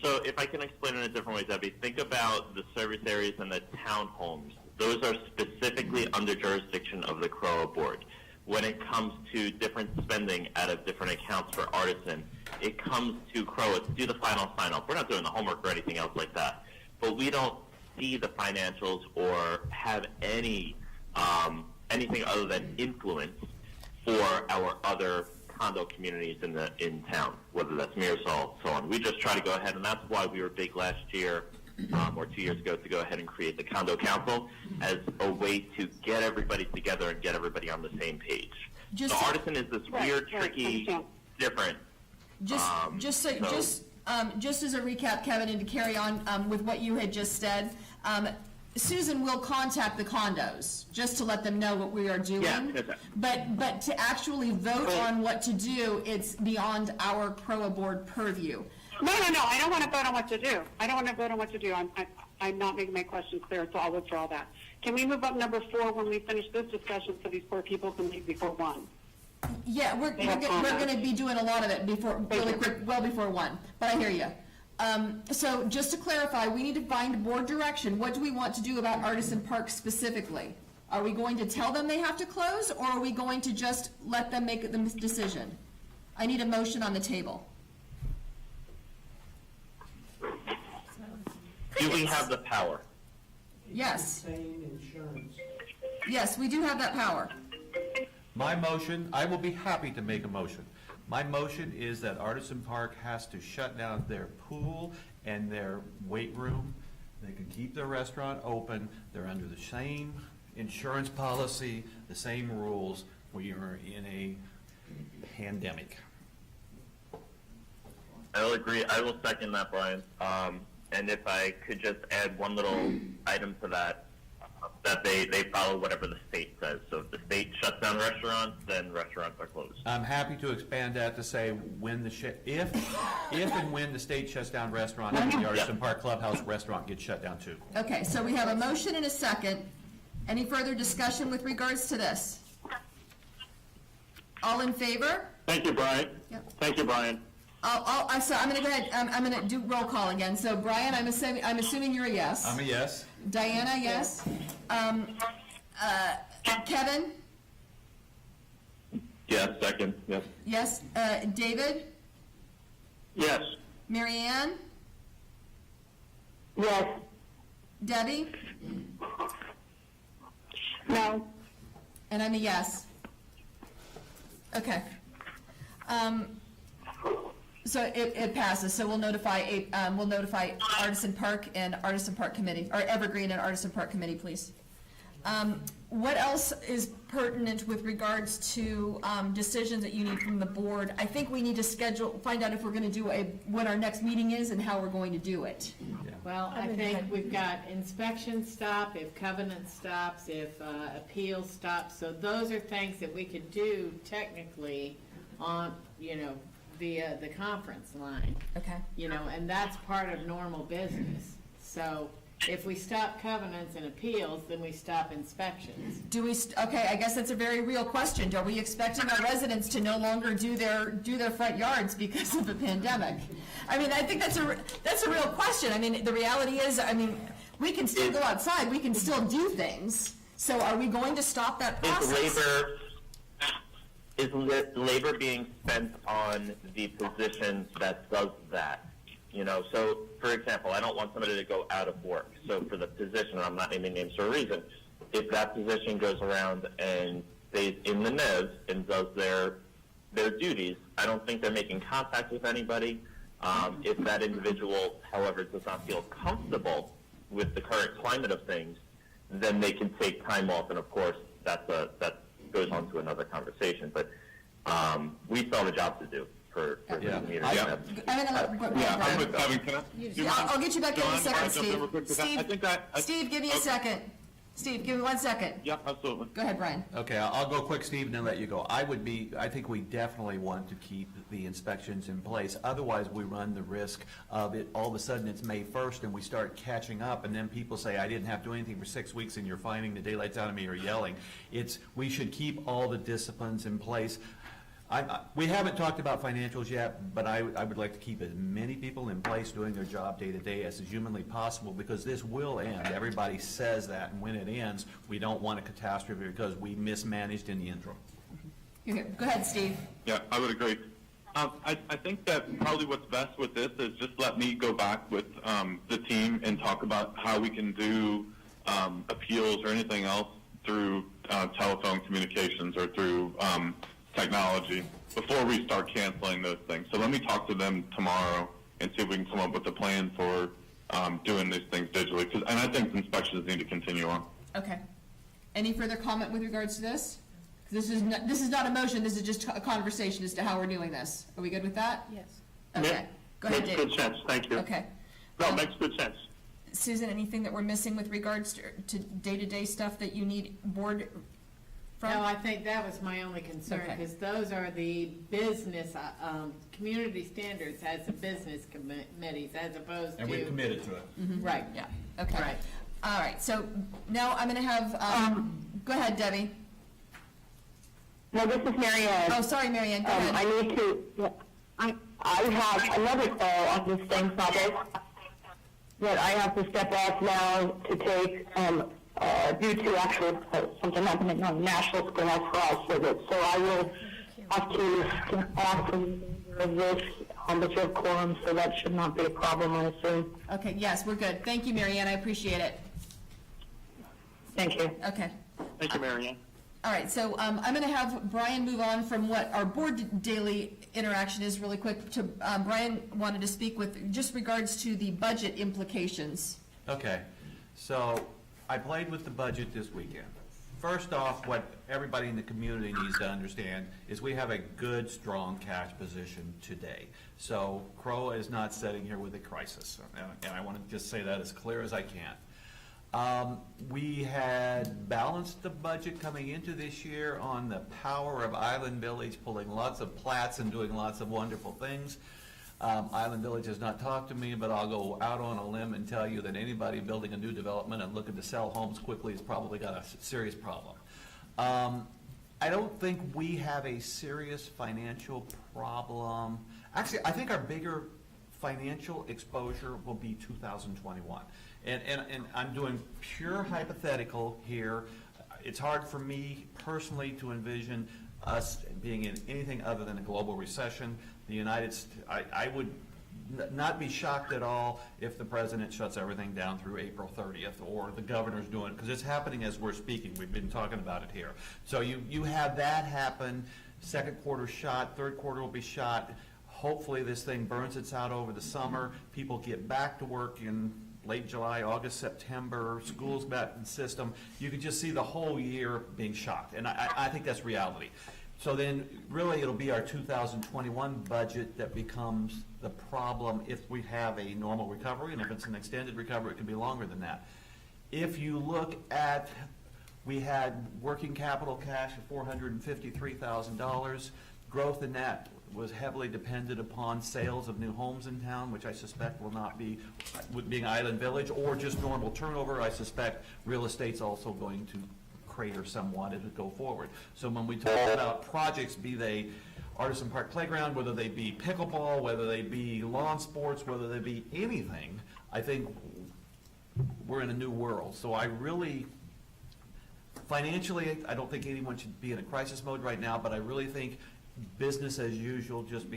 So if I can explain it in a different way, Debbie, think about the service areas and the townhomes. Those are specifically under jurisdiction of the CROA board. When it comes to different spending out of different accounts for Artisan, it comes to CROA to do the final sign-off. We're not doing the homework or anything else like that. But we don't see the financials or have any anything other than influence for our other condo communities in town, whether that's Marisol, so on. We just try to go ahead, and that's why we were big last year or 2 years ago to go ahead and create the condo council as a way to get everybody together and get everybody on the same page. So Artisan is this weird, tricky, different. Just as a recap, Kevin, and to carry on with what you had just said, Susan will contact the condos just to let them know what we are doing. Yeah, but to actually vote on what to do, it's beyond our CROA board purview. No, I don't want to vote on what to do. I'm not making my question clear, so I'll withdraw that. Can we move up number 4 when we finish this discussion so these poor people can leave before 1? Yeah, we're going to be doing a lot of it really quick, well before 1, but I hear you. So just to clarify, we need to find board direction. What do we want to do about Artisan Park specifically? Are we going to tell them they have to close, or are we going to just let them make the decision? I need a motion on the table. Do we have the power? Yes. Yes, we do have that power. My motion, I will be happy to make a motion. My motion is that Artisan Park has to shut down their pool and their weight room. They can keep their restaurant open. They're under the same insurance policy, the same rules. We are in a pandemic. I will agree. I will second that, Brian. And if I could just add one little item to that, that they follow whatever the state says. So if the state shuts down restaurants, then restaurants are closed. I'm happy to expand that to say when if and when the state shuts down restaurants, the Artisan Park Clubhouse restaurant gets shut down too. Okay, so we have a motion and a second. Any further discussion with regards to this? All in favor? Thank you, Brian. Yep. Thank you, Brian. So I'm going to go ahead. I'm going to do roll call again. So Brian, I'm assuming you're a yes. I'm a yes. Diana, yes. Kevin? Yes, second, yes. Yes. David? Yes. Mary Ann? Yes. Debbie? No. And I'm a yes. Okay. So it passes. So we'll notify Artisan Park and Artisan Park Committee, or Evergreen and Artisan Park Committee, please. What else is pertinent with regards to decisions that you need from the board? I think we need to find out if we're going to do what our next meeting is and how we're going to do it. Well, I think we've got inspection stop, if covenant stops, if appeal stops. So those are things that we could do technically on, via the conference line. Okay. And that's part of normal business. So if we stop covenants and appeals, then we stop inspections. Okay, I guess that's a very real question. Are we expecting our residents to no longer do their front yards because of the pandemic? I mean, I think that's a real question. I mean, the reality is, we can still go outside, we can still do things. So are we going to stop that process? Is labor being spent on the positions that does that? So for example, I don't want somebody to go out of work. So for the position, and I'm not naming names for a reason, if that position goes around and stays in the NES and does their duties, I don't think they're making contact with anybody. If that individual, however, does not feel comfortable with the current climate of things, then they can take time off, and of course, that goes on to another conversation. But we still have a job to do for the community. I'll get you back in a second, Steve. Steve, give me a second. Steve, give me 1 second. Yeah, absolutely. Go ahead, Brian. Okay, I'll go quick, Steve, and then let you go. I think we definitely want to keep the inspections in place. Otherwise, we run the risk of it, all of a sudden it's May 1st and we start catching up, and then people say, I didn't have to do anything for 6 weeks and you're finding the daylights out of me or yelling. We should keep all the disciplines in place. We haven't talked about financials yet, but I would like to keep as many people in place doing their job day to day as is humanly possible, because this will end. Everybody says that, and when it ends, we don't want a catastrophe because we mismanaged in the interim. Go ahead, Steve. Yeah, I would agree. I think that probably what's best with this is just let me go back with the team and talk about how we can do appeals or anything else through telephone communications or through technology before we start canceling those things. So let me talk to them tomorrow and see if we can come up with a plan for doing these things digitally. And I think inspections need to continue on. Okay. Any further comment with regards to this? This is not a motion, this is just a conversation as to how we're doing this. Are we good with that? Yes. Okay. Go ahead, Makes Dave. good sense, thank you. Okay. No, makes good sense. Susan, anything that we're missing with regards to day-to-day stuff that you need board from? No, I think that was my only concern, Okay. because those are the business, community standards as the business committees, as opposed to. And we've committed to it. Right. Yeah, okay. Right. All right, so now I'm going to have, go ahead, Debbie. No, this is Mary Ann. Oh, sorry, Mary Ann, go ahead. I need to, I have another call on this same topic that I have to step off now to take, due to actually something happening on a national scale for us with it. So I will have to ask the remainder of this on the third quorum, so that should not be a problem, I assume. Okay, yes, we're good. Thank you, Mary Ann, I appreciate it. Thank you. Okay. Thank you, Mary Ann. All right, so I'm going to have Brian move on from what our board daily interaction is really quick to, Brian wanted to speak with just regards to the budget implications. Okay, so I played with the budget this weekend. First off, what everybody in the community needs to understand is we have a good, strong cash position today. So CROA is not sitting here with a crisis, and I want to just say that as clear as I can. We had balanced the budget coming into this year on the power of Island Village pulling lots of plats and doing lots of wonderful things. Island Village has not talked to me, but I'll go out on a limb and tell you that anybody building a new development and looking to sell homes quickly has probably got a serious problem. I don't think we have a serious financial problem. Actually, I think our bigger financial exposure will be 2021. And I'm doing pure hypothetical here. It's hard for me personally to envision us being in anything other than a global recession. The United States, I would not be shocked at all if the president shuts everything down through April 30th, or the governor's doing it, because it's happening as we're speaking. We've been talking about it here. So you have that happen, second quarter shot, third quarter will be shot. Hopefully this thing burns its out over the summer. People get back to work in late July, August, September, schools back in the system, you could just see the whole year being shocked, and I think that's reality. So then, really, it'll be our 2021 budget that becomes the problem if we have a normal recovery, and if it's an extended recovery, it could be longer than that. If you look at, we had working capital cash of $453,000. Growth in that was heavily dependent upon sales of new homes in town, which I suspect will not be, with being Island Village, or just normal turnover. I suspect real estate's also going to crater somewhat as we go forward. So when we talk about projects, be they Artisan Park Playground, whether they be pickleball, whether they be lawn sports, whether they be anything, I think we're in a new world. So I really, financially, I don't think anyone should be in a crisis mode right now, but I really think business as usual just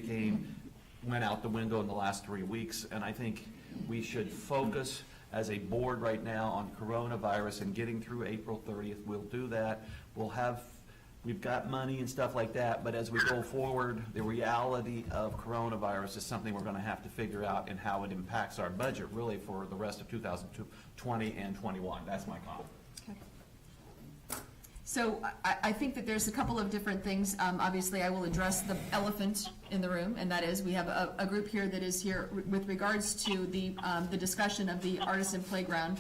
went out the window in the last 3 weeks, and I think we should focus as a board right now on coronavirus and getting through April 30th. We'll do that. We've got money and stuff like that, but as we go forward, the reality of coronavirus is something we're going to have to figure out, and how it impacts our budget really for the rest of 2020 and 21. That's my comment. So I think that there's a couple of different things. Obviously, I will address the elephant in the room, and that is we have a group here that is here with regards to the discussion of the Artisan Playground.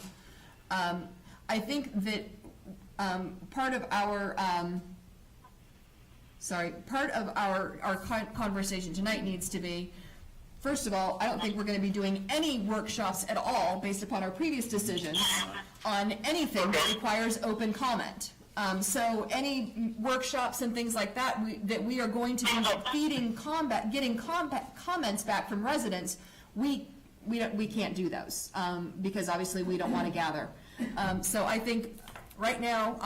I think that part of our conversation tonight needs to be, first of all, I don't think we're going to be doing any workshops at all based upon our previous decisions on anything that requires open comment. So any workshops and things like that, we are going to be getting comments back from residents, we can't do those, because obviously we don't want to gather. So I think right now,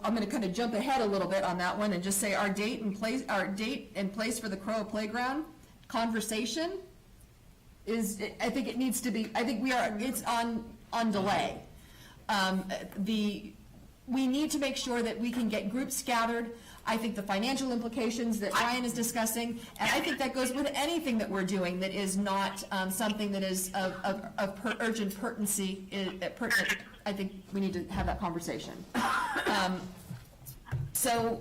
I'm going to kind of jump ahead a little bit on that one and just say our date and place for the CROA Playground conversation is, I think it needs to be, it's on delay. We need to make sure that we can get groups gathered. I think the financial implications that Ryan is discussing, and I think that goes with anything that we're doing that is not something that is of urgent pertinency. I think we need to have that conversation. So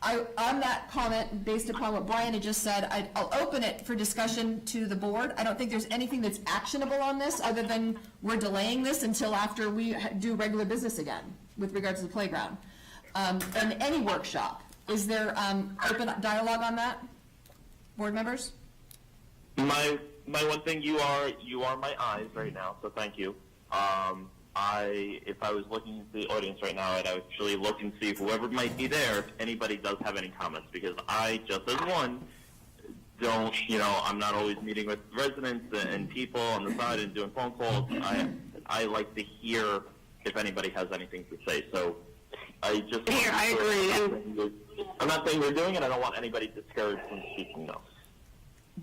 on that comment, based upon what Brian had just said, I'll open it for discussion to the board. I don't think there's anything that's actionable on this other than we're delaying this until after we do regular business again with regards to the playground. And any workshop. Is there open dialogue on that, board members? My one thing, you are my eyes right now, so thank you. If I was looking at the audience right now, I'd actually look and see whoever might be there, if anybody does have any comments, because I, just as one, don't, I'm not always meeting with residents and people on the side and doing phone calls. I like to hear if anybody has anything to say. So I just... Here, I agree. I'm not saying we're doing it. I don't want anybody discouraged from speaking, no.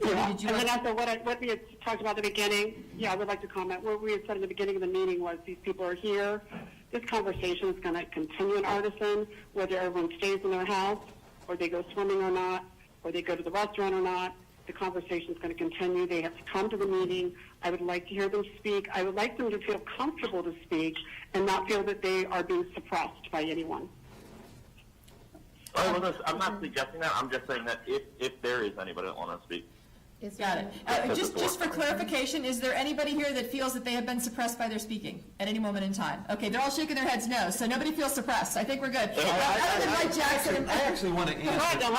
Yeah. And then also what we had talked about at the beginning, I would like to comment. What we had said at the beginning of the meeting was these people are here. This conversation is going to continue in Artisan, whether everyone stays in their house, or they go swimming or not, or they go to the restaurant or not. The conversation is going to continue. They have to come to the meeting. I would like to hear them speak. I would like them to feel comfortable to speak and not feel that they are being suppressed by anyone. I'm not suggesting that. I'm just saying that if there is anybody that wants to speak. Got it. Just for clarification, is there anybody here that feels that they have been suppressed by their speaking at any moment in time? Okay, they're all shaking their heads no, so nobody feels suppressed. I think we're good. I actually want to answer.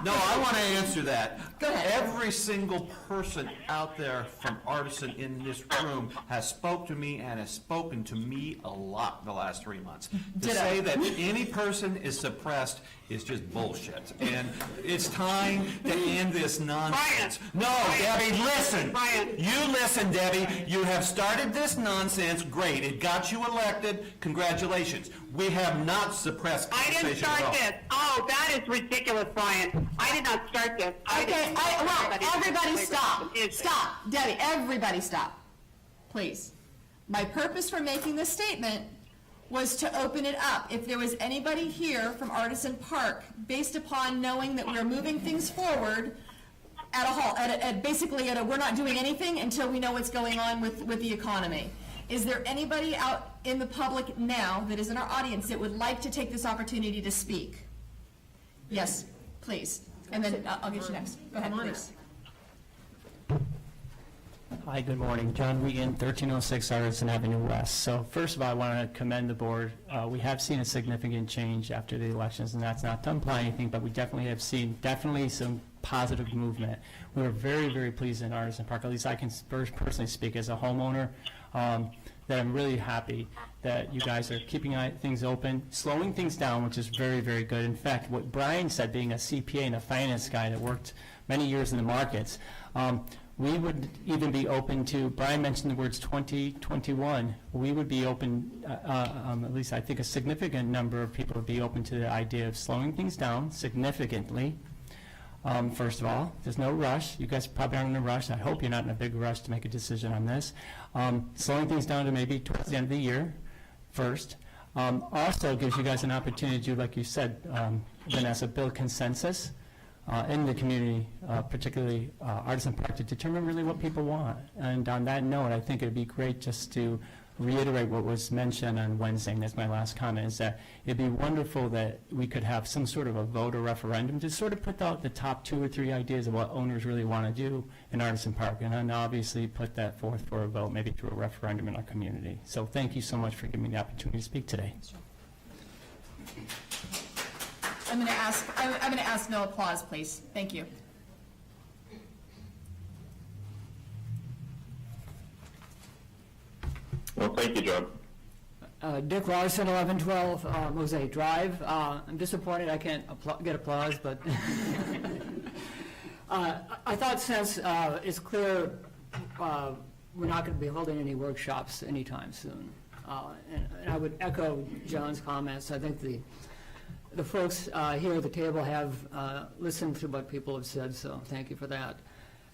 No, I want to answer that. Go ahead. Every single person out there from Artisan in this room has spoke to me and has spoken to me a lot the last 3 months. To say that any person is suppressed is just bullshit. And it's time to end this nonsense. No, Debbie, listen. You listen, Debbie. You have started this nonsense. Great. It got you elected. Congratulations. We have not suppressed conversation. I didn't start this. Oh, that is ridiculous, Brian. I did not start this. Okay, everybody stop. Stop. Debbie, everybody stop. Please. My purpose for making this statement was to open it up. If there was anybody here from Artisan Park, based upon knowing that we're moving things forward basically we're not doing anything until we know what's going on with the economy. Is there anybody out in the public now that is in our audience that would like to take this opportunity to speak? Yes, please. And then I'll get you next. Go ahead, please. Hi, good morning. John Wheaton, 1306 Artisan Avenue West. So first of all, I want to commend the board. We have seen a significant change after the elections, and that's not to imply anything, but we definitely have seen some positive movement. We were very, very pleased in Artisan Park. At least I can personally speak as a homeowner, that I'm really happy that you guys are keeping things open, slowing things down, which is very, very good. In fact, what Brian said, being a CPA and a finance guy that worked many years in the markets, we would even be open to, Brian mentioned the words 2021, we would be open, at least I think a significant number of people would be open to the idea of slowing things down significantly. First of all, there's no rush. You guys probably aren't in a rush. I hope you're not in a big rush to make a decision on this. Slowing things down to maybe towards the end of the year first. Also gives you guys an opportunity to, like you said, Vanessa, build consensus in the community, particularly Artisan Park, to determine really what people want. And on that note, I think it would be great just to reiterate what was mentioned on Wednesday, and that's my last comment, is that it'd be wonderful that we could have some sort of a vote or referendum to sort of put out the top 2 or 3 ideas of what owners really want to do in Artisan Park, and then obviously put that forth for a vote, maybe through a referendum in our community. So thank you so much for giving me the opportunity to speak today. I'm going to ask no applause, please. Thank you. Well, thank you, John. Dick Larson, 1112 Mosaic Drive. I'm disappointed I can't get applause, but I thought since it's clear we're not going to be holding any workshops anytime soon. And I would echo John's comments. I think the folks here at the table have listened to what people have said, so thank you for that.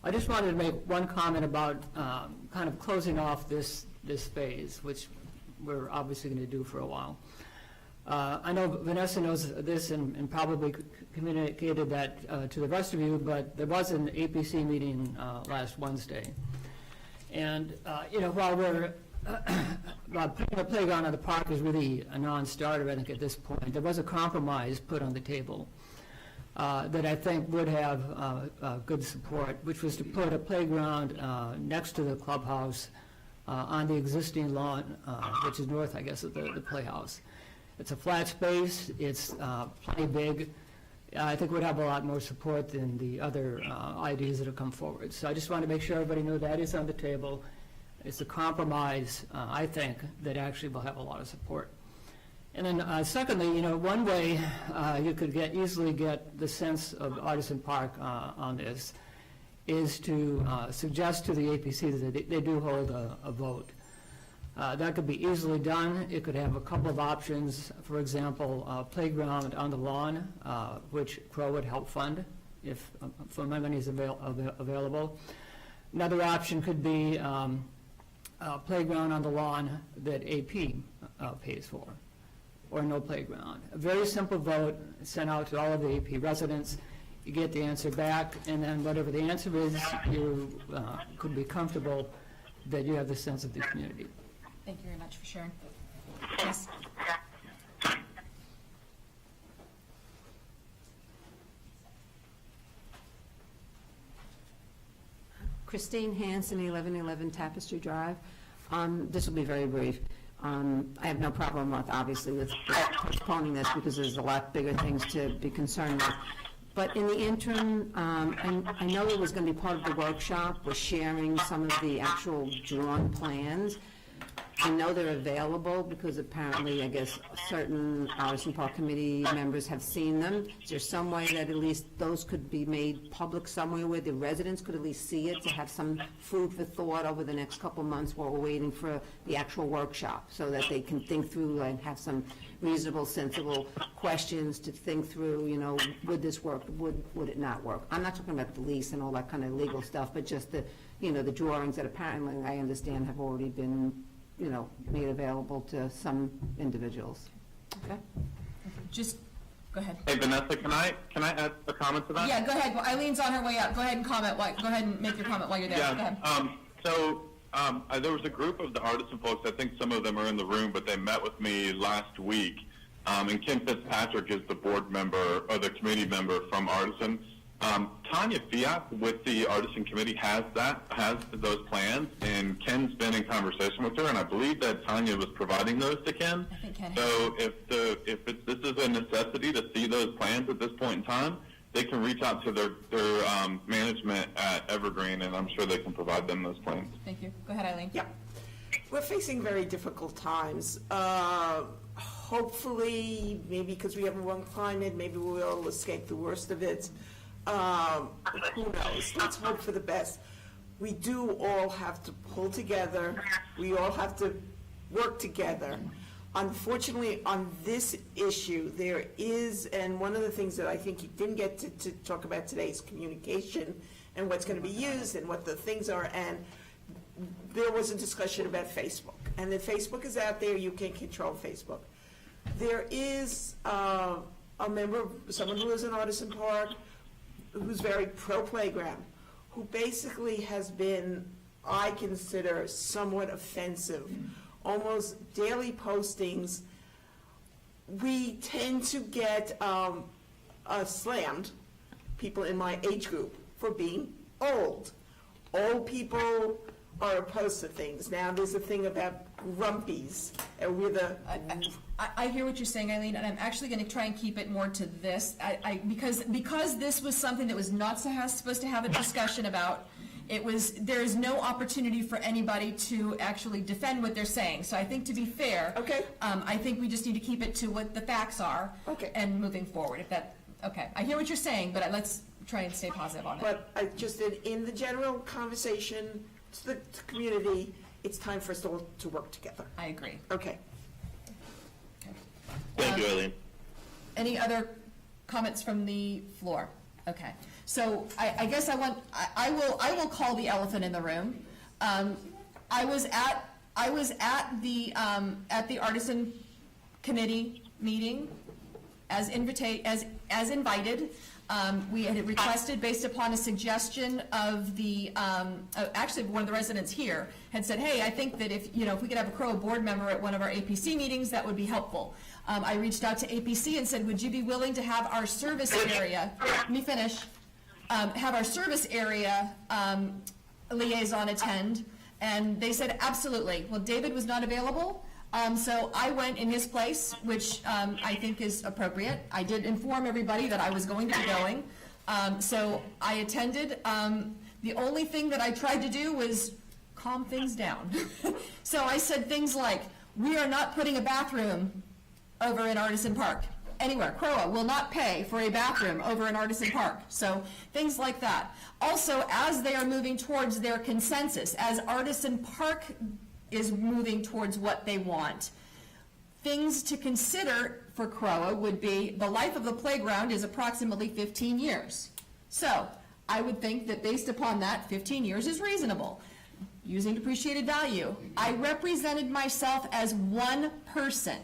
I just wanted to make one comment about kind of closing off this phase, which we're obviously going to do for a while. I know Vanessa knows this and probably communicated that to the rest of you, but there was an APC meeting last Wednesday. And, while we're putting a playground on the park is really a non-starter, I think, at this point, there was a compromise put on the table that I think would have good support, which was to put a playground next to the clubhouse on the existing lawn, which is north, I guess, of the playhouse. It's a flat space. It's plenty big. I think would have a lot more support than the other ideas that have come forward. So I just want to make sure everybody knows that is on the table. It's a compromise, I think, that actually will have a lot of support. And then secondly, one way you could easily get the sense of Artisan Park on this is to suggest to the APC that they do hold a vote. That could be easily done. It could have a couple of options. For example, a playground on the lawn, which CROA would help fund if money is available. Another option could be a playground on the lawn that AP pays for, or no playground. A very simple vote sent out to all of the AP residents. You get the answer back, and then whatever the answer is, you could be comfortable that you have the sense of the community. Thank you very much for sharing. Yes. Christine Hansen, 1111 Tapestry Drive. This will be very brief. I have no problem with, obviously, with postponing this because there's a lot bigger things to be concerned with. But in the interim, I know it was going to be part of the workshop, was sharing some of the actual drawn plans. I know they're available because apparently, I guess, certain Artisan Park Committee members have seen them. Is there some way that at least those could be made public somewhere where the residents could at least see it to have some food for thought over the next couple months while we're waiting for the actual workshop so that they can think through and have some reasonable, sensible questions to think through, would this work, would it not work? I'm not talking about the lease and all that kind of legal stuff, but just the drawings that apparently I understand have already been made available to some individuals. Okay? Just go ahead. Hey, Vanessa, can I add a comment to that? Yeah, go ahead. Well, Eileen's on her way up. Go ahead and comment. Go ahead and make your comment while you're there. Yeah. Go ahead. So There was a group of the Artisan folks, I think some of them are in the room, but they met with me last week. And Kim Fitzpatrick is the board member, or the committee member from Artisan. Tanya Fiat with the Artisan Committee has those plans, and Ken's been in conversation with her, and I believe that Tanya was providing those to Ken. I think Ken So if this is a necessity to see those plans at this point in time, they can reach out to their management at Evergreen, and I'm sure they can provide them those plans. Thank you. Go ahead, Eileen. Yeah. We're facing very difficult times. Hopefully, maybe because we have a wrong climate, maybe we'll escape the worst of it. Who knows? Let's hope for the best. We do all have to pull together. We all have to work together. Unfortunately, on this issue, there is, and one of the things that I think you didn't get to talk about today is communication and what's going to be used and what the things are. And there was a discussion about Facebook. And if Facebook is out there, you can control Facebook. There is a member, someone who lives in Artisan Park, who's very pro-playground, who basically has been, I consider, somewhat offensive. Almost daily postings. We tend to get slammed, people in my age group, for being old. Old people are opposed to things. Now there's a thing about grumpies. I hear what you're saying, Eileen, and I'm actually going to try and keep it more to this. Because this was something that was not supposed to have a discussion about. There is no opportunity for anybody to actually defend what they're saying. So I think, to be fair, I think we just need to keep it to what the facts are and moving forward. I hear what you're saying, but let's try and stay positive on it. But just in the general conversation to the community, it's time for us all to work together. I agree. Okay. Thank you, Eileen. Any other comments from the floor? Okay. So I guess I will call the elephant in the room. I was at the Artisan Committee meeting as invited. We had requested, based upon a suggestion of actually one of the residents here had said, hey, I think that if we could have a CROA board member at one of our APC meetings, that would be helpful. I reached out to APC and said, would you be willing to have our service area, let me finish, have our service area liaison attend? And they said, absolutely. Well, David was not available. So I went in his place, which I think is appropriate. I did inform everybody that I was going to be going. So I attended. The only thing that I tried to do was calm things down. So I said things like, we are not putting a bathroom over in Artisan Park anywhere. CROA will not pay for a bathroom over in Artisan Park. So things like that. Also, as they are moving towards their consensus, as Artisan Park is moving towards what they want, things to consider for CROA would be the life of the playground is approximately 15 years. So I would think that based upon that, 15 years is reasonable. Using depreciated value, I represented myself as one person.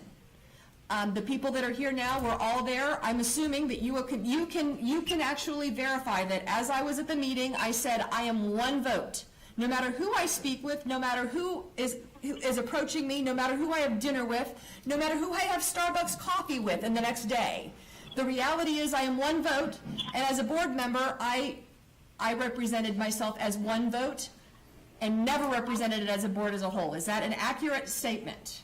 The people that are here now were all there. I'm assuming that you can actually verify that as I was at the meeting, I said I am one vote. No matter who I speak with, no matter who is approaching me, no matter who I have dinner with, no matter who I have Starbucks coffee with in the next day. The reality is I am one vote, and as a board member, I represented myself as one vote and never represented it as a board as a whole. Is that an accurate statement?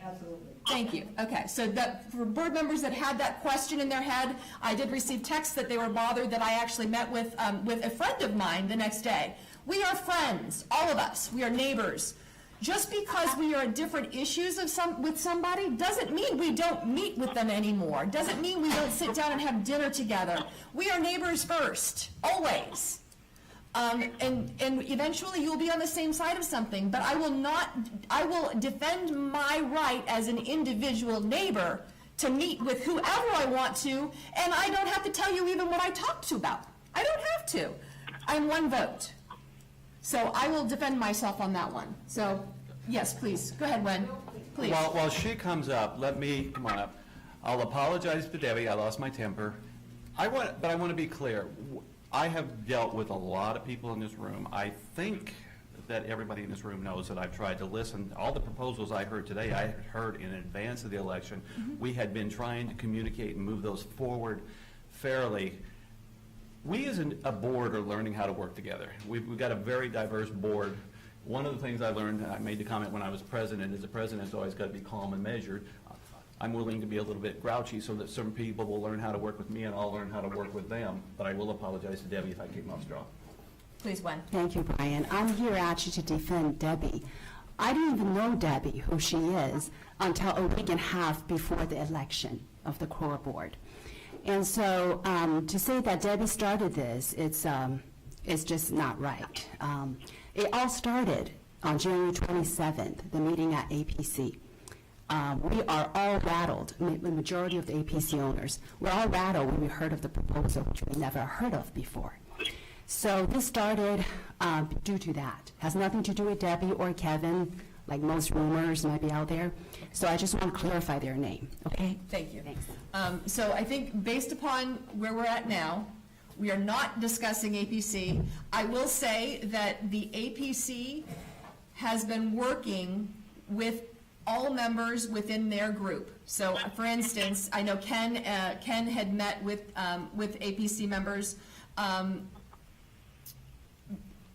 Absolutely. Thank you. Okay, so that for board members that had that question in their head, I did receive texts that they were bothered that I actually met with a friend of mine the next day. We are friends, all of us. We are neighbors. Just because we are at different issues with somebody doesn't mean we don't meet with them anymore. Doesn't mean we don't sit down and have dinner together. We are neighbors first, always. And eventually you'll be on the same side of something, but I will defend my right as an individual neighbor to meet with whoever I want to, and I don't have to tell you even what I talked to about. I don't have to. I'm one vote. So I will defend myself on that one. So, yes, please. Go ahead, Wen. Please. While she comes up, come on up. I'll apologize to Debbie. I lost my temper. But I want to be clear. I have dealt with a lot of people in this room. I think that everybody in this room knows that I've tried to listen. All the proposals I heard today, I heard in advance of the election. We had been trying to communicate and move those forward fairly. We as a board are learning how to work together. We've got a very diverse board. One of the things I learned, I made the comment when I was president, is the president's always got to be calm and measured. I'm willing to be a little bit grouchy so that some people will learn how to work with me and I'll learn how to work with them. But I will apologize to Debbie if I came off strong. Please, Gwen. Thank you, Brian. I'm here actually to defend Debbie. I didn't even know Debbie, who she is, until a week and a half before the election of the CROA board. And so to say that Debbie started this, it's just not right. It all started on January 27th, the meeting at APC. We are all rattled, the majority of the APC owners, we're all rattled when we heard of the proposal, which we never heard of before. So this started due to that. Has nothing to do with Debbie or Kevin, like most rumors might be out there. So I just want to clarify their name, okay? Thank you. Thanks. So I think based upon where we're at now, we are not discussing APC. I will say that the APC has been working with all members within their group. So for instance, I know Ken had met with APC members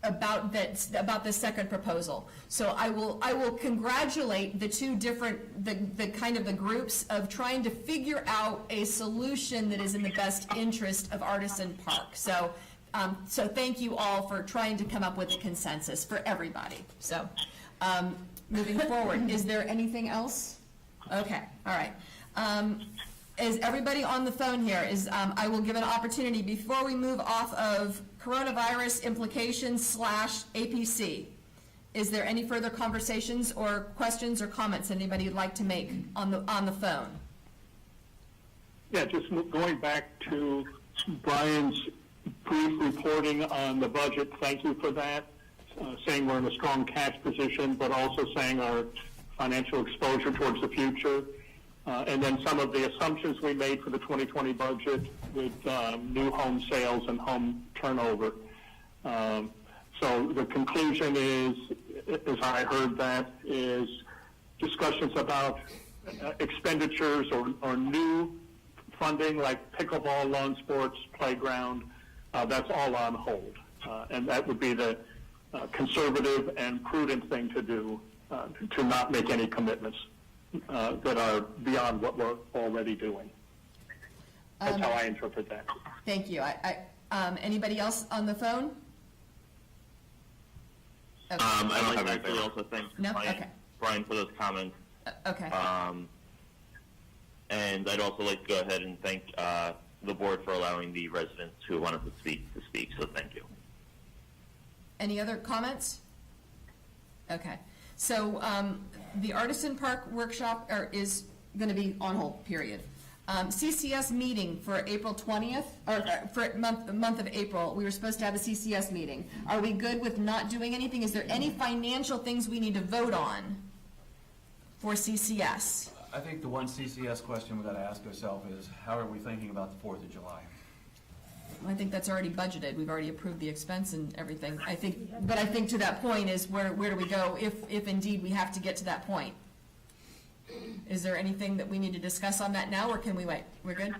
about the second proposal. So I will congratulate the two different, the kind of the groups of trying to figure out a solution that is in the best interest of Artisan Park. So thank you all for trying to come up with a consensus for everybody. So moving forward, is there anything else? Okay, all right. Is everybody on the phone here? I will give an opportunity before we move off of coronavirus implications / APC. Is there any further conversations or questions or comments anybody would like to make on the phone? Yeah, just going back to Brian's brief reporting on the budget, thank you for that. Saying we're in a strong cash position, but also saying our financial exposure towards the future. And then some of the assumptions we made for the 2020 budget with new home sales and home turnover. So the conclusion is, as I heard that, is discussions about expenditures or new funding like pickleball, lawn sports, playground, that's all on hold. And that would be the conservative and prudent thing to do, to not make any commitments that are beyond what we're already doing. That's how I interpret that. Thank you. Anybody else on the phone? Okay. I'd like to actually also thank Brian for those comments. Okay. And I'd also like to go ahead and thank the board for allowing the residents who wanted to speak. So thank you. Any other comments? Okay. So the Artisan Park workshop is going to be on hold, period. CCS meeting for April 20th, or for month of April, we were supposed to have a CCS meeting. Are we good with not doing anything? Is there any financial things we need to vote on for CCS? I think the one CCS question we've got to ask ourselves is, how are we thinking about the 4th of July? I think that's already budgeted. We've already approved the expense and everything. I think to that point is where do we go if indeed we have to get to that point? Is there anything that we need to discuss on that now, or can we wait? We're good?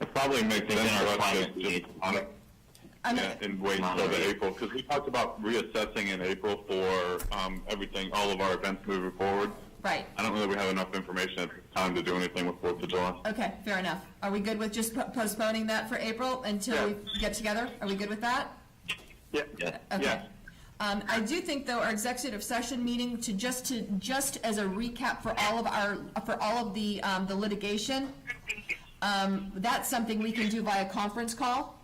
It probably makes sense for us to just and wait until the April, because we talked about reassessing in April for everything, all of our events moving forward. Right. I don't know that we have enough information at this time to do anything with 4th of July. Okay, fair enough. Are we good with just postponing that for April until we get together? Are we good with that? Yeah. Okay. Yeah. I do think, though, our executive session meeting just as a recap for all of the litigation, that's something we can do via conference call.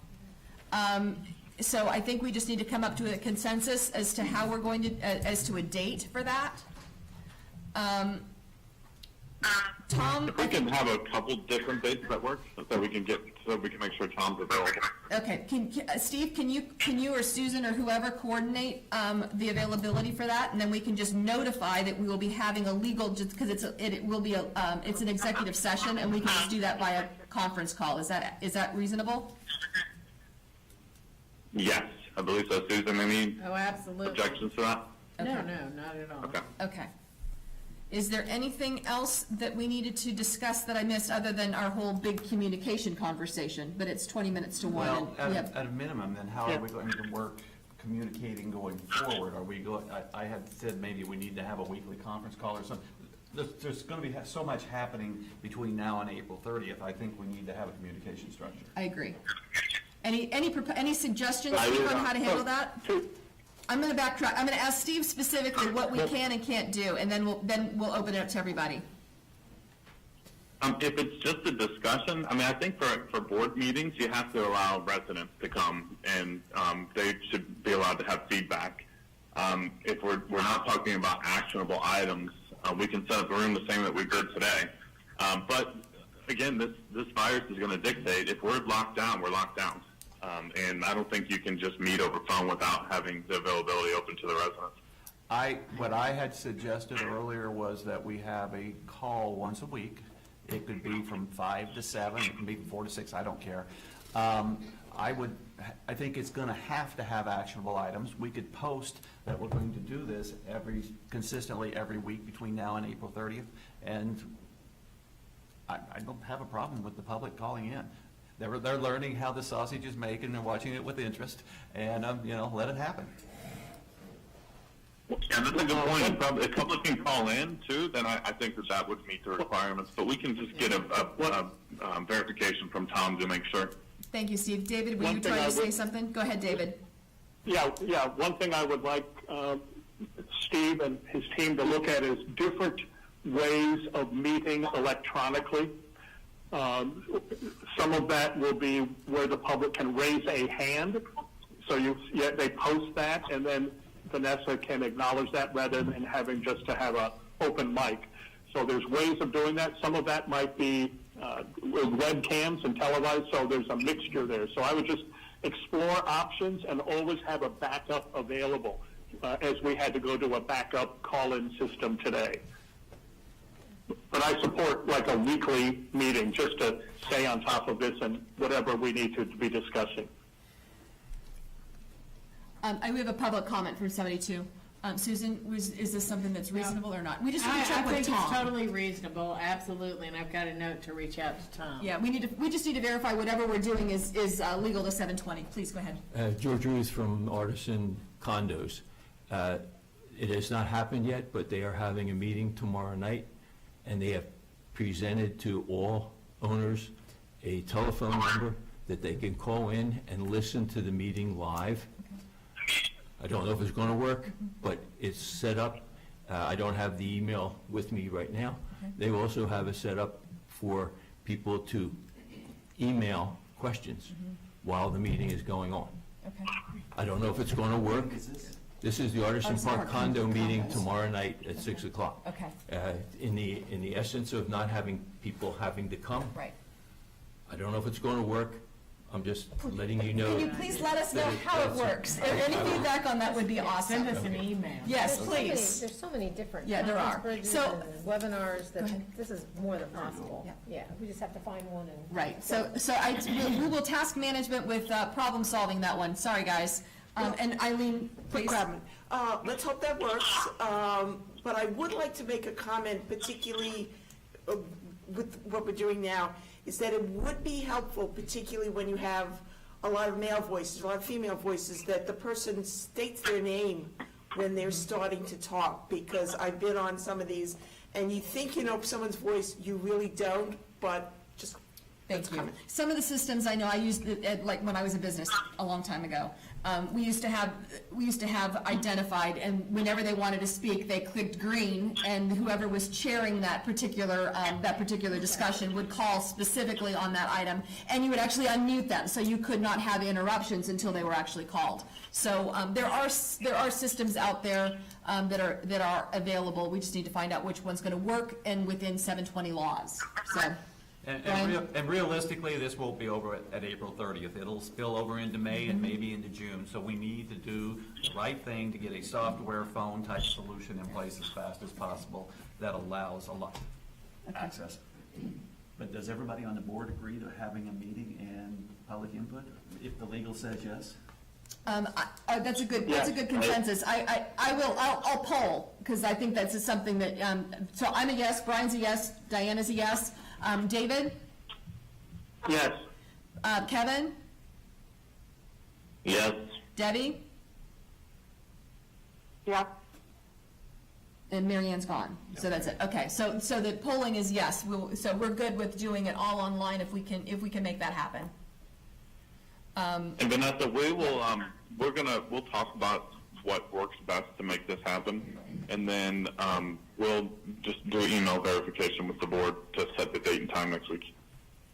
So I think we just need to come up to a consensus as to how we're going to, as to a date for that. Tom, if we can have a couple different dates that work, so we can make sure Tom's available. Okay, Steve, can you or Susan or whoever coordinate the availability for that, and then we can just notify that we will be having a legal, just because it's an executive session, and we can just do that via conference call. Is that reasonable? Yes. I believe so. Susan, any Oh, absolutely. objections to that? No, no, not at all. Okay. Okay. Is there anything else that we needed to discuss that I missed, other than our whole big communication conversation? But it's 20 minutes to one. Well, and we have- at a minimum, then how are we going to work communicating going forward? Are we going, I had said maybe we need to have a weekly conference call or something. There's going to be so much happening between now and April 30th. I think we need to have a communication structure. I agree. Any suggestions Steve, on how to handle that? I'm going to backtrack. I'm going to ask Steve specifically what we can and can't do, and then we'll open it up to everybody. If it's just a discussion, I mean, I think for board meetings, you have to allow residents to come, and they should be allowed to have feedback. If we're not talking about actionable items, we can set up a room the same that we did today. But again, this virus is going to dictate. If we're locked down, we're locked down. And I don't think you can just meet over phone without having the availability open to the residents. What I had suggested earlier was that we have a call once a week. It could be from 5 to 7, it can be from 4 to 6, I don't care. I think it's going to have actionable items. We could post that we're going to do this consistently every week between now and April 30th, and I don't have a problem with the public calling in. They're learning how the sausage is made, and they're watching it with interest, and let it happen. Yeah, that's a good point. If public can call in too, then I think that would meet the requirements. But we can just get a verification from Tom to make sure. Thank you, Steve. David, were you trying to say something? Go ahead, David. Yeah. One thing I would like Steve and his team to look at is different ways of meeting electronically. Some of that will be where the public can raise a hand. So they post that, and then Vanessa can acknowledge that rather than having just to have an open mic. So there's ways of doing that. Some of that might be with webcams and televised, so there's a mixture there. So I would just explore options and always have a backup available, as we had to go to a backup call-in system today. But I support like a weekly meeting just to stay on top of this and whatever we need to be discussing. We have a public comment from 72. Susan, is this something that's reasonable or not? We just need to check with I think Tom. it's totally reasonable, absolutely, and I've got a note to reach out to Tom. Yeah, we just need to verify whatever we're doing is legal to 720. Please go ahead. George Ruiz from Artisan Condos. It has not happened yet, but they are having a meeting tomorrow night, and they have presented to all owners a telephone number that they can call in and listen to the meeting live. I don't know if it's going to work, but it's set up. I don't have the email with me right now. They also have it set up for people to email questions while the meeting is going on. Okay. I don't know if it's going to work. This is the Artisan Park condo meeting tomorrow night at 6 o'clock. Okay. In the essence of not having people having to come. Right. I don't know if it's going to work. I'm just letting you know. Can you please let us know how it works? Any feedback on that would be awesome. Send us an email. Yes, please. There's so many different Yeah, there are. conference So- bridges and webinars that this is more than possible. Yeah, we just have to find one and. Right. So we will task management with problem solving that one. Sorry, guys. And Eileen, please. Quick comment. Let's hope that works. But I would like to make a comment, particularly with what we're doing now, is that it would be helpful, particularly when you have a lot of male voices, a lot of female voices, that the person states their name when they're starting to talk, because I've been on some of these, and you think you know someone's voice, you really don't, but just... Thank you. Some of the systems I know, I used like when I was in business a long time ago. We used to have identified, and whenever they wanted to speak, they clicked green, and whoever was chairing that particular discussion would call specifically on that item, and you would actually unmute them, so you could not have interruptions until they were actually called. So there are systems out there that are available. We just need to find out which one's going to work and within 720 laws. So. And realistically, this won't be over at April 30th. It'll spill over into May and maybe into June. So we need to do the right thing to get a software phone type solution in place as fast as possible that allows a lot of access. But does everybody on the board agree to having a meeting and public input if the legal says yes? That's a good consensus. I'll poll, because I think that's something that, so I'm a yes, Brian's a yes, Diana's a yes. David? Yes. Kevin? Yes. Debbie? Yeah. And Mary Ann's gone, so that's it. Okay, so the polling is yes. So we're good with doing it all online if we can make that happen. And Vanessa, we'll talk about what works best to make this happen, and then we'll just do email verification with the board to set the date and time next week.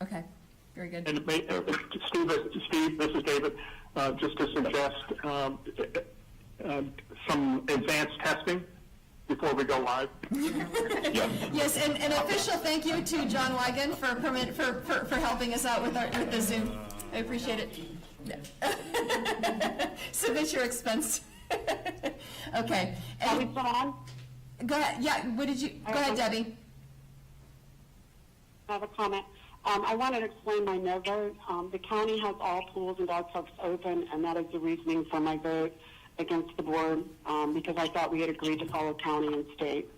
Okay, very good. And Steve, this is David, just to suggest some advanced testing before we go live. Yes, and an official thank you to John Wagon for helping us out with the Zoom. I appreciate it. Submit your expense. Okay. Are we still on? Go ahead. Yeah. What did you? Go ahead, Debbie. I have a comment. I wanted to explain my no vote. The county has all pools and dog parks open, and that is the reasoning for my vote against the board, because I thought we had agreed to follow county and state.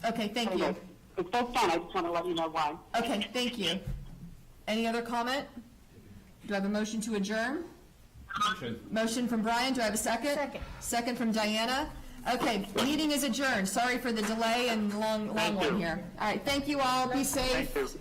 Okay, thank you. It's both fun. I just want to let you know why. Okay, thank you. Any other comment? Do I have a motion to adjourn? Motion from Brian. Do I have a second? Second from Diana. Okay, meeting is adjourned. Sorry for the delay and long one here. All right, thank you all. Be safe. Thank you.